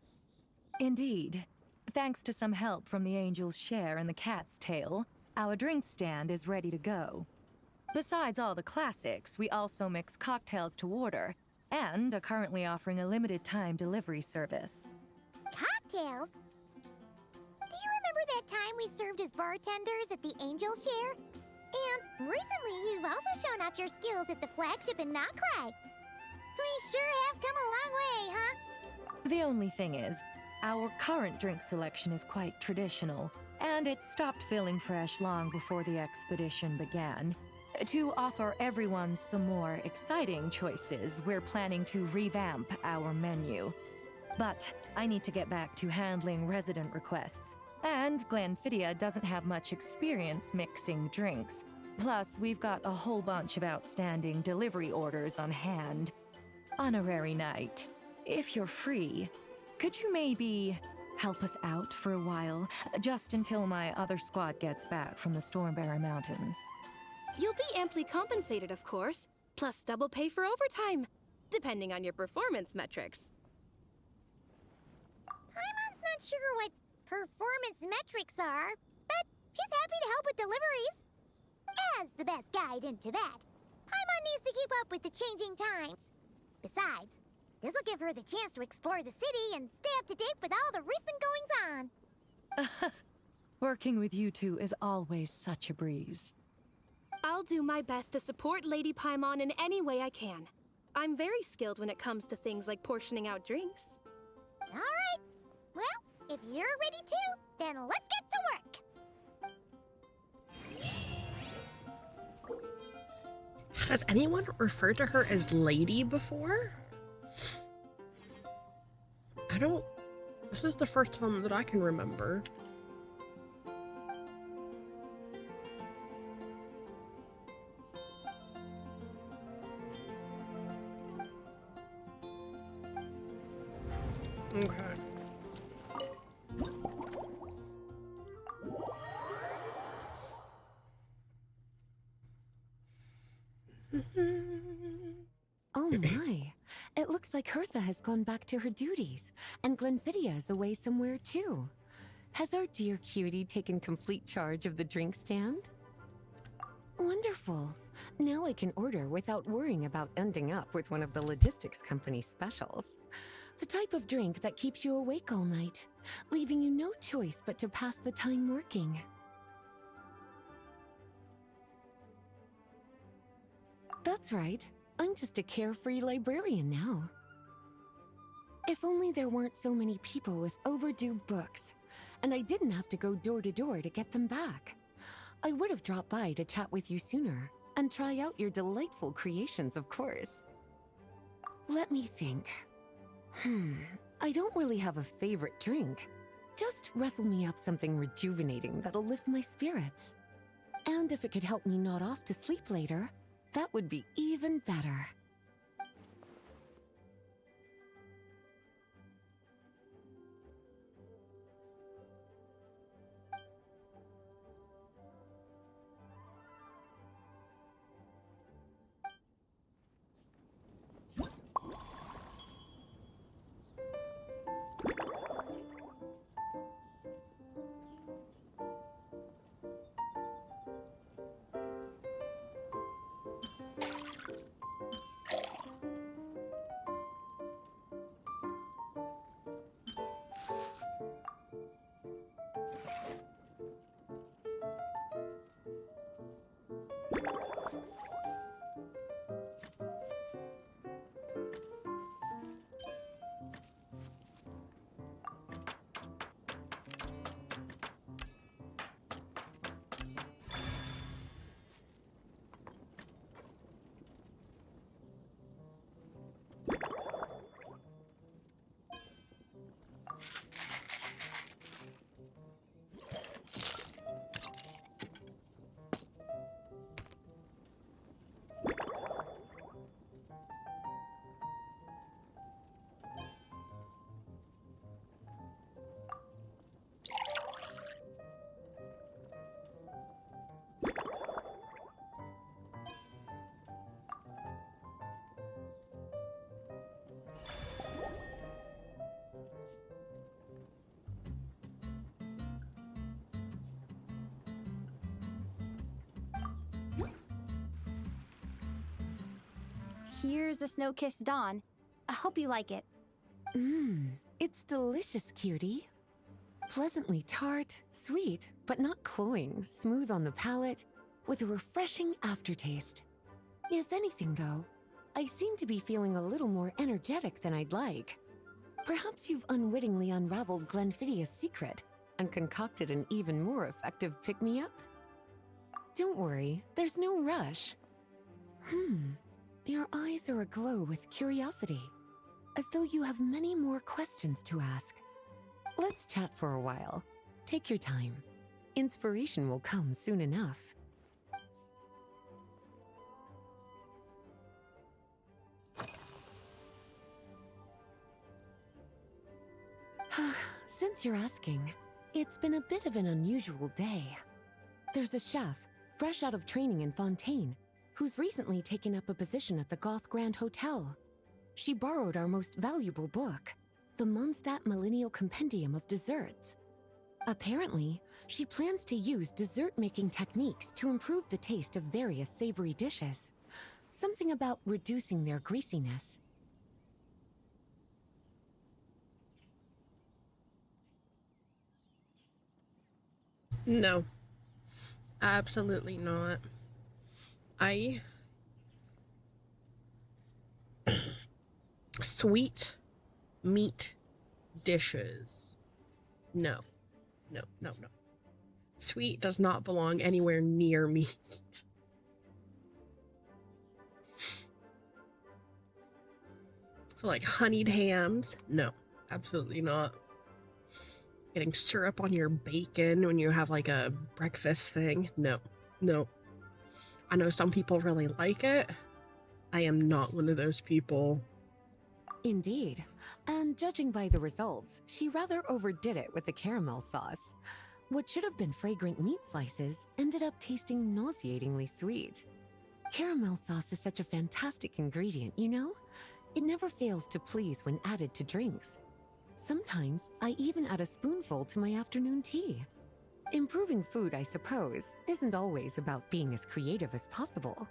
Indeed. Thanks to some help from the Angel's Share and the Cat's Tail, our drink stand is ready to go. Besides all the classics, we also mix cocktails to order, and are currently offering a limited-time delivery service. Cocktails? Do you remember that time we served as bartenders at the Angel Share? And recently you've also shown off your skills at the flagship in Nokrai. We sure have come a long way, huh? The only thing is, our current drink selection is quite traditional, and it stopped feeling fresh long before the expedition began. To offer everyone some more exciting choices, we're planning to revamp our menu. But I need to get back to handling resident requests, and Glenfidia doesn't have much experience mixing drinks. Plus, we've got a whole bunch of outstanding delivery orders on hand. Honorary Knight, if you're free, could you maybe help us out for a while, just until my other squad gets back from the Stormbearer Mountains. You'll be amply compensated, of course, plus double pay for overtime, depending on your performance metrics. Paimon's not sure what performance metrics are, but she's happy to help with deliveries. As the best guide into that, Paimon needs to keep up with the changing times. Besides, this'll give her the chance to explore the city and stay up to date with all the recent goings-on. Working with you two is always such a breeze. I'll do my best to support Lady Paimon in any way I can. I'm very skilled when it comes to things like portioning out drinks. All right. Well, if you're ready to, then let's get to work. Has anyone referred to her as Lady before? I don't... This is the first time that I can remember. Okay. Oh my. It looks like Hertha has gone back to her duties, and Glenfidia is away somewhere too. Has our dear cutie taken complete charge of the drink stand? Wonderful. Now I can order without worrying about ending up with one of the logistics company's specials. The type of drink that keeps you awake all night, leaving you no choice but to pass the time working. That's right. I'm just a carefree librarian now. If only there weren't so many people with overdue books, and I didn't have to go door to door to get them back. I would have dropped by to chat with you sooner, and try out your delightful creations, of course. Let me think. I don't really have a favorite drink. Just wrestle me up something rejuvenating that'll lift my spirits. And if it could help me nod off to sleep later, that would be even better. Here's a snow-kissed dawn. I hope you like it. It's delicious, cutie. Pleasantly tart, sweet, but not cloying, smooth on the palate, with a refreshing aftertaste. If anything, though, I seem to be feeling a little more energetic than I'd like. Perhaps you've unwittingly unraveled Glenfidia's secret and concocted an even more effective pick-me-up? Don't worry, there's no rush. Your eyes are aglow with curiosity, as though you have many more questions to ask. Let's chat for a while. Take your time. Inspiration will come soon enough. Since since you're asking, it's been a bit of an unusual day. There's a chef, fresh out of training in Fontaine, who's recently taken up a position at the Goth Grand Hotel. She borrowed our most valuable book, the Mondstadt Millennial Compendium of Desserts. Apparently, she plans to use dessert-making techniques to improve the taste of various savory dishes. Something about reducing their greasiness. No. Absolutely not. Sweet meat dishes. No. No, no, no. Sweet does not belong anywhere near meat. So like honeyed hams? No, absolutely not. Getting syrup on your bacon when you have like a breakfast thing? No, no. I know some people really like it. I am not one of those people. Indeed. And judging by the results, she rather overdid it with the caramel sauce. What should have been fragrant meat slices ended up tasting nauseatingly sweet. Caramel sauce is such a fantastic ingredient, you know? It never fails to please when added to drinks. Sometimes I even add a spoonful to my afternoon tea. Improving food, I suppose, isn't always about being as creative as possible.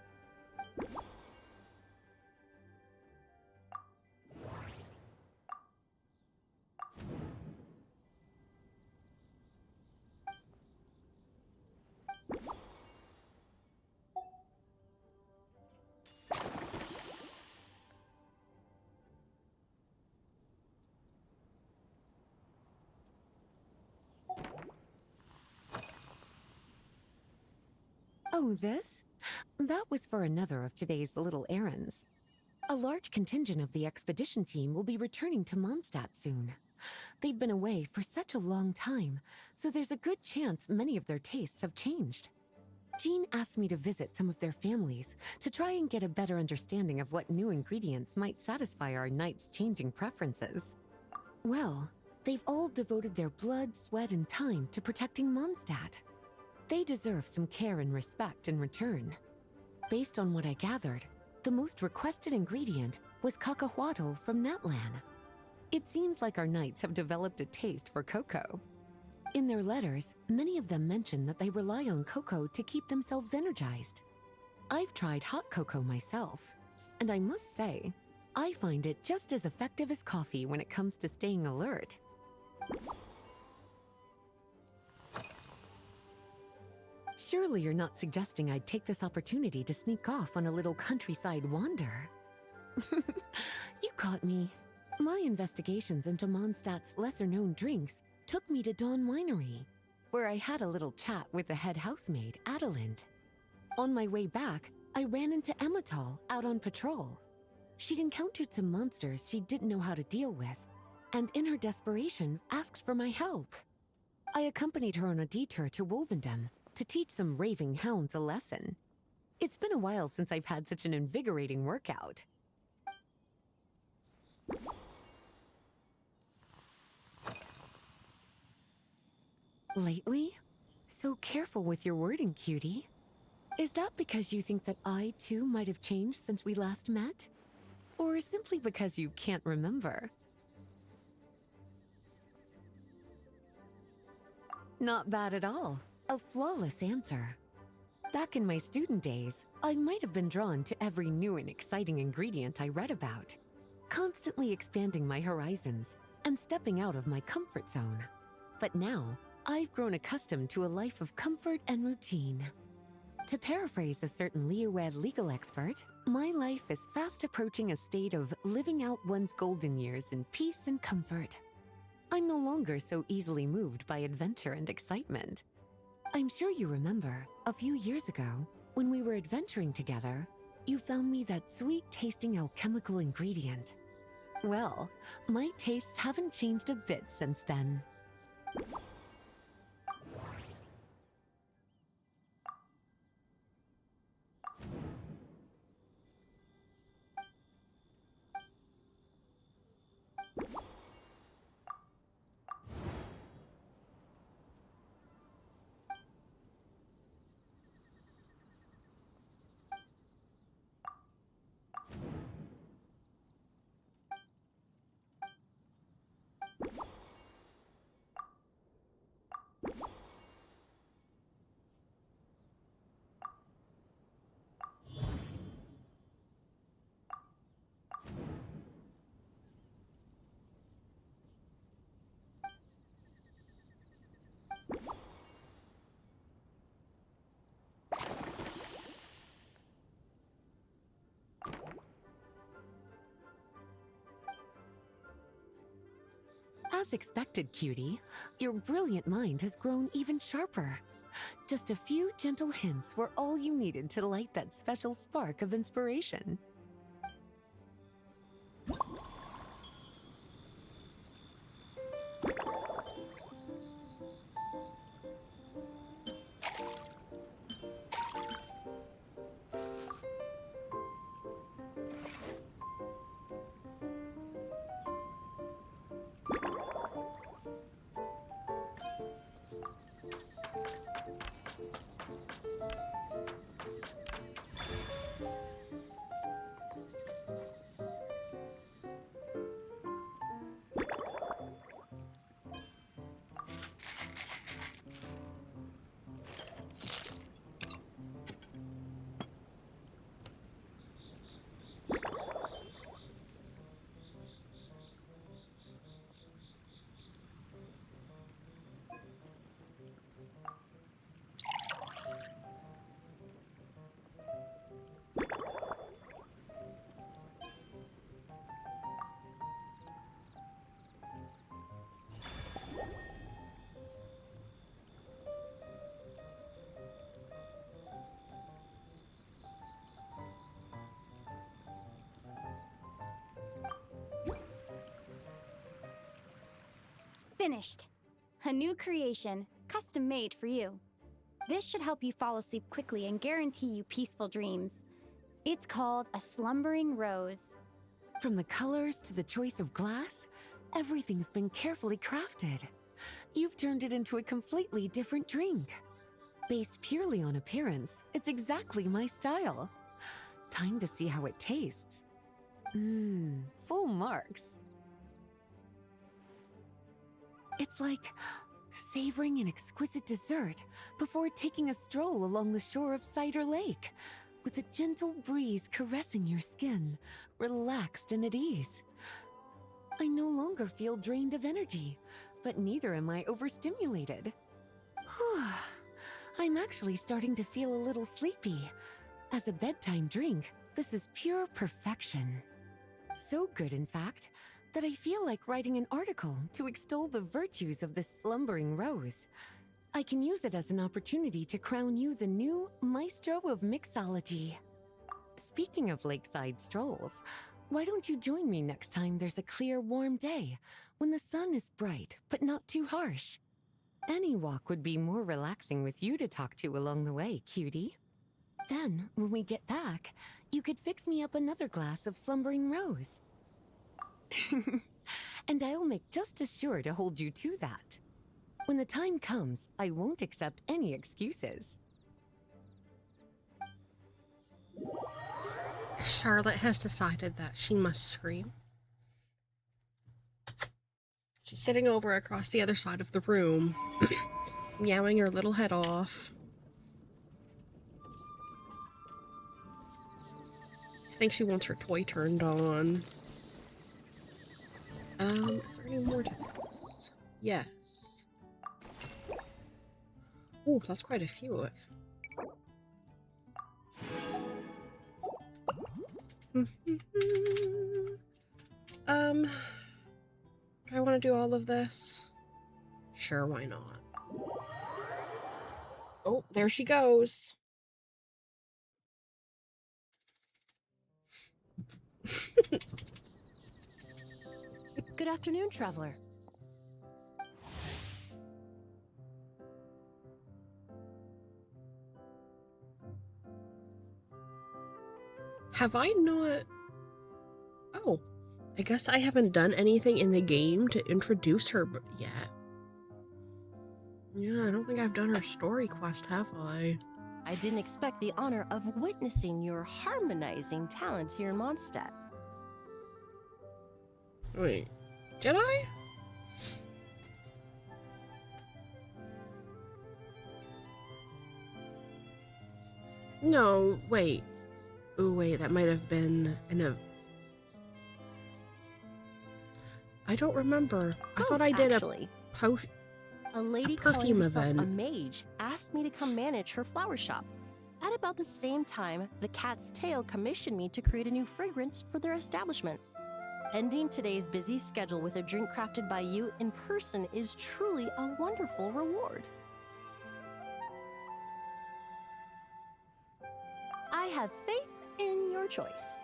Oh, this? That was for another of today's little errands. A large contingent of the expedition team will be returning to Mondstadt soon. They've been away for such a long time, so there's a good chance many of their tastes have changed. Jean asked me to visit some of their families to try and get a better understanding of what new ingredients might satisfy our knights' changing preferences. Well, they've all devoted their blood, sweat, and time to protecting Mondstadt. They deserve some care and respect in return. Based on what I gathered, the most requested ingredient was cacahuatl from Natlan. It seems like our knights have developed a taste for cocoa. In their letters, many of them mention that they rely on cocoa to keep themselves energized. I've tried hot cocoa myself, and I must say, I find it just as effective as coffee when it comes to staying alert. Surely you're not suggesting I'd take this opportunity to sneak off on a little countryside wander? You caught me. My investigations into Mondstadt's lesser-known drinks took me to Dawn Winery, where I had a little chat with the head housemaid, Adelind. On my way back, I ran into Emmetall out on patrol. She'd encountered some monsters she didn't know how to deal with, and in her desperation, asked for my help. I accompanied her on a detour to Wolvendom to teach some raving hounds a lesson. It's been a while since I've had such an invigorating workout. Lately? So careful with your wording, cutie. Is that because you think that I, too, might have changed since we last met? Or simply because you can't remember? Not bad at all. A flawless answer. Back in my student days, I might have been drawn to every new and exciting ingredient I read about, constantly expanding my horizons and stepping out of my comfort zone. But now, I've grown accustomed to a life of comfort and routine. To paraphrase a certain Leowed legal expert, my life is fast approaching a state of living out one's golden years in peace and comfort. I'm no longer so easily moved by adventure and excitement. I'm sure you remember, a few years ago, when we were adventuring together, you found me that sweet-tasting alchemical ingredient. Well, my tastes haven't changed a bit since then. As expected, cutie, your brilliant mind has grown even sharper. Just a few gentle hints were all you needed to light that special spark of inspiration. Finished. A new creation, custom made for you. This should help you fall asleep quickly and guarantee you peaceful dreams. It's called a slumbering rose. From the colors to the choice of glass, everything's been carefully crafted. You've turned it into a completely different drink. Based purely on appearance, it's exactly my style. Time to see how it tastes. Full marks. It's like savoring an exquisite dessert before taking a stroll along the shore of Cider Lake, with a gentle breeze caressing your skin, relaxed and at ease. I no longer feel drained of energy, but neither am I overstimulated. I'm actually starting to feel a little sleepy. As a bedtime drink, this is pure perfection. So good, in fact, that I feel like writing an article to extol the virtues of this slumbering rose. I can use it as an opportunity to crown you the new maestro of mixology. Speaking of lakeside strolls, why don't you join me next time there's a clear, warm day, when the sun is bright but not too harsh? Any walk would be more relaxing with you to talk to along the way, cutie. Then, when we get back, you could fix me up another glass of slumbering rose. And I'll make just as sure to hold you to that. When the time comes, I won't accept any excuses. Charlotte has decided that she must scream. She's sitting over across the other side of the room, meowing her little head off. I think she wants her toy turned on. Is there any more to this? Yes. Ooh, that's quite a few of. Do I want to do all of this? Sure, why not? Oh, there she goes. Good afternoon, traveler. Have I not... Oh, I guess I haven't done anything in the game to introduce her yet. Yeah, I don't think I've done her story quest, have I? I didn't expect the honor of witnessing your harmonizing talents here in Mondstadt. Wait, did I? No, wait. Oh, wait, that might have been in a... I don't remember. I thought I did a lady perfume calling herself event. a mage asked me to come manage her flower shop. At about the same time, the Cat's Tail commissioned me to create a new fragrance for their establishment. Ending today's busy schedule with a drink crafted by you in person is truly a wonderful reward. I have faith in your choice.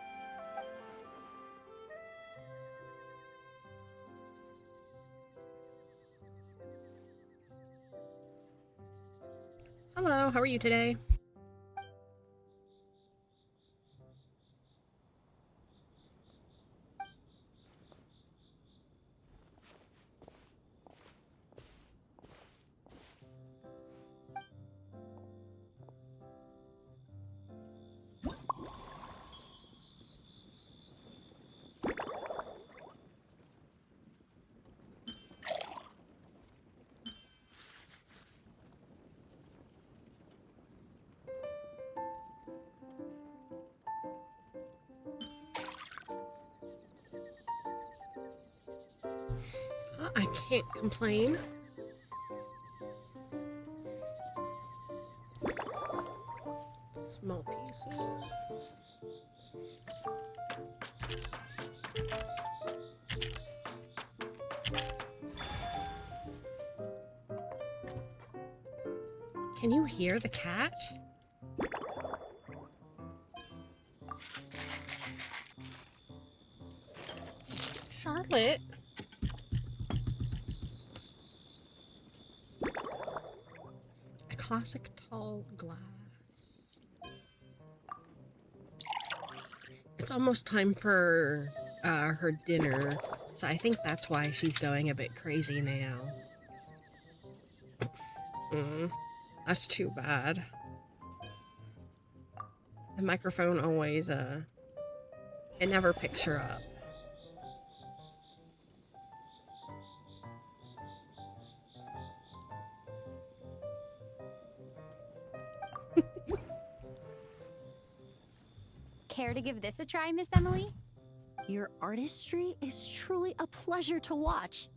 Hello, how are you today? I can't complain. Small pieces. Can you hear the cat? Charlotte? A classic tall glass. It's almost time for her dinner, so I think that's why she's going a bit crazy now. That's too bad. The microphone always, it never picks her up. Care to give this a try, Miss Emily? Your artistry is truly a pleasure to watch.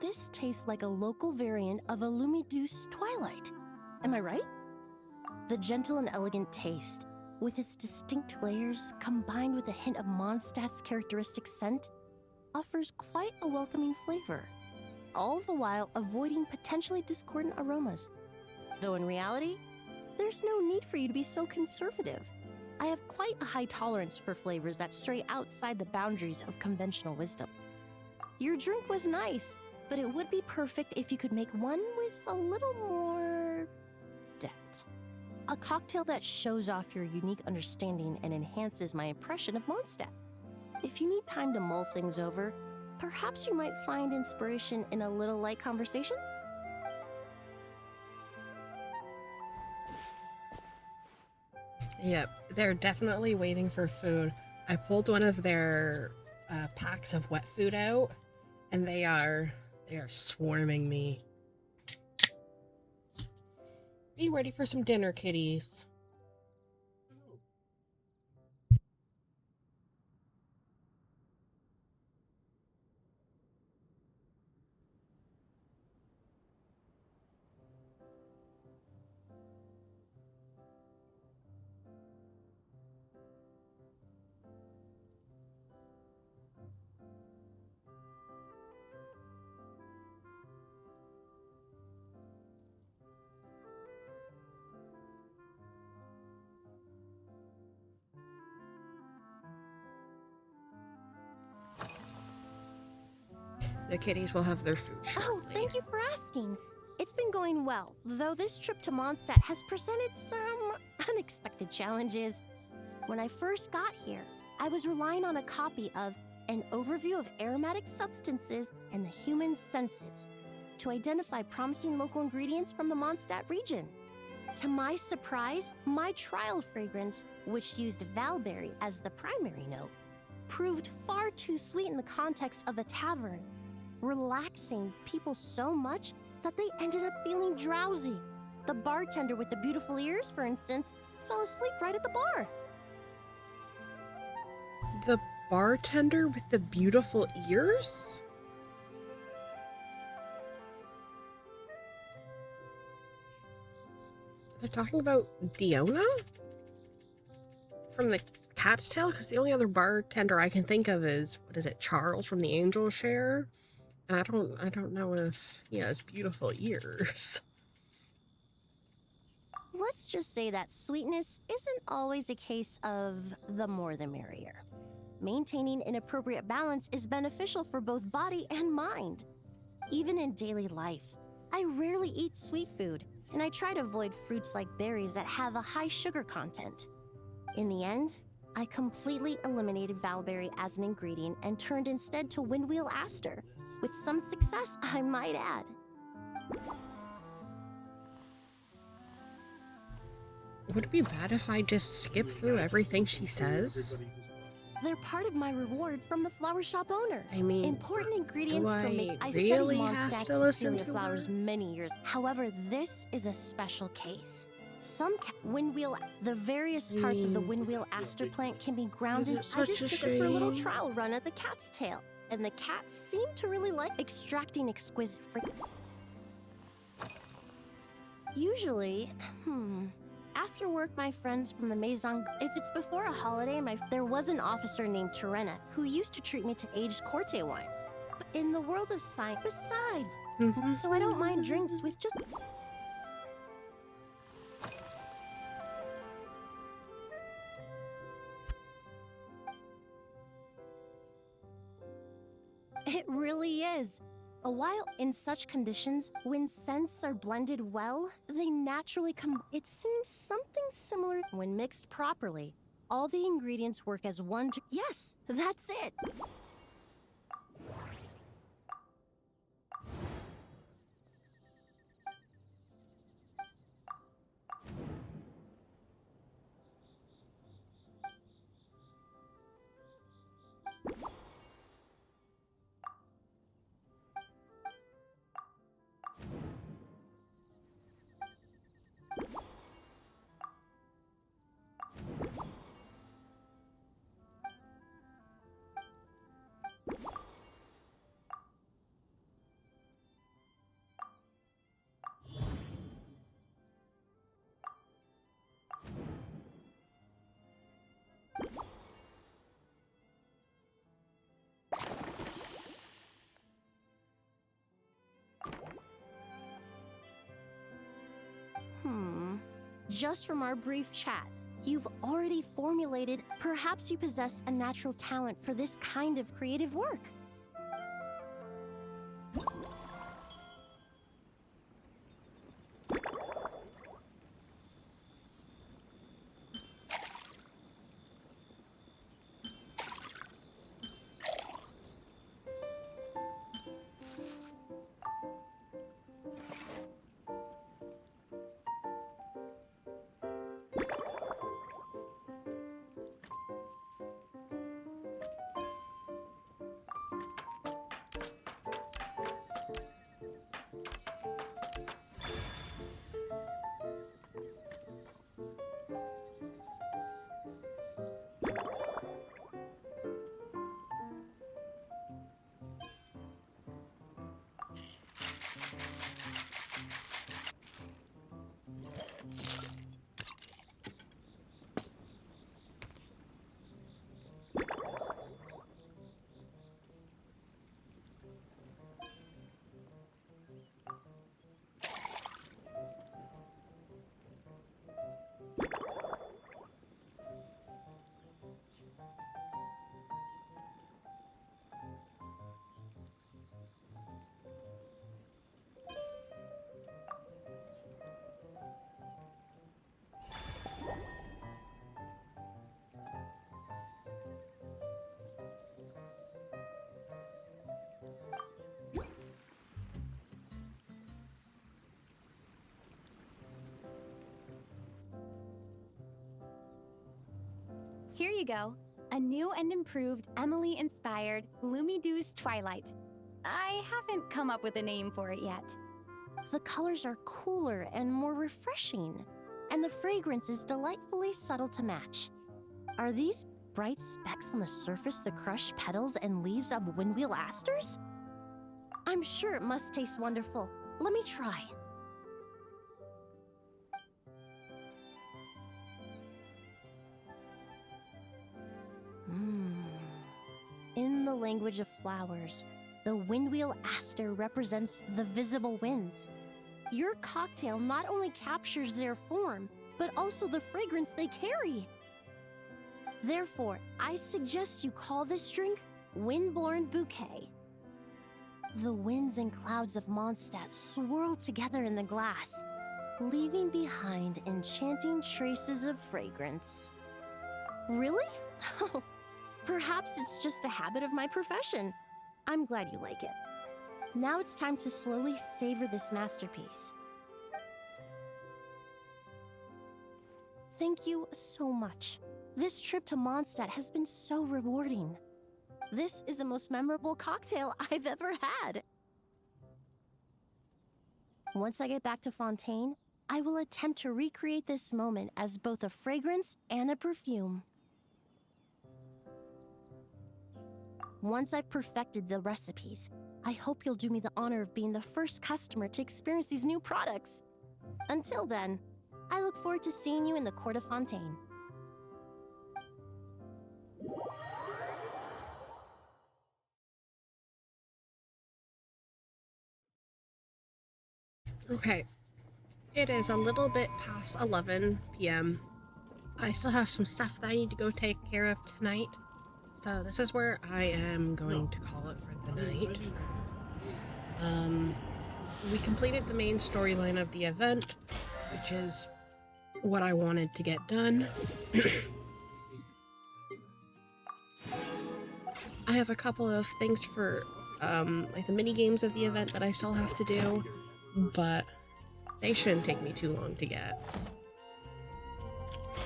This tastes like a local variant of a Lumiduce Twilight. Am I right? The gentle and elegant taste, with its distinct layers combined with a hint of Mondstadt's characteristic scent, offers quite a welcoming flavor, all the while avoiding potentially discordant aromas. Though in reality, there's no need for you to be so conservative. I have quite a high tolerance for flavors that stray outside the boundaries of conventional wisdom. Your drink was nice, but it would be perfect if you could make one with a little more depth. A cocktail that shows off your unique understanding and enhances my impression of Mondstadt. If you need time to mull things over, perhaps you might find inspiration in a little light conversation? Yep, they're definitely waiting for food. I pulled one of their packs of wet food out, and they are swarming me. Be ready for some dinner, kitties. The kitties will have their food shortly. Oh, thank you for asking. It's been going well, though this trip to Mondstadt has presented some unexpected challenges. When I first got here, I was relying on a copy of An Overview of Aromatic Substances and the Human Senses to identify promising local ingredients from the Mondstadt region. To my surprise, my trial fragrance, which used Valberry as the primary note, proved far too sweet in the context of a tavern, relaxing people so much that they ended up feeling drowsy. The bartender with the beautiful ears, for instance, fell asleep right at the bar. The bartender with the beautiful ears? They're talking about Diona from the Cat's Tail, because the only other bartender I can think of is, what is it, Charles from the Angel Share, and I don't know if he has beautiful ears. Let's just say that sweetness isn't always a case of the more the merrier. Maintaining an appropriate balance is beneficial for both body and mind. Even in daily life, I rarely eat sweet food, and I try to avoid fruits like berries that have a high sugar content. In the end, I completely eliminated Valberry as an ingredient and turned instead to Windwheel Aster, with some success, I might add. Would it be bad if I just skip through everything she says? They're part of my reward from the flower shop owner. I mean, important ingredients do from I I really studied have Mondstadt's to listen Cecilia to flowers her? many years. However, this is a special case. Some windwheel, the various parts of the windwheel aster plant can be grounded. it I such just a took it for a little shame? trial run at the Cat's Tail, and the cats seem to really like extracting exquisite Usually, after work, my friends from the Maison, if it's before a holiday, there was an officer named Terena who used to treat me to aged Corte wine. But in the world of science, besides, so I don't mind drinks with just... It really is. A while in such conditions, when scents are blended well, they naturally come. It seems something similar when mixed properly. All the ingredients work as one. Yes, that's it. Just from our brief chat, you've already formulated. Perhaps you possess a natural talent for this kind of creative work. Here you go. A new and improved Emily-inspired Lumidouce Twilight. I haven't come up with a name for it yet. The colors are cooler and more refreshing, and the fragrance is delightfully subtle to match. Are these bright specks on the surface the crushed petals and leaves of windwheel asters? I'm sure it must taste wonderful. Let me try. language of flowers. The windwheel aster represents the visible winds. Your cocktail not only captures their form, but also the fragrance they carry. Therefore, I suggest you call this drink Windborne Bouquet. The winds and clouds of Mondstadt swirl together in the glass, leaving behind enchanting traces of fragrance. Really? Oh, perhaps it's just a habit of my profession. I'm glad you like it. Now it's time to slowly savor this masterpiece. Thank you so much. This trip to Mondstadt has been so rewarding. This is the most memorable cocktail I've ever had. Once I get back to Fontaine, I will attempt to recreate this moment as both a fragrance and a perfume. Once I've perfected the recipes, I hope you'll do me the honor of being the first customer to experience these new products. Until then, I look forward to seeing you in the Court of Fontaine. Okay, it is a little bit past 11 p.m. I still have some stuff that I need to go take care of tonight, so this is where I am going to call it for the night. We completed the main storyline of the event, which is what I wanted to get done. I have a couple of things for like the mini games of the event that I still have to do, but they shouldn't take me too long to get.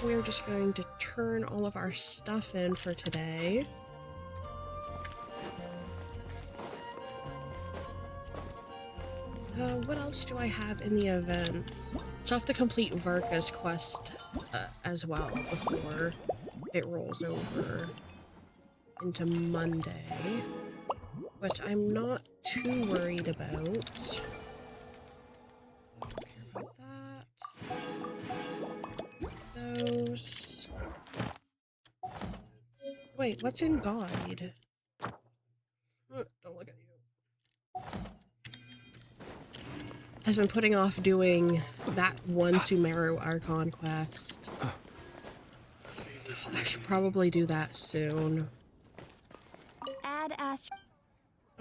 We're just going to turn all of our stuff in for today. What else do I have in the events? So I have to complete Verka's quest as well before it rolls over into Monday, which I'm not too worried about. I don't care about that. Those. Wait, what's in Guide? Don't look at you. Has been putting off doing that one Sumeru Archon quest. I should probably do that soon. Add Astro.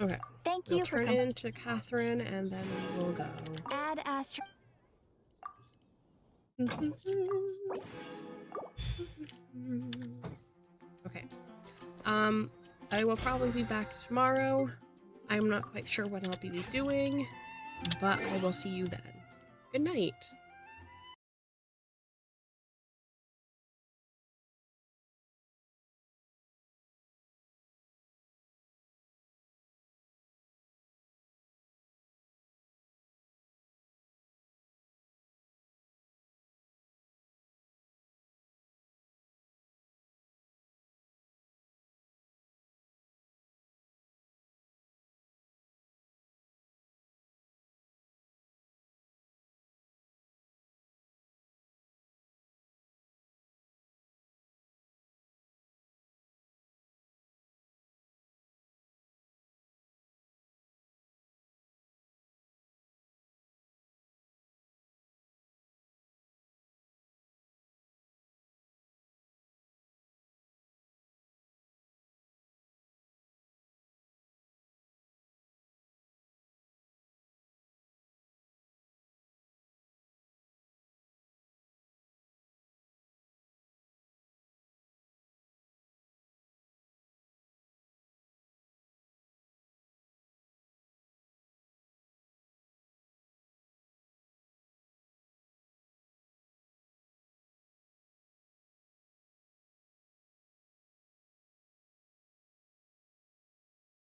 Okay. Thank We'll you for turn it into Catherine and then we'll go. Add Astro. Okay. I will probably be back tomorrow. I'm not quite sure what I'll be doing, but I will see you then. Good night.